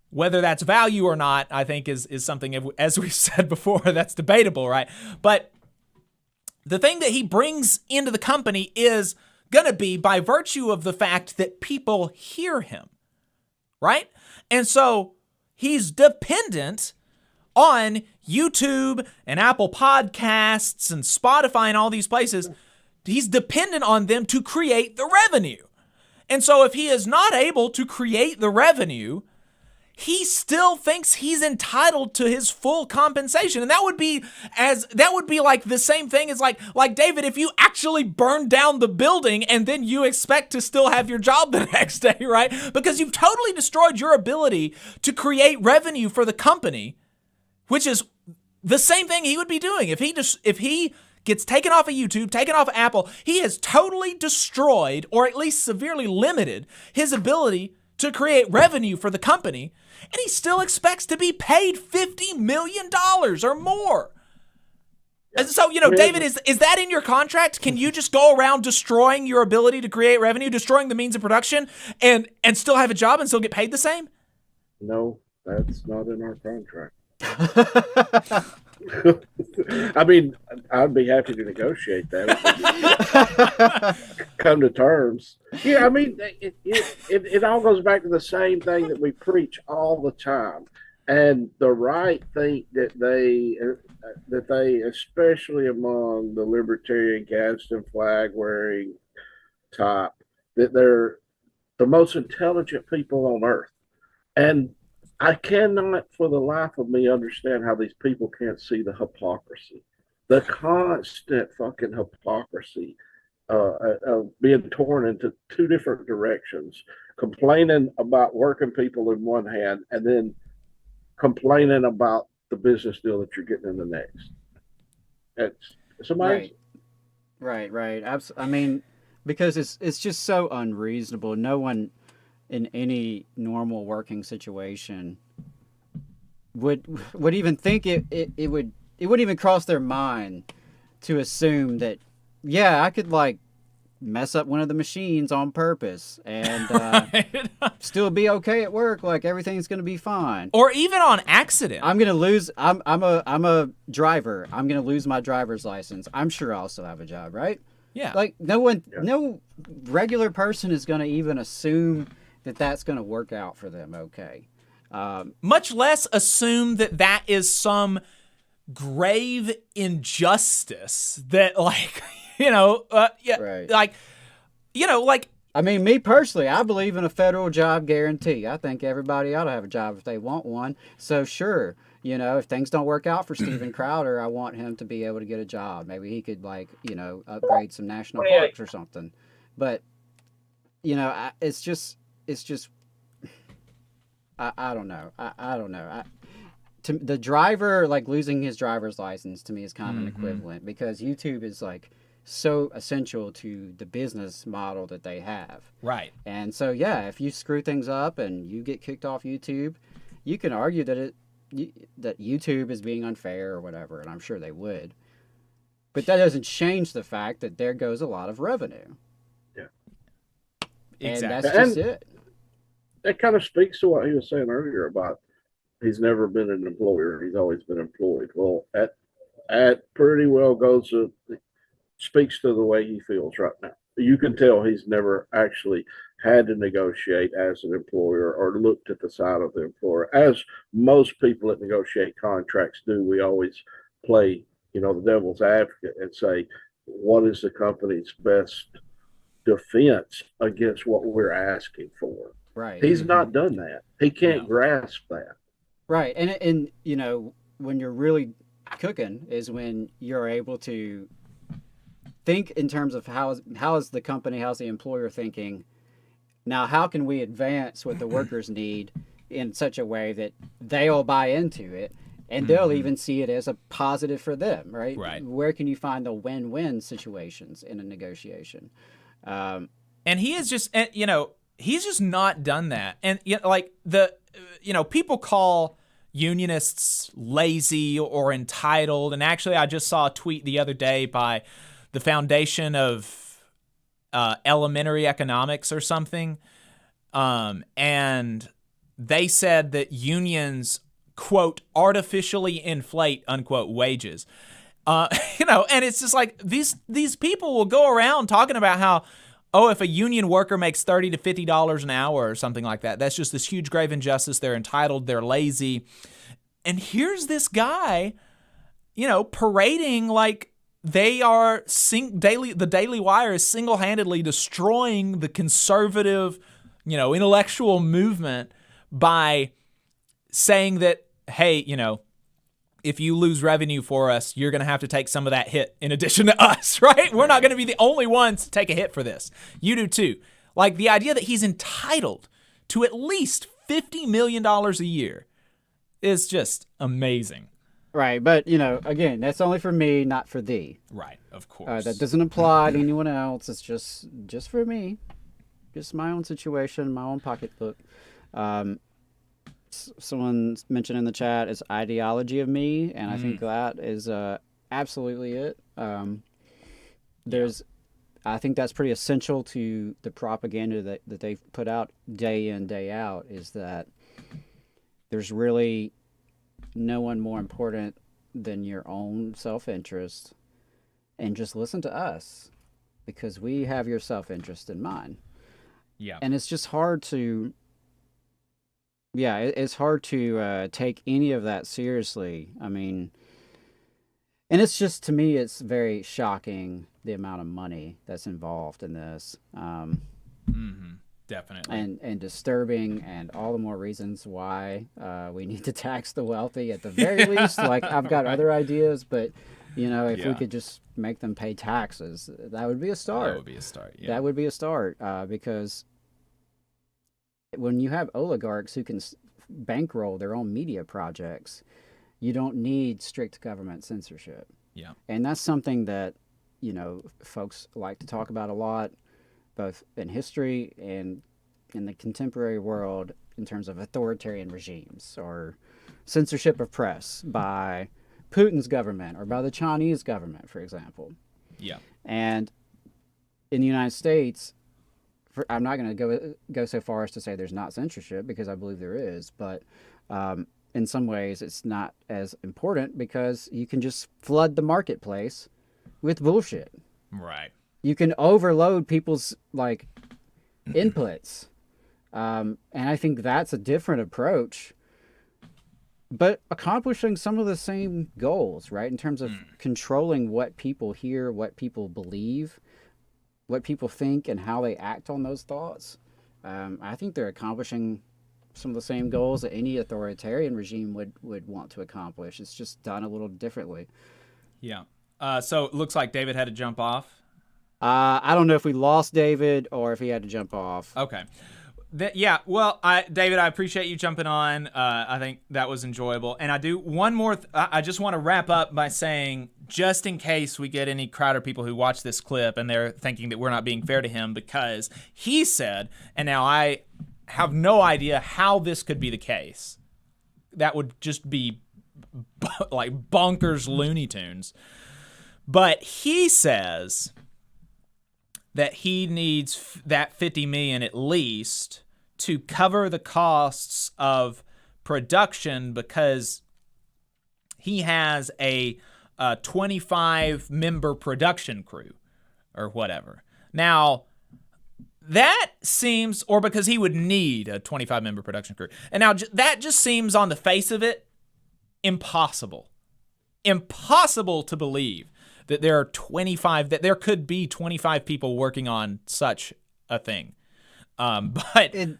whether that's value or not, I think is something, as we've said before, that's debatable, right? But the thing that he brings into the company is going to be by virtue of the fact that people hear him, right? And so he's dependent on YouTube and Apple Podcasts and Spotify and all these places. He's dependent on them to create the revenue. And so if he is not able to create the revenue, he still thinks he's entitled to his full compensation. And that would be like the same thing as like David, if you actually burn down the building and then you expect to still have your job the next day, right? Because you've totally destroyed your ability to create revenue for the company, which is the same thing he would be doing. If he gets taken off of YouTube, taken off of Apple, he has totally destroyed, or at least severely limited, his ability to create revenue for the company, and he still expects to be paid $50 million or more. And so, David, is that in your contract? Can you just go around destroying your ability to create revenue, destroying the means of production, and still have a job and still get paid the same? No, that's not in our contract. I mean, I'd be happy to negotiate that. Come to terms. Yeah, I mean, it all goes back to the same thing that we preach all the time. And the right think that they, especially among the libertarian Gadsden flag wearing type, that they're the most intelligent people on earth. And I cannot for the life of me understand how these people can't see the hypocrisy, the constant fucking hypocrisy of being torn into two different directions, complaining about working people in one hand and then complaining about the business deal that you're getting in the next. It's amazing. Right. I mean, because it's just so unreasonable. No one in any normal working situation would even think it wouldn't even cross their mind to assume that, yeah, I could like mess up one of the machines on purpose and still be okay at work, like everything's gonna be fine, or even on accident. I'm a driver, I'm gonna lose my driver's license. I'm sure I'll still have a job, right? Yeah, like no regular person is gonna even assume that that's going to work out for them okay. Much less assume that is some grave injustice that, like, I mean, me personally, I believe in a federal job guarantee. I think everybody ought to have a job if they want one. So sure, you know, if things don't work out for Steven Crowder, I want him to be able to get a job. Maybe he could, like, you know, upgrade some national parks or something. But, you know, it's just, I don't know. I don't know. The driver, like, losing his driver's license to me is kind of an equivalent, because YouTube is, like, so essential to the business model that they have. Right. And so, yeah, if you screw things up and you get kicked off YouTube, you can argue that that YouTube is being unfair or whatever, and I'm sure they would. But that doesn't change the fact that there goes a lot of revenue. Yeah. And Exactly. that's just it. That kind of speaks to what he was saying earlier about he's never been an employer. He's always been employed. Well, that pretty well speaks to the way he feels right now. You can tell he's never actually had to negotiate as an employer or looked at the side of the employer. As most people that negotiate contracts do, we always play, you know, the devil's advocate and say, what is the company's best defense against what we're asking for? Right. He's not done that. He can't grasp that. Right. And you know, when you're really cooking is when you're able to think in terms of how is the company, how's the employer thinking? Now, how can we advance what the workers need in such a way that they'll buy into it and they'll even see it as a positive for them, right? Right. Where can you find the win-win situations in a negotiation? And he is just, you know, he's just not done that. And, you know, like, people call unionists lazy or entitled. And actually, I just saw a tweet the other day by the Foundation of Elementary Economics or something. And they said that unions, quote, artificially inflate, unquote, wages. You know, and it's just like these people will go around talking about how, oh, if a union worker makes $30 to $50 an hour or something like that, that's just this huge grave injustice. They're entitled, they're lazy. And here's this guy, you know, parading like they are the Daily Wire is single-handedly destroying the conservative, you know, intellectual movement by saying that, hey, you know, if you lose revenue for us, you're going to have to take some of that hit in addition to us, right? We're not going to be the only ones to take a hit for this. You do too. Like, the idea that he's entitled to at least $50 million a year is just amazing. Right, but, you know, again, that's only for me, not for thee. Right, of course. That doesn't apply to anyone else. It's just for me. Just my own situation, my own pocketbook. Someone mentioned in the chat is ideology of me, and I think that is absolutely it. I think that's pretty essential to the propaganda that they've put out day in, day out, is that there's really no one more important than your own self-interest, and just listen to us because we have your self-interest in mind. Yeah. And it's just hard to... Yeah, it's hard to take any of that seriously. I mean, and it's just, to me, it's very shocking the amount of money that's involved in this. Definitely. And disturbing, and all the more reasons why we need to tax the wealthy at the very least. Like, I've got other ideas, but, you know, if we could just make them pay taxes, that would be a start. That would be a start, yeah. That would be a start, because when you have oligarchs who can bankroll their own media projects, you don't need strict government censorship. Yeah. And that's something that, you know, folks like to talk about a lot, both in history and in the contemporary world, in terms of authoritarian regimes or censorship of press by Putin's government or by the Chinese government, for example. Yeah. And in the United States, I'm not going to go so far as to say there's not censorship, because I believe there is, but in some ways it's not as important, because you can just flood the marketplace with bullshit. Right. You can overload people's, like, inputs. And I think that's a different approach, but accomplishing some of the same goals, right? In terms of controlling what people hear, what people believe. what people think and how they act on those thoughts, I think they're accomplishing some of the same goals that any authoritarian regime would want to accomplish. It's just done a little differently. Yeah. So it looks like David had to jump off. I don't know if we lost David or if he had to jump off. Okay. Yeah, well, David, I appreciate you jumping on. I think that was enjoyable. And I do one more. I just want to wrap up by saying, just in case we get any Crowder people who watch this clip and they're thinking that we're not being fair to him because he said, and now I have no idea how this could be the case. That would just be like bonkers Looney Tunes. But he says that he needs that $50 million at least to cover the costs of production because he has a 25-member production crew or whatever. Now, that seems, or because he would need a 25-member production crew. And now that just seems on the face of it impossible. Impossible to believe that there there could be 25 people working on such a thing. But it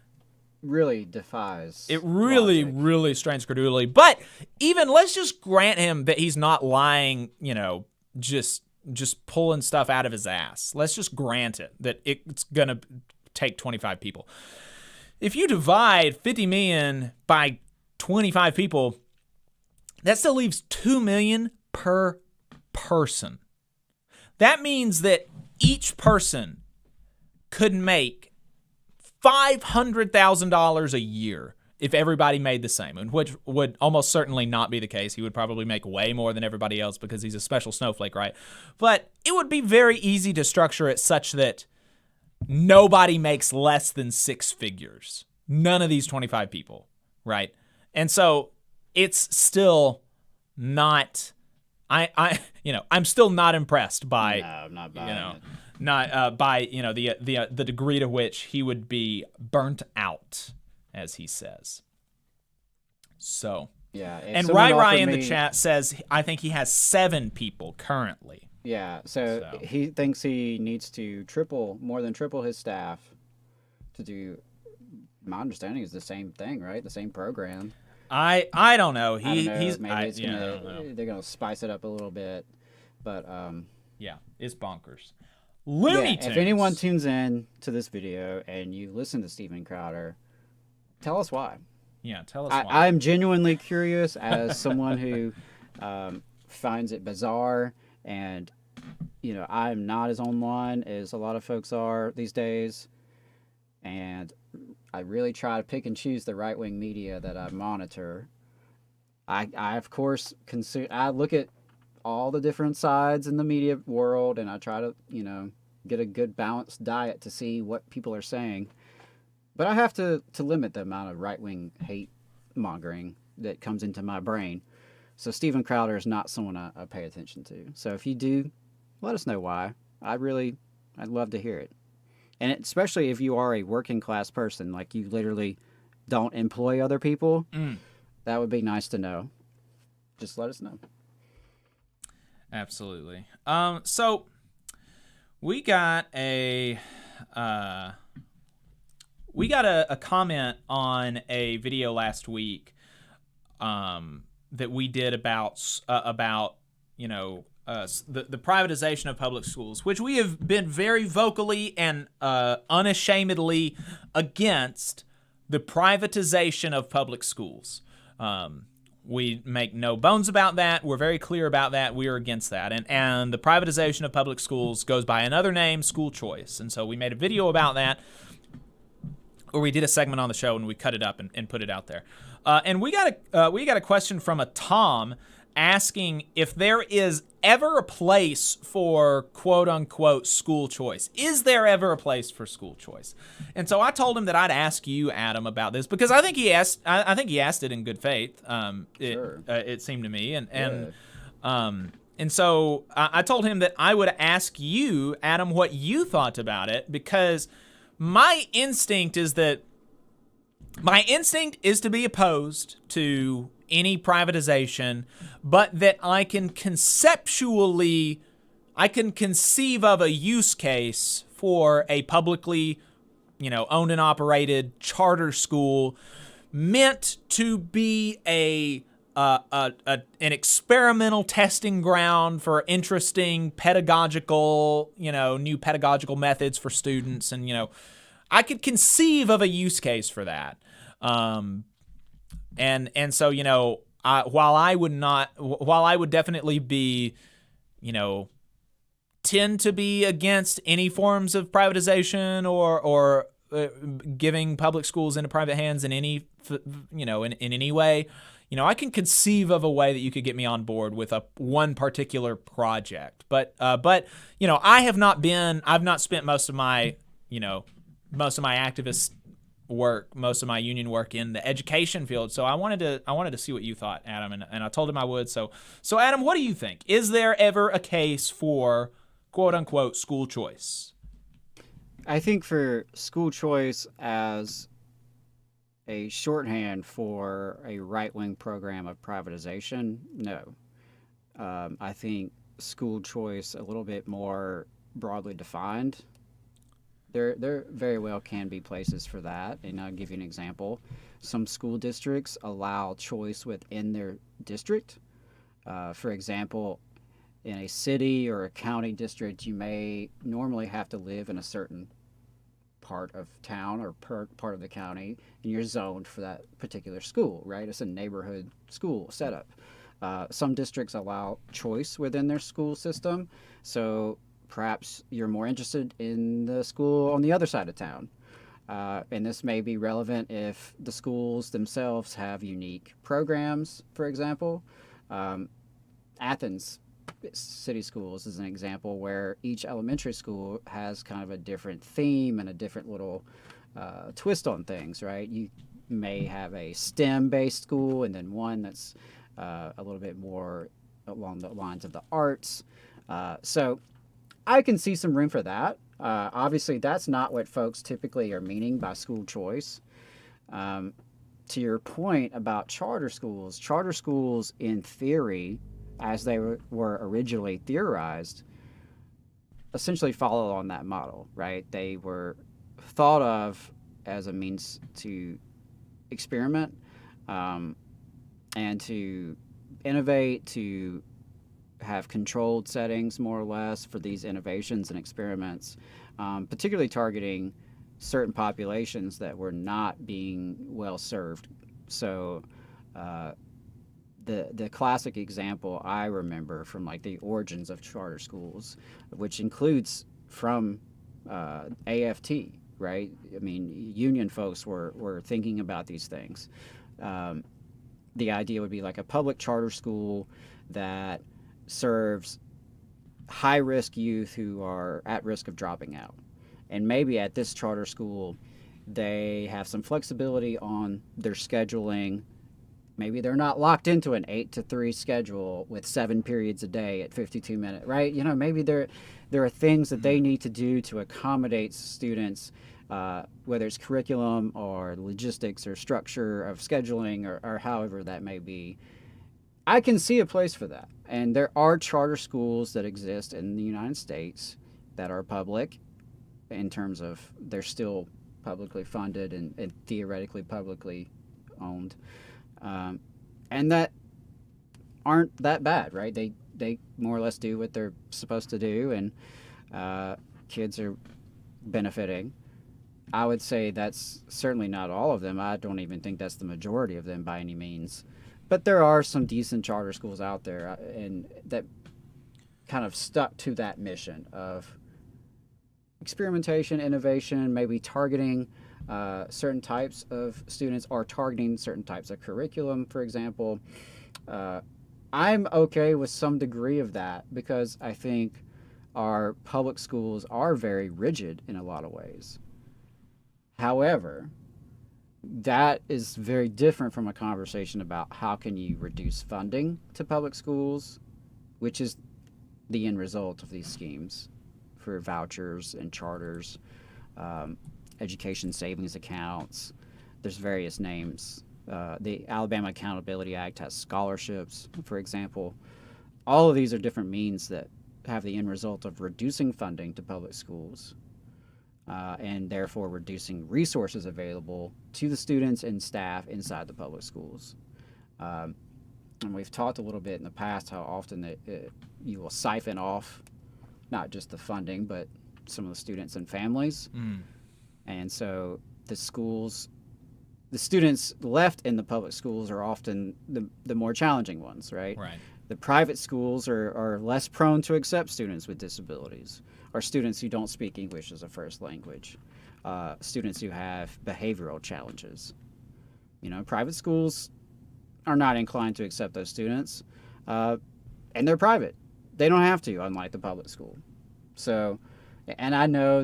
really defies. It really, really strains credulity. But even let's just grant him that he's not lying, just pulling stuff out of his ass. Let's just grant it that it's going to take 25 people. If you divide 50 million by 25 people, that still leaves $2 million per person. That means that each person could make $500,000 a year if everybody made the same, and which would almost certainly not be the case. He would probably make way more than everybody else because he's a special snowflake, right? But it would be very easy to structure it such that nobody makes less than six figures. None of these 25 people, right? And so it's still not... I'm still not impressed by, I'm not buying it. Not by the degree to which he would be burnt out, as he says. So yeah, and Rai in the chat says I think he has 7 people currently. Yeah, so he thinks he needs to more than triple his staff to do. My understanding is the same thing, right? The same program. I don't know. They're gonna spice it up a little bit, but yeah, it's bonkers. Looney Tunes. If anyone tunes in to this video and you listen to Steven Crowder, tell us why. Yeah, tell us why. I'm genuinely curious as someone who finds it bizarre, and I'm not as online as a lot of folks are these days, and I really try to pick and choose the right-wing media that I monitor. I of course, I look at all the different sides in the media world, and I try to, get a good balanced diet to see what people are saying. But I have to limit the amount of right-wing hate-mongering that comes into my brain. So Steven Crowder is not someone I pay attention to. So if you do, let us know why. I'd love to hear it. And especially if you are a working class person, like you literally don't employ other people, that would be nice to know. Just let us know. Absolutely. So we got a comment on a video last week that we did about the privatization of public schools, which we have been very vocally and unashamedly against the privatization of public schools. We make no bones about that. We're very clear about that. We are against that. And the privatization of public schools goes by another name, school choice. And so we made a video about that, or we did a segment on the show and we cut it up and put it out there. And we got a question from a Tom asking if there is ever a place for quote-unquote school choice. Is there ever a place for school choice? And so I told him that I'd ask you, Adam, about this because I think he asked it in good faith. Sure. It seemed to me, and so I told him that I would ask you, Adam, what you thought about it, because my instinct is to be opposed to any privatization, but that I can conceive of a use case for a publicly, owned and operated charter school meant to be an experimental testing ground for interesting pedagogical, new pedagogical methods for students, and I could conceive of a use case for that. And so while I would definitely be, tend to be against any forms of privatization or giving public schools into private hands in any in any way, I can conceive of a way that you could get me on board with one particular project. But I've not spent most of my activist work, most of my union work in the education field. So I wanted to see what you thought, Adam, and I told him I would. So Adam, what do you think? Is there ever a case for quote unquote school choice? I think for school choice as a shorthand for a right-wing program of privatization, no. I think school choice a little bit more broadly defined. There very well can be places for that, and I'll give you an example. Some school districts allow choice within their district. For example, in a city or a county district, you may normally have to live in a certain part of town or part of the county, and you're zoned for that particular school, right? It's a neighborhood school setup. Some districts allow choice within their school system, so perhaps you're more interested in the school on the other side of town. And this may be relevant if the schools themselves have unique programs, for example. Athens City Schools is an example where each elementary school has kind of a different theme and a different little twist on things, right? You may have a STEM-based school and then one that's a little bit more along the lines of the arts. So I can see some room for that. Obviously, that's not what folks typically are meaning by school choice. To your point about charter schools in theory, as they were originally theorized, essentially follow on that model, right? They were thought of as a means to experiment and to innovate, to have controlled settings more or less for these innovations and experiments, particularly targeting certain populations that were not being well served. So the classic example I remember from like the origins of charter schools, which includes from AFT, right? I mean, union folks were thinking about these things. The idea would be like a public charter school that serves high-risk youth who are at risk of dropping out. And maybe at this charter school, they have some flexibility on their scheduling. Maybe they're not locked into an 8 to 3 schedule with 7 periods a day at 52 minutes, right? Maybe there are things that they need to do to accommodate students, whether it's curriculum or logistics or structure of scheduling or however that may be. I can see a place for that. And there are charter schools that exist in the United States that are public in terms of they're still publicly funded and theoretically publicly owned. And that aren't that bad, right? They more or less do what they're supposed to do, and kids are benefiting. I would say that's certainly not all of them. I don't even think that's the majority of them by any means. But there are some decent charter schools out there and that kind of stuck to that mission of experimentation, innovation, maybe targeting certain types of students or targeting certain types of curriculum, for example. I'm okay with some degree of that because I think our public schools are very rigid in a lot of ways. However, that is very different from a conversation about how can you reduce funding to public schools, which is the end result of these schemes for vouchers and charters, education savings accounts. There's various names. The Alabama Accountability Act has scholarships, for example. All of these are different means that have the end result of reducing funding to public schools. and therefore reducing resources available to the students and staff inside the public schools. And we've talked a little bit in the past how often you will siphon off not just the funding, but some of the students and families. And so the students left in the public schools are often the more challenging ones, right? Right. The private schools are less prone to accept students with disabilities, or students who don't speak English as a first language, students who have behavioral challenges. Private schools are not inclined to accept those students, and they're private. They don't have to, unlike the public school. So, and I know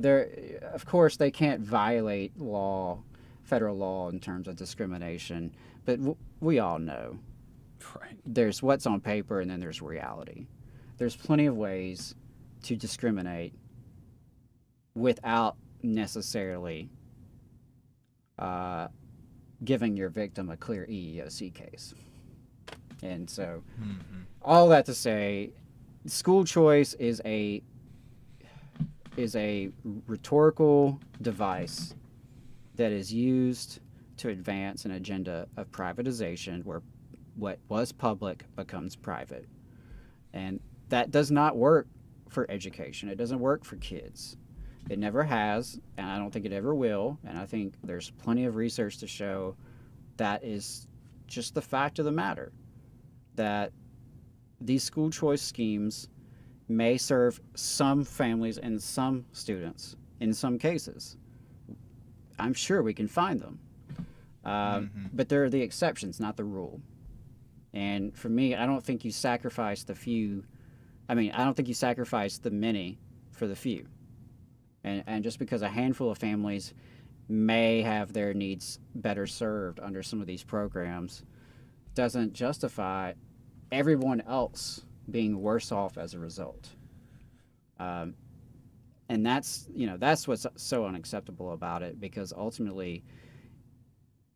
of course, they can't violate federal law in terms of discrimination, but we all know. Right. There's what's on paper and then there's reality. There's plenty of ways to discriminate without necessarily giving your victim a clear EEOC case. And so all that to say, school choice is a rhetorical device that is used to advance an agenda of privatization where what was public becomes private. And that does not work for education. It doesn't work for kids. It never has, and I don't think it ever will. And I think there's plenty of research to show that is just the fact of the matter, that these school choice schemes may serve some families and some students in some cases. I'm sure we can find them. But they're the exceptions, not the rule. And for me, I don't think you sacrifice the few. I don't think you sacrifice the many for the few. And just because a handful of families may have their needs better served under some of these programs doesn't justify everyone else being worse off as a result. And that's what's so unacceptable about it, because ultimately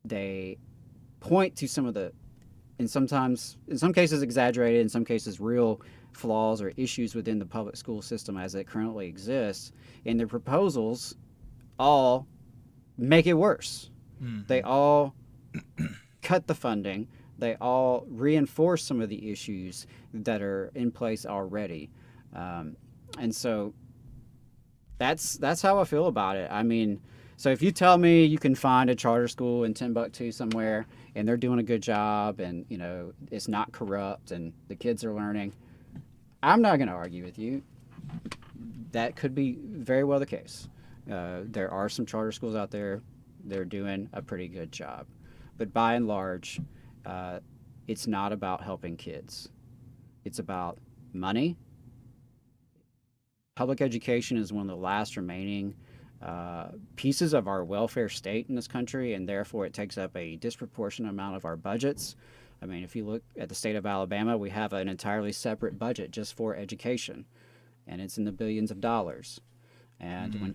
they point to some of the, in some cases exaggerated, in some cases real flaws or issues within the public school system as it currently exists, and their proposals all make it worse. They all cut the funding. They all reinforce some of the issues that are in place already. And so that's how I feel about it. So if you tell me you can find a charter school in Timbuktu somewhere and they're doing a good job and it's not corrupt and the kids are learning, I'm not going to argue with you. That could be very well the case. There are some charter schools out there. They're doing a pretty good job. But by and large, it's not about helping kids. It's about money. Public education is one of the last remaining pieces of our welfare state in this country, and therefore it takes up a disproportionate amount of our budgets. If you look at the state of Alabama, we have an entirely separate budget just for education, and it's in the billions of dollars. And when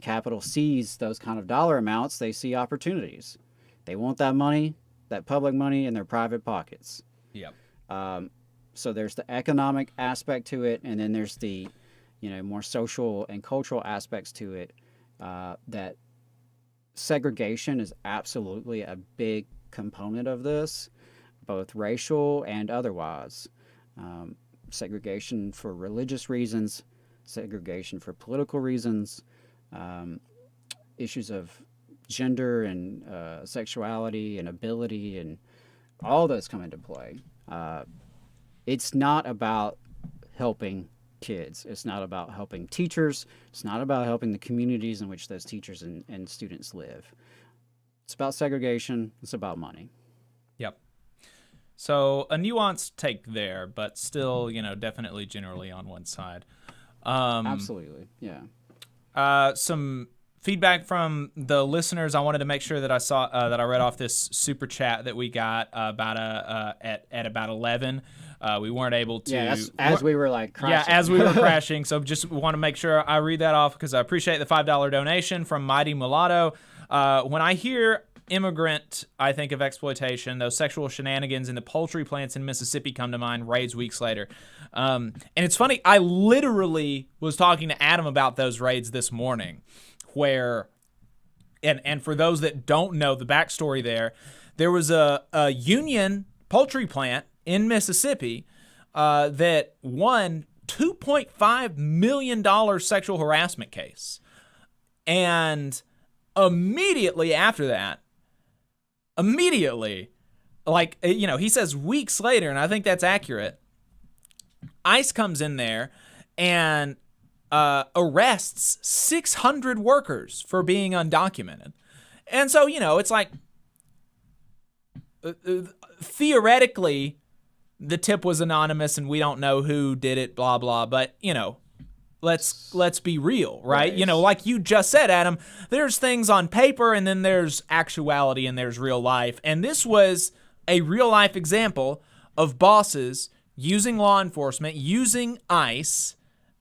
capital sees those kind of dollar amounts, they see opportunities. They want that money, that public money, in their private pockets. Yep. So there's the economic aspect to it, and then there's the more social and cultural aspects to it, that segregation is absolutely a big component of this, both racial and otherwise. Segregation for religious reasons, segregation for political reasons, issues of gender and sexuality and ability, and all those come into play. It's not about helping kids. It's not about helping teachers. It's not about helping the communities in which those teachers and students live. It's about segregation. It's about money. Yep. So a nuanced take there, but still, definitely generally on one side. Absolutely. Yeah. Some feedback from the listeners. I wanted to make sure that I saw that I read off this super chat that we got at about 11. We weren't able to. Yeah, as we were crashing. Yeah, as we were crashing. So just want to make sure I read that off because I appreciate the $5 donation from Mighty Mulatto. When I hear immigrant, I think of exploitation. Those sexual shenanigans in the poultry plants in Mississippi come to mind, raids weeks later. And it's funny, I literally was talking to Adam about those raids this morning, where, and for those that don't know the backstory there was a union poultry plant in Mississippi that won $2.5 million sexual harassment case. And immediately after that, like, you know, he says weeks later, and I think that's accurate, ICE comes in there and arrests 600 workers for being undocumented. And so, you know, it's like, theoretically, the tip was anonymous and we don't know who did it, blah, blah. But, you know, let's be real, right? You know, like you just said, Adam, there's things on paper and then there's actuality and there's real life. And this was a real life example of bosses using law enforcement, using ICE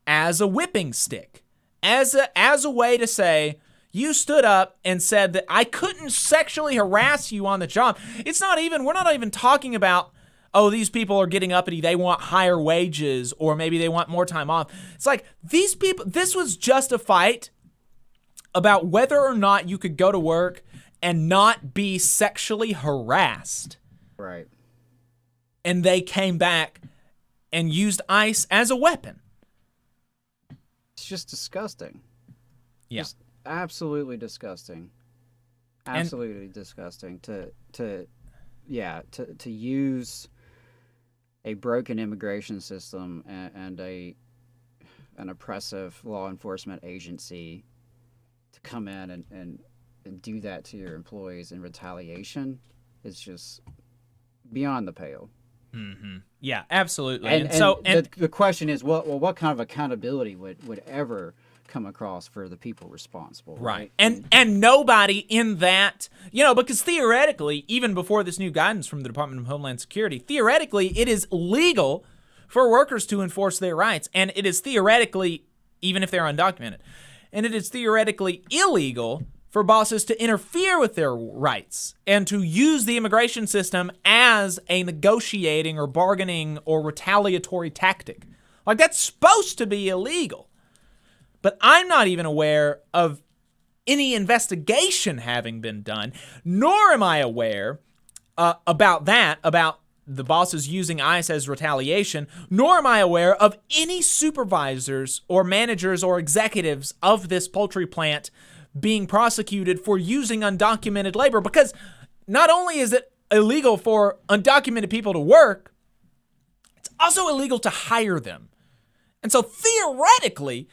as a whipping stick, as a way to say, you stood up and said that I couldn't sexually harass you on the job. We're not even talking about, oh, these people are getting uppity, they want higher wages, or maybe they want more time off. It's like, these people, this was just a fight about whether or not you could go to work and not be sexually harassed. Right. And they came back and used ICE as a weapon. It's just disgusting. Yeah. Just absolutely disgusting. Absolutely disgusting to use a broken immigration system and an oppressive law enforcement agency to come in and do that to your employees in retaliation is just beyond the pale. Mm-hmm. Yeah, absolutely. And the question is, what kind of accountability would ever come across for the people responsible? Right. And nobody in that, you know, because theoretically, even before this new guidance from the Department of Homeland Security, theoretically, it is legal for workers to enforce their rights. And it is theoretically, even if they're undocumented, and it is theoretically illegal for bosses to interfere with their rights and to use the immigration system as a negotiating or bargaining or retaliatory tactic. Like, that's supposed to be illegal. But I'm not even aware of any investigation having been done, nor am I aware about the bosses using ICE as retaliation, nor am I aware of any supervisors or managers or executives of this poultry plant being prosecuted for using undocumented labor, because not only is it illegal for undocumented people to work, it's also illegal to hire them. And so theoretically,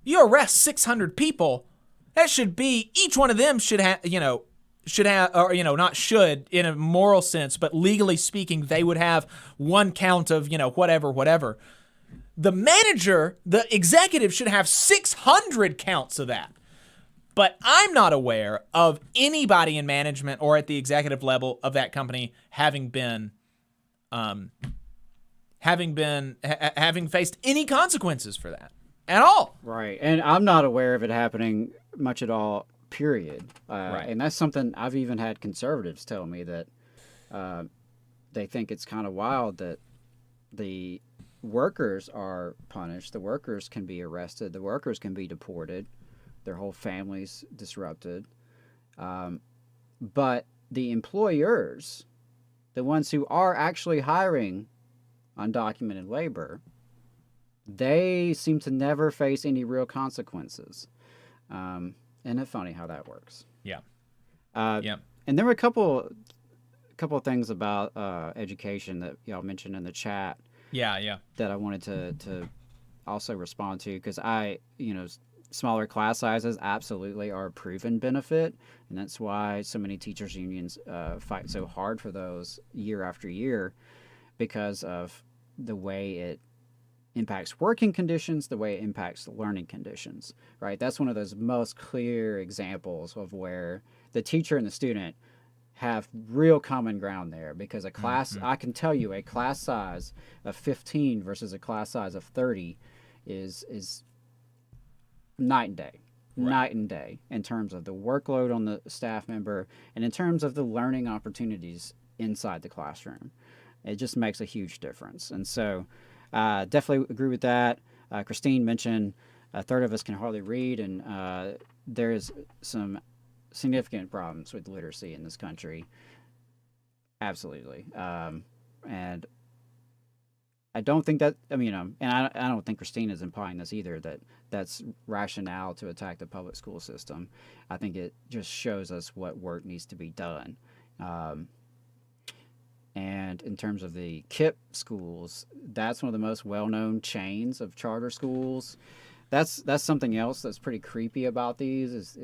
you arrest 600 people, that should be, each one of them should have, or, not should in a moral sense, but legally speaking, they would have one count of, whatever. The manager, the executive should have 600 counts of that. But I'm not aware of anybody in management or at the executive level of that company having faced any consequences for that at all. Right. And I'm not aware of it happening much at all, period. Right. And that's something I've even had conservatives tell me, that they think it's kind of wild that the workers are punished, the workers can be arrested, the workers can be deported, their whole families disrupted. But the employers, the ones who are actually hiring undocumented labor, they seem to never face any real consequences. And it's funny how that works. Yeah. And there were a couple of things about education that y'all mentioned in the chat. Yeah. That I wanted to also respond to, because smaller class sizes absolutely are a proven benefit, and that's why so many teachers unions fight so hard for those year after year, because of the way it impacts working conditions, the way it impacts learning conditions, right? That's one of those most clear examples of where the teacher and the student have real common ground there, because a class, I can tell you, a class size of 15 versus a class size of 30 is night and day. night and day in terms of the workload on the staff member and in terms of the learning opportunities inside the classroom. It just makes a huge difference. And so definitely agree with that. Christine mentioned a third of us can hardly read, and there is some significant problems with literacy in this country. Absolutely. And I don't think that, I mean, and I don't think Christine is implying this either, that that's rationale to attack the public school system. I think it just shows us what work needs to be done. And in terms of the KIPP schools, that's one of the most well-known chains of charter schools. That's something else that's pretty creepy about these is,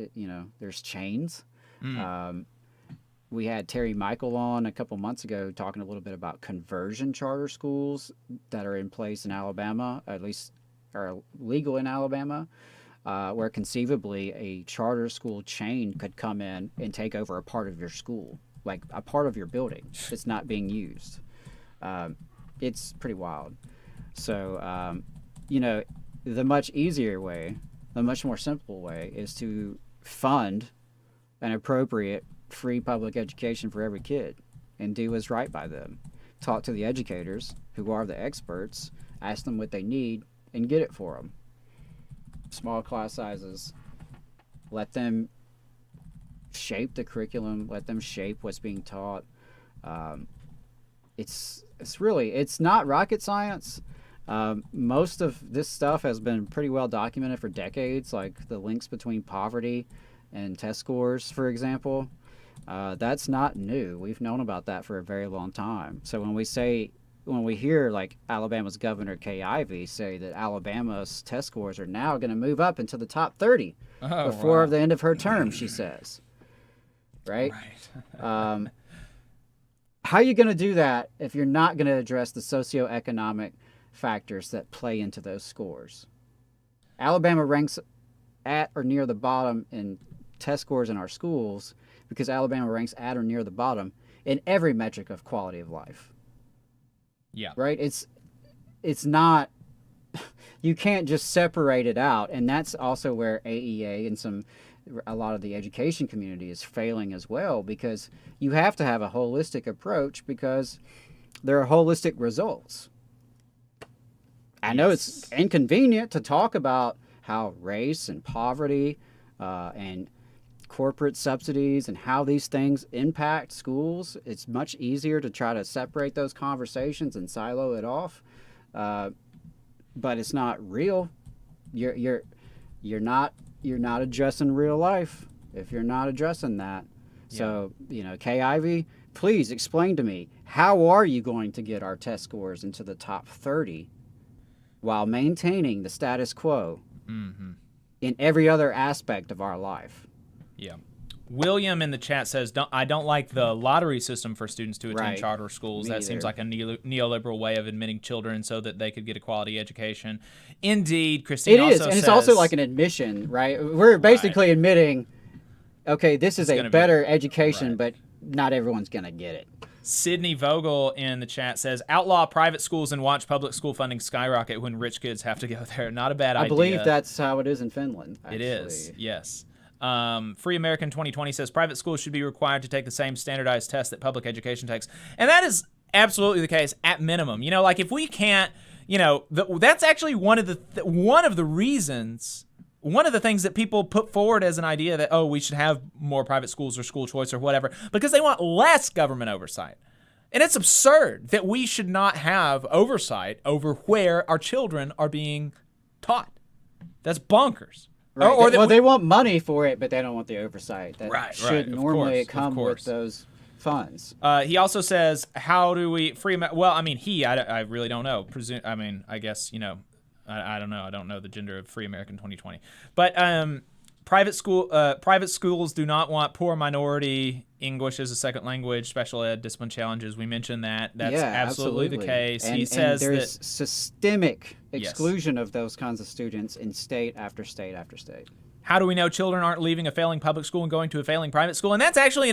there's chains. We had Terry Michael on a couple months ago talking a little bit about conversion charter schools that are in place in Alabama, at least are legal in Alabama, where conceivably a charter school chain could come in and take over a part of your school, like a part of your building that's not being used. It's pretty wild. So, the much easier way, the much more simple way is to fund an appropriate free public education for every kid and do what's right by them. Talk to the educators who are the experts, ask them what they need, and get it for them. Small class sizes, let them shape the curriculum, let them shape what's being taught. It's not rocket science. Most of this stuff has been pretty well documented for decades, like the links between poverty and test scores, for example. That's not new. We've known about that for a very long time. So when we hear like Alabama's Governor Kay Ivey say that Alabama's test scores are now going to move up into the top 30 before the end of her term, she says, right? How are you going to do that if you're not going to address the socioeconomic factors that play into those scores? Alabama ranks at or near the bottom in test scores in our schools because Alabama ranks at or near the bottom in every metric of quality of life. Yeah. Right? It's not, you can't just separate it out. And that's also where AEA and a lot of the education community is failing as well, because you have to have a holistic approach because there are holistic results. I know it's inconvenient to talk about how race and poverty and corporate subsidies and how these things impact schools. It's much easier to try to separate those conversations and silo it off, but it's not real. You're not addressing real life if you're not addressing that. Yeah. So Kay Ivey, please explain to me, how are you going to get our test scores into the top 30 while maintaining the status quo in every other aspect of our life? Yeah. William in the chat says, I don't like the lottery system for students to attend charter schools. Me that either. Seems like a neoliberal way of admitting children so that they could get a quality education. Indeed, Christine also says... It is, and it's also like an admission, right? We're basically admitting, okay, this is a better education, but not everyone's going to get it. Sydney Vogel in the chat says, outlaw private schools and watch public school funding skyrocket when rich kids have to go there. Not a bad idea. I believe that's how it is in Finland, actually. It is, yes. Free American 2020 says private schools should be required to take the same standardized test that public education takes. And that is absolutely the case at minimum. Like if we can't, that's actually one of the reasons, one of the things that people put forward as an idea that, we should have more private schools or school choice or whatever, because they want less government oversight. And it's absurd that we should not have oversight over where our children are being taught. That's bonkers. Right. They want money for it, but they don't want the oversight. That should normally come with those funds. He also says, how do we I really don't know. I guess, I don't know. I don't know the gender of Free American 2020. But private schools do not want poor minority English as a second language, special ed, discipline challenges. We mentioned that. That's absolutely the case. And, he says there's systemic exclusion of those kinds of students in state after state after state. How do we know children aren't leaving a failing public school and going to a failing private school? And that's actually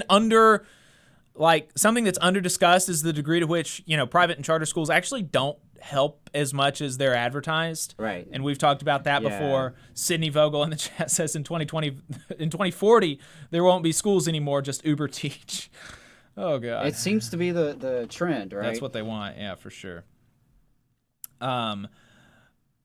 something that's under discussed is the degree to which, private and charter schools actually don't help as much as they're advertised. Right. And we've talked about that Yeah. before. Sydney Vogel in the chat says in 2040, there won't be schools anymore, just Uber Teach. Oh, God. It seems to be the trend, right? That's what they want, yeah, for sure.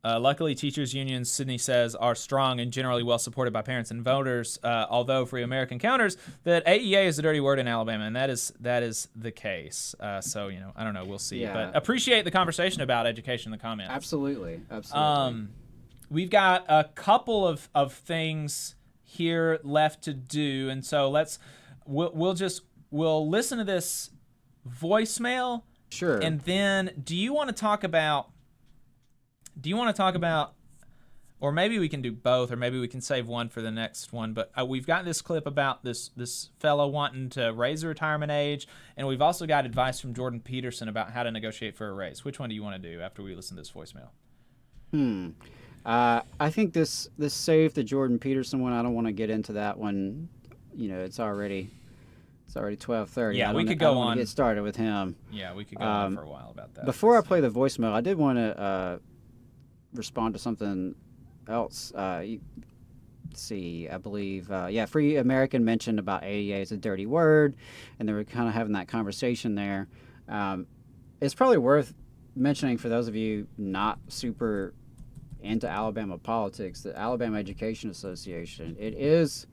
Luckily, teachers' unions, Sydney says, are strong and generally well supported by parents and voters, although Free American counters that AEA is a dirty word in Alabama, and that is the case. So, I don't know. We'll see. Yeah. But appreciate the conversation about education in the comments. Absolutely. We've got a couple of things here left to do, and so we'll listen to this voicemail. Sure. And then do you want to talk about, or maybe we can do both, or maybe we can save one for the next one, but we've got this clip about this fellow wanting to raise the retirement age, and we've also got advice from Jordan Peterson about how to negotiate for a raise. Which one do you want to do after we listen to this voicemail? I think this saved the Jordan Peterson one. I don't want to get into that one. It's already 12:30. Yeah, we could I don't go wanna on. Get started with him. Yeah, we could go on for a while about that. Before I play the voicemail, I did want to respond to something else. Let's see, I believe, Free American mentioned about AEA as a dirty word, and they were kind of having that conversation there. It's probably worth mentioning for those of you not super into Alabama politics, the Alabama Education Association, it is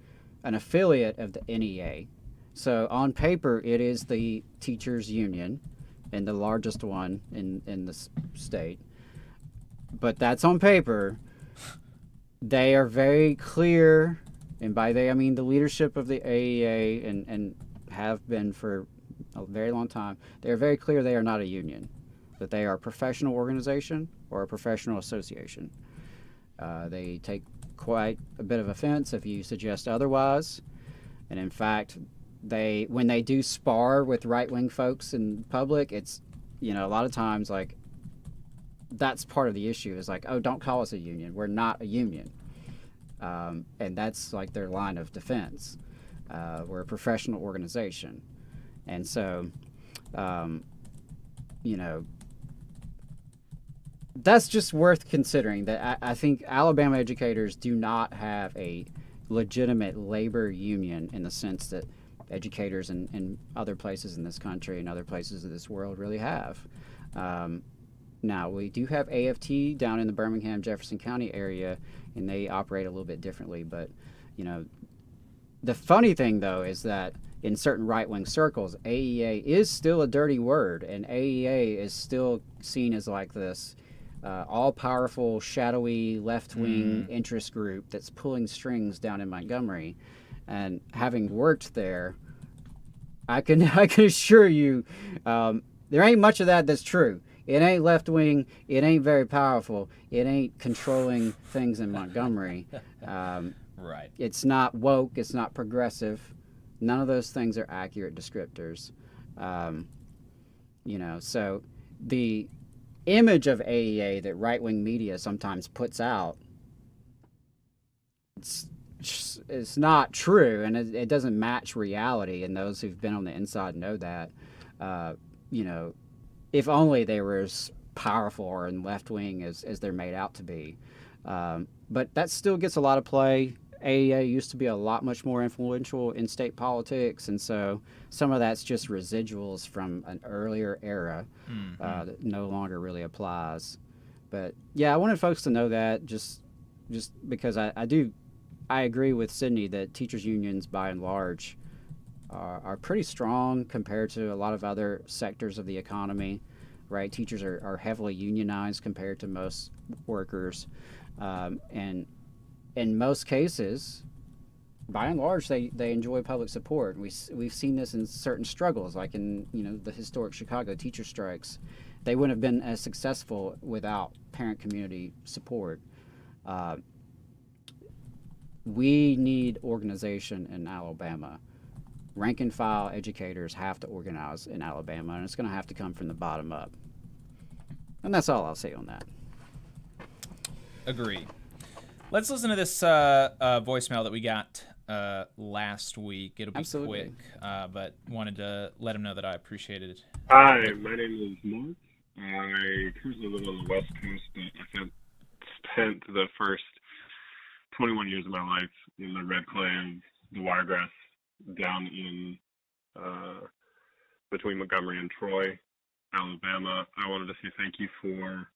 an affiliate of the NEA. So on paper, it is the teachers' union and the largest one in the state. But that's on paper. They are very clear, and by they I mean the leadership of the AEA and have been for a very long time. They are very clear they are not a union, that they are a professional organization or a professional association. They take quite a bit of offense if you suggest otherwise. And in fact, when they do spar with right-wing folks in public, it's, a lot of times, like, that's part of the issue is like, oh, don't call us a union. We're not a union. And that's like their line of defense. We're a professional organization. And so, that's just worth considering, that I think Alabama educators do not have a legitimate labor union in the sense that educators in other places in this country and other places of this world really have. Now, we do have AFT down in the Birmingham, Jefferson County area, and they operate a little bit differently. But, the funny thing, though, is that in certain right-wing circles, AEA is still a dirty word, and AEA is still seen as like this all-powerful, shadowy, left-wing interest group that's pulling strings down in Montgomery. And having worked there, I can assure you, there ain't much of that's true. It ain't left-wing. It ain't very powerful. It ain't controlling things in Montgomery. Right. It's not woke. It's not progressive. None of those things are accurate descriptors. So the image of AEA that right-wing media sometimes puts out, it's not true, and it doesn't match reality, and those who've been on the inside know that. If only they were as powerful or in left-wing as they're made out to be. But that still gets a lot of play. AEA used to be a lot much more influential in state politics, and so some of that's just residuals from an earlier era that no longer really applies. But yeah, I wanted folks to know that just because I agree with Sydney that teachers unions by and large are pretty strong compared to a lot of other sectors of the economy, right? Teachers are heavily unionized compared to most workers, and in most cases, by and large, they enjoy public support. We've seen this in certain struggles, like in the historic Chicago teacher strikes. They wouldn't have been as successful without parent community support. We need organization in Alabama. Rank and file educators have to organize in Alabama, and it's going to have to come from the bottom up. And that's all I'll say on that. Agree. Let's listen to this voicemail that we got last week. It'll be quick, but wanted to let him know that I appreciated it. Hi, my name is Mark. I currently live on the West Coast, but I spent the first 21 years of my life in the red clay and the wiregrass down in between Montgomery and Troy, Alabama. I wanted to say thank you for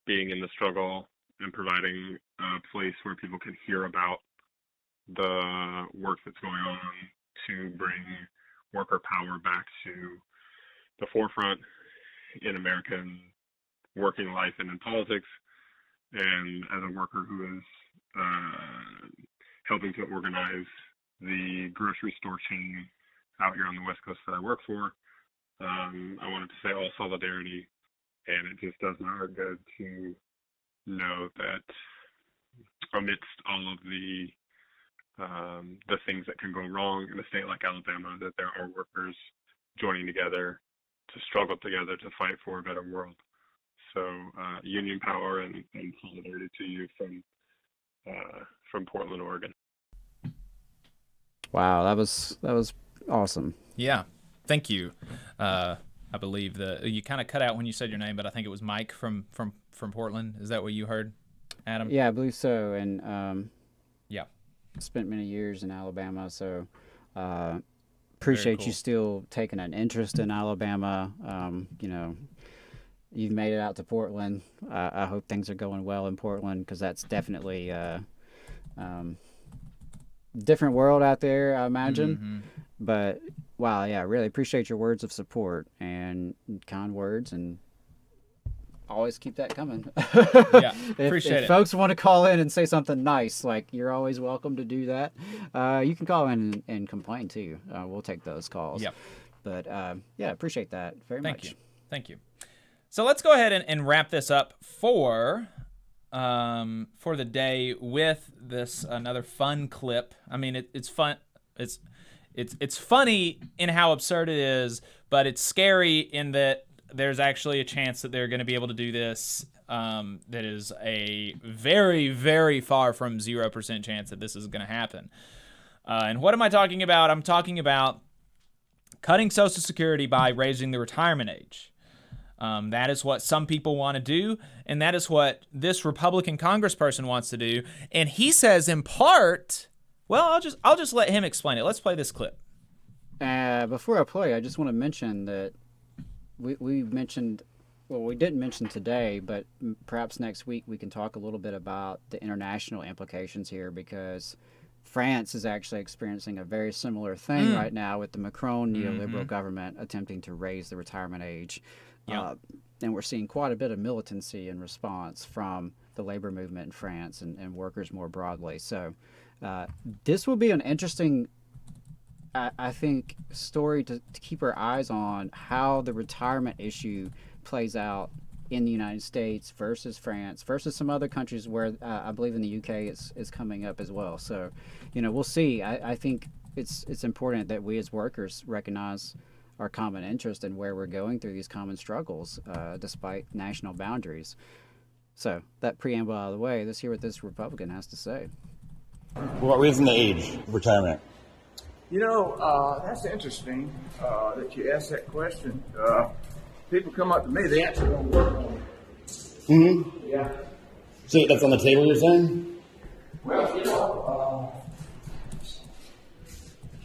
being in the struggle and providing a place where people can hear about the work that's going on to bring worker power back to the forefront in American working life and in politics. And as a worker who is helping to organize the grocery store chain out here on the West Coast that I work for, I wanted to say all solidarity, and it just does my heart good to know that amidst all of the things that can go wrong in a state like Alabama, that there are workers joining together to struggle together to fight for a better world. So union power and solidarity to you from Portland, Oregon. Wow, that was awesome. Yeah, thank you. I believe you kind of cut out when you said your name, but I think it was Mike from Portland. Is that what you heard, Adam? Yeah, I believe so. And yeah, spent many years in Alabama, so appreciate cool. you still taking an interest in Alabama. You know, you've made it out to Portland. I hope things are going well in Portland, because that's definitely different world out there, I imagine. Mm-hmm. But wow, yeah, really appreciate your words of support and kind words, and always keep that coming. Yeah, appreciate if folks want to call in and say something nice, like, you're always welcome to do that. You can call in and complain too. We'll take those calls. Yep. But yeah, appreciate that very much. Thank you. So let's go ahead and wrap this up for the day with this another fun clip. I mean, it's fun. It's funny in how absurd it is, but it's scary in that there's actually a chance that they're going to be able to do this. That is a very, very far from 0% chance that this is going to happen. And what am I talking about? I'm talking about cutting Social Security by raising the retirement age. That is what some people want to do, and that is what this Republican congressperson wants to do. And he says, in part, well, I'll just let him explain it. Let's play this clip. Before I play, I just want to mention that we mentioned, well, we didn't mention today, but perhaps next week we can talk a little bit about the international implications here, because France is actually experiencing a very similar thing right now with the Macron neoliberal government attempting to raise the retirement age. Yeah. And we're seeing quite a bit of militancy in response from the labor movement in France and workers more broadly. So this will be an interesting, I think, story to keep our eyes on, how the retirement issue plays out in the United States versus France versus some other countries where I believe in the UK it's coming up as well. So, you know, we'll see. I think it's important that we as workers recognize our common interest in where we're going through these common struggles, despite national boundaries. So that preamble out of the way, let's hear what this Republican has to say. What raising the age of retirement? You know, that's interesting that you asked that question. People come up to me, the answer don't work on it. Mm-hmm. Yeah. So that's on the table, you're saying? Well, you know,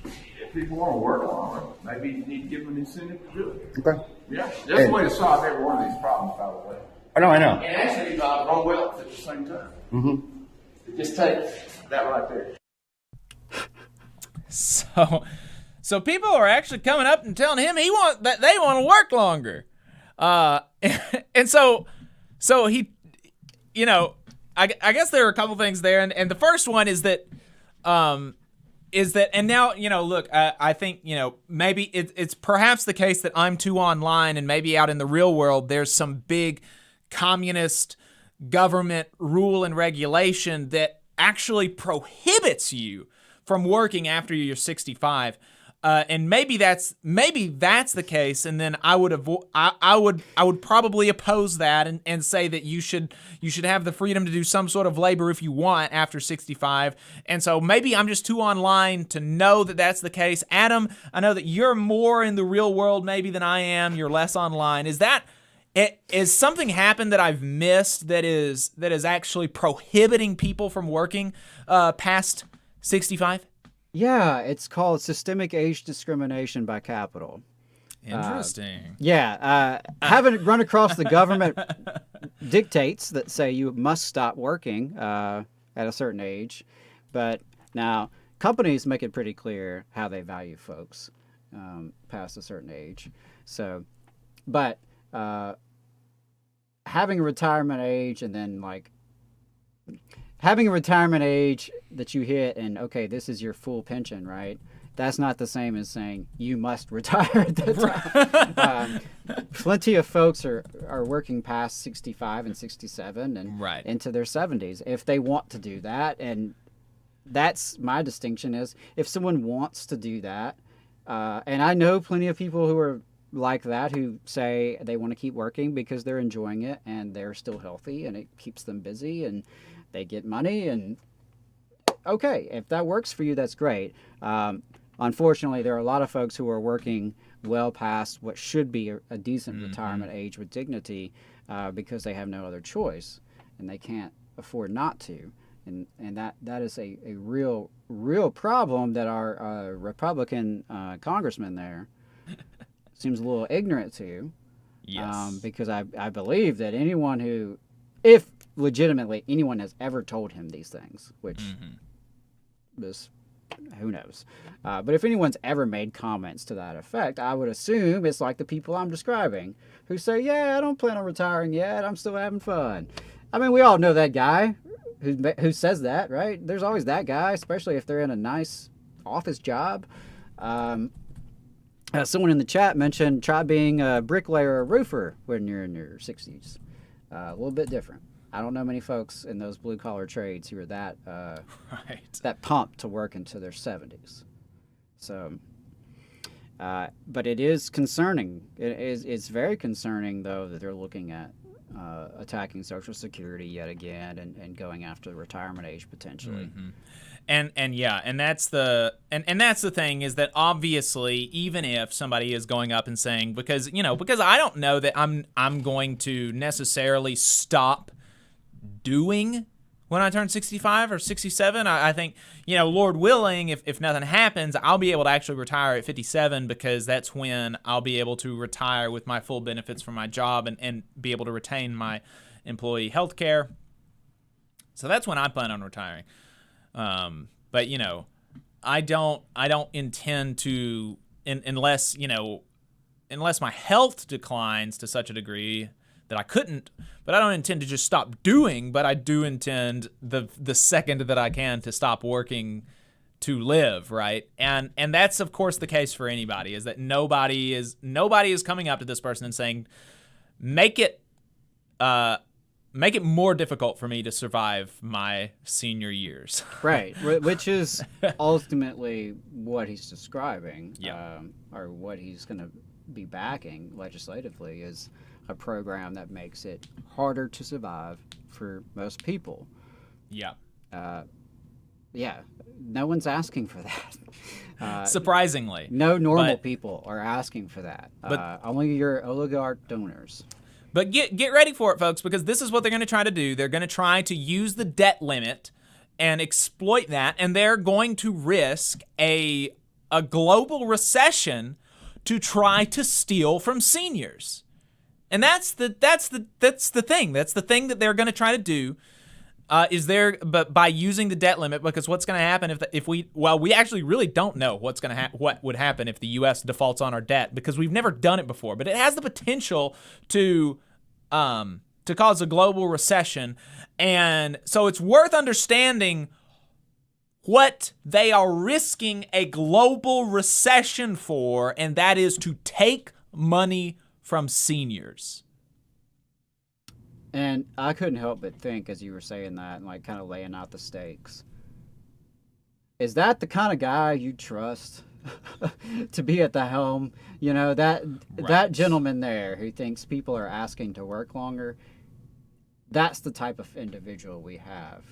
if people want to work longer, maybe you need to give them an incentive to do it. Okay. Yeah, that's a way to solve every one of these problems, by the way. I know, I know. And actually, grow wealth at the same time. Mm-hmm. Just take that right there. So people are actually coming up and telling him they want to work longer, and so he, you know, I guess there are a couple things there, and the first one is that, and now, you know, look, I think, you know, maybe it's perhaps the case that I'm too online, and maybe out in the real world there's some big communist government rule and regulation that actually prohibits you from working after you're 65, and maybe that's the case, and then I would probably oppose that and say that you should have the freedom to do some sort of labor if you want after 65, and so maybe I'm just too online to know that that's the case. Adam, I know that you're more in the real world maybe than I am. You're less online. Is that Is something happened that I've missed that is actually prohibiting people from working past 65? Yeah, it's called systemic age discrimination by capital. Interesting. Haven't run across the government dictates that say you must stop working at a certain age, but now companies make it pretty clear how they value folks past a certain age. So, but having a retirement age and then like having a retirement age that you hit and okay, this is your full pension, right? That's not the same as saying you must retire at that time. Plenty of folks are working past 65 and 67 and into their 70s if they want to do that. And that's my distinction is if someone wants to do that, and I know plenty of people who are like that who say they want to keep working because they're enjoying it and they're still healthy and it keeps them busy and they get money and okay, if that works for you, that's great. Unfortunately, there are a lot of folks who are working well past what should be a decent retirement age with dignity because they have no other choice and they can't afford not to. And that is a real problem that our Republican congressman there seems a little ignorant to. Yes. Because I believe that anyone who, if legitimately anyone has ever told him these things, which is, who knows, but if anyone's ever made comments to that effect, I would assume it's like the people I'm describing who say, yeah, I don't plan on retiring yet, I'm still having fun. I mean, we all know that guy who says that, right? There's always that guy, especially if they're in a nice office job. Someone in the chat mentioned try being a bricklayer or roofer when you're in your 60s. A little bit different. I don't know many folks in those blue-collar trades who are that that pumped to work into their 70s. So, but it is concerning. It's very concerning, though, that they're looking at attacking Social Security yet again and going after the retirement age potentially. And that's the thing is that obviously even if somebody is going up and saying because I don't know that I'm going to necessarily stop doing when I turn 65 or 67. I think, Lord willing, if nothing happens, I'll be able to actually retire at 57 because that's when I'll be able to retire with my full benefits from my job and be able to retain my employee health care. So that's when I plan on retiring. But I don't intend to unless my health declines to such a degree that I couldn't, but I don't intend to just stop doing, but I do intend the second that I can to stop working to live, right? And that's of course the case for anybody, is that nobody is coming up to this person and saying, make it more difficult for me to survive my senior years. Right, which is ultimately what he's describing, or what he's going to be backing legislatively is a program that makes it harder to survive for most people. Yeah. No one's asking for that. Surprisingly. No normal people are asking for that. Only your oligarch donors. But get ready for it, folks, because this is what they're going to try to do. They're going to try to use the debt limit and exploit that, and they're going to risk a global recession to try to steal from seniors. And that's the thing. That's the thing that they're going to try to do. But by using the debt limit, because what's going to happen if we actually really don't know what would happen if the U.S. defaults on our debt, because we've never done it before. But it has the potential to cause a global recession, and so it's worth understanding what they are risking a global recession for, and that is to take money from seniors. And I couldn't help but think, as you were saying that, and kind of laying out the stakes, is that the kind of guy you trust to be at the helm? That gentleman there who thinks people are asking to work longer, that's the type of individual we have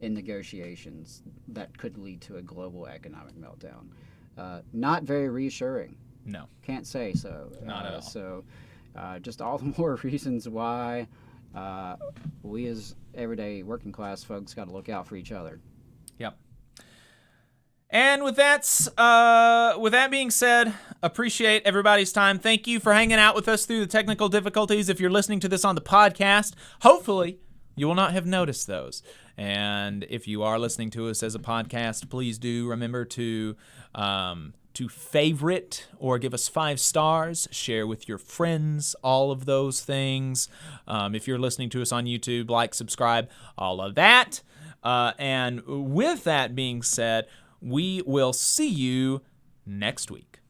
in negotiations that could lead to a global economic meltdown. Not very reassuring. No. Can't say so. Not at all. So just all the more reasons why we as everyday working class folks got to look out for each other. Yep. And with that being said, appreciate everybody's time. Thank you for hanging out with us through the technical difficulties. If you're listening to this on the podcast, hopefully you will not have noticed those. And if you are listening to us as a podcast, please do remember to favorite or give us 5 stars, share with your friends, all of those things. If you're listening to us on YouTube, like, subscribe, all of that. And with that being said, we will see you next week.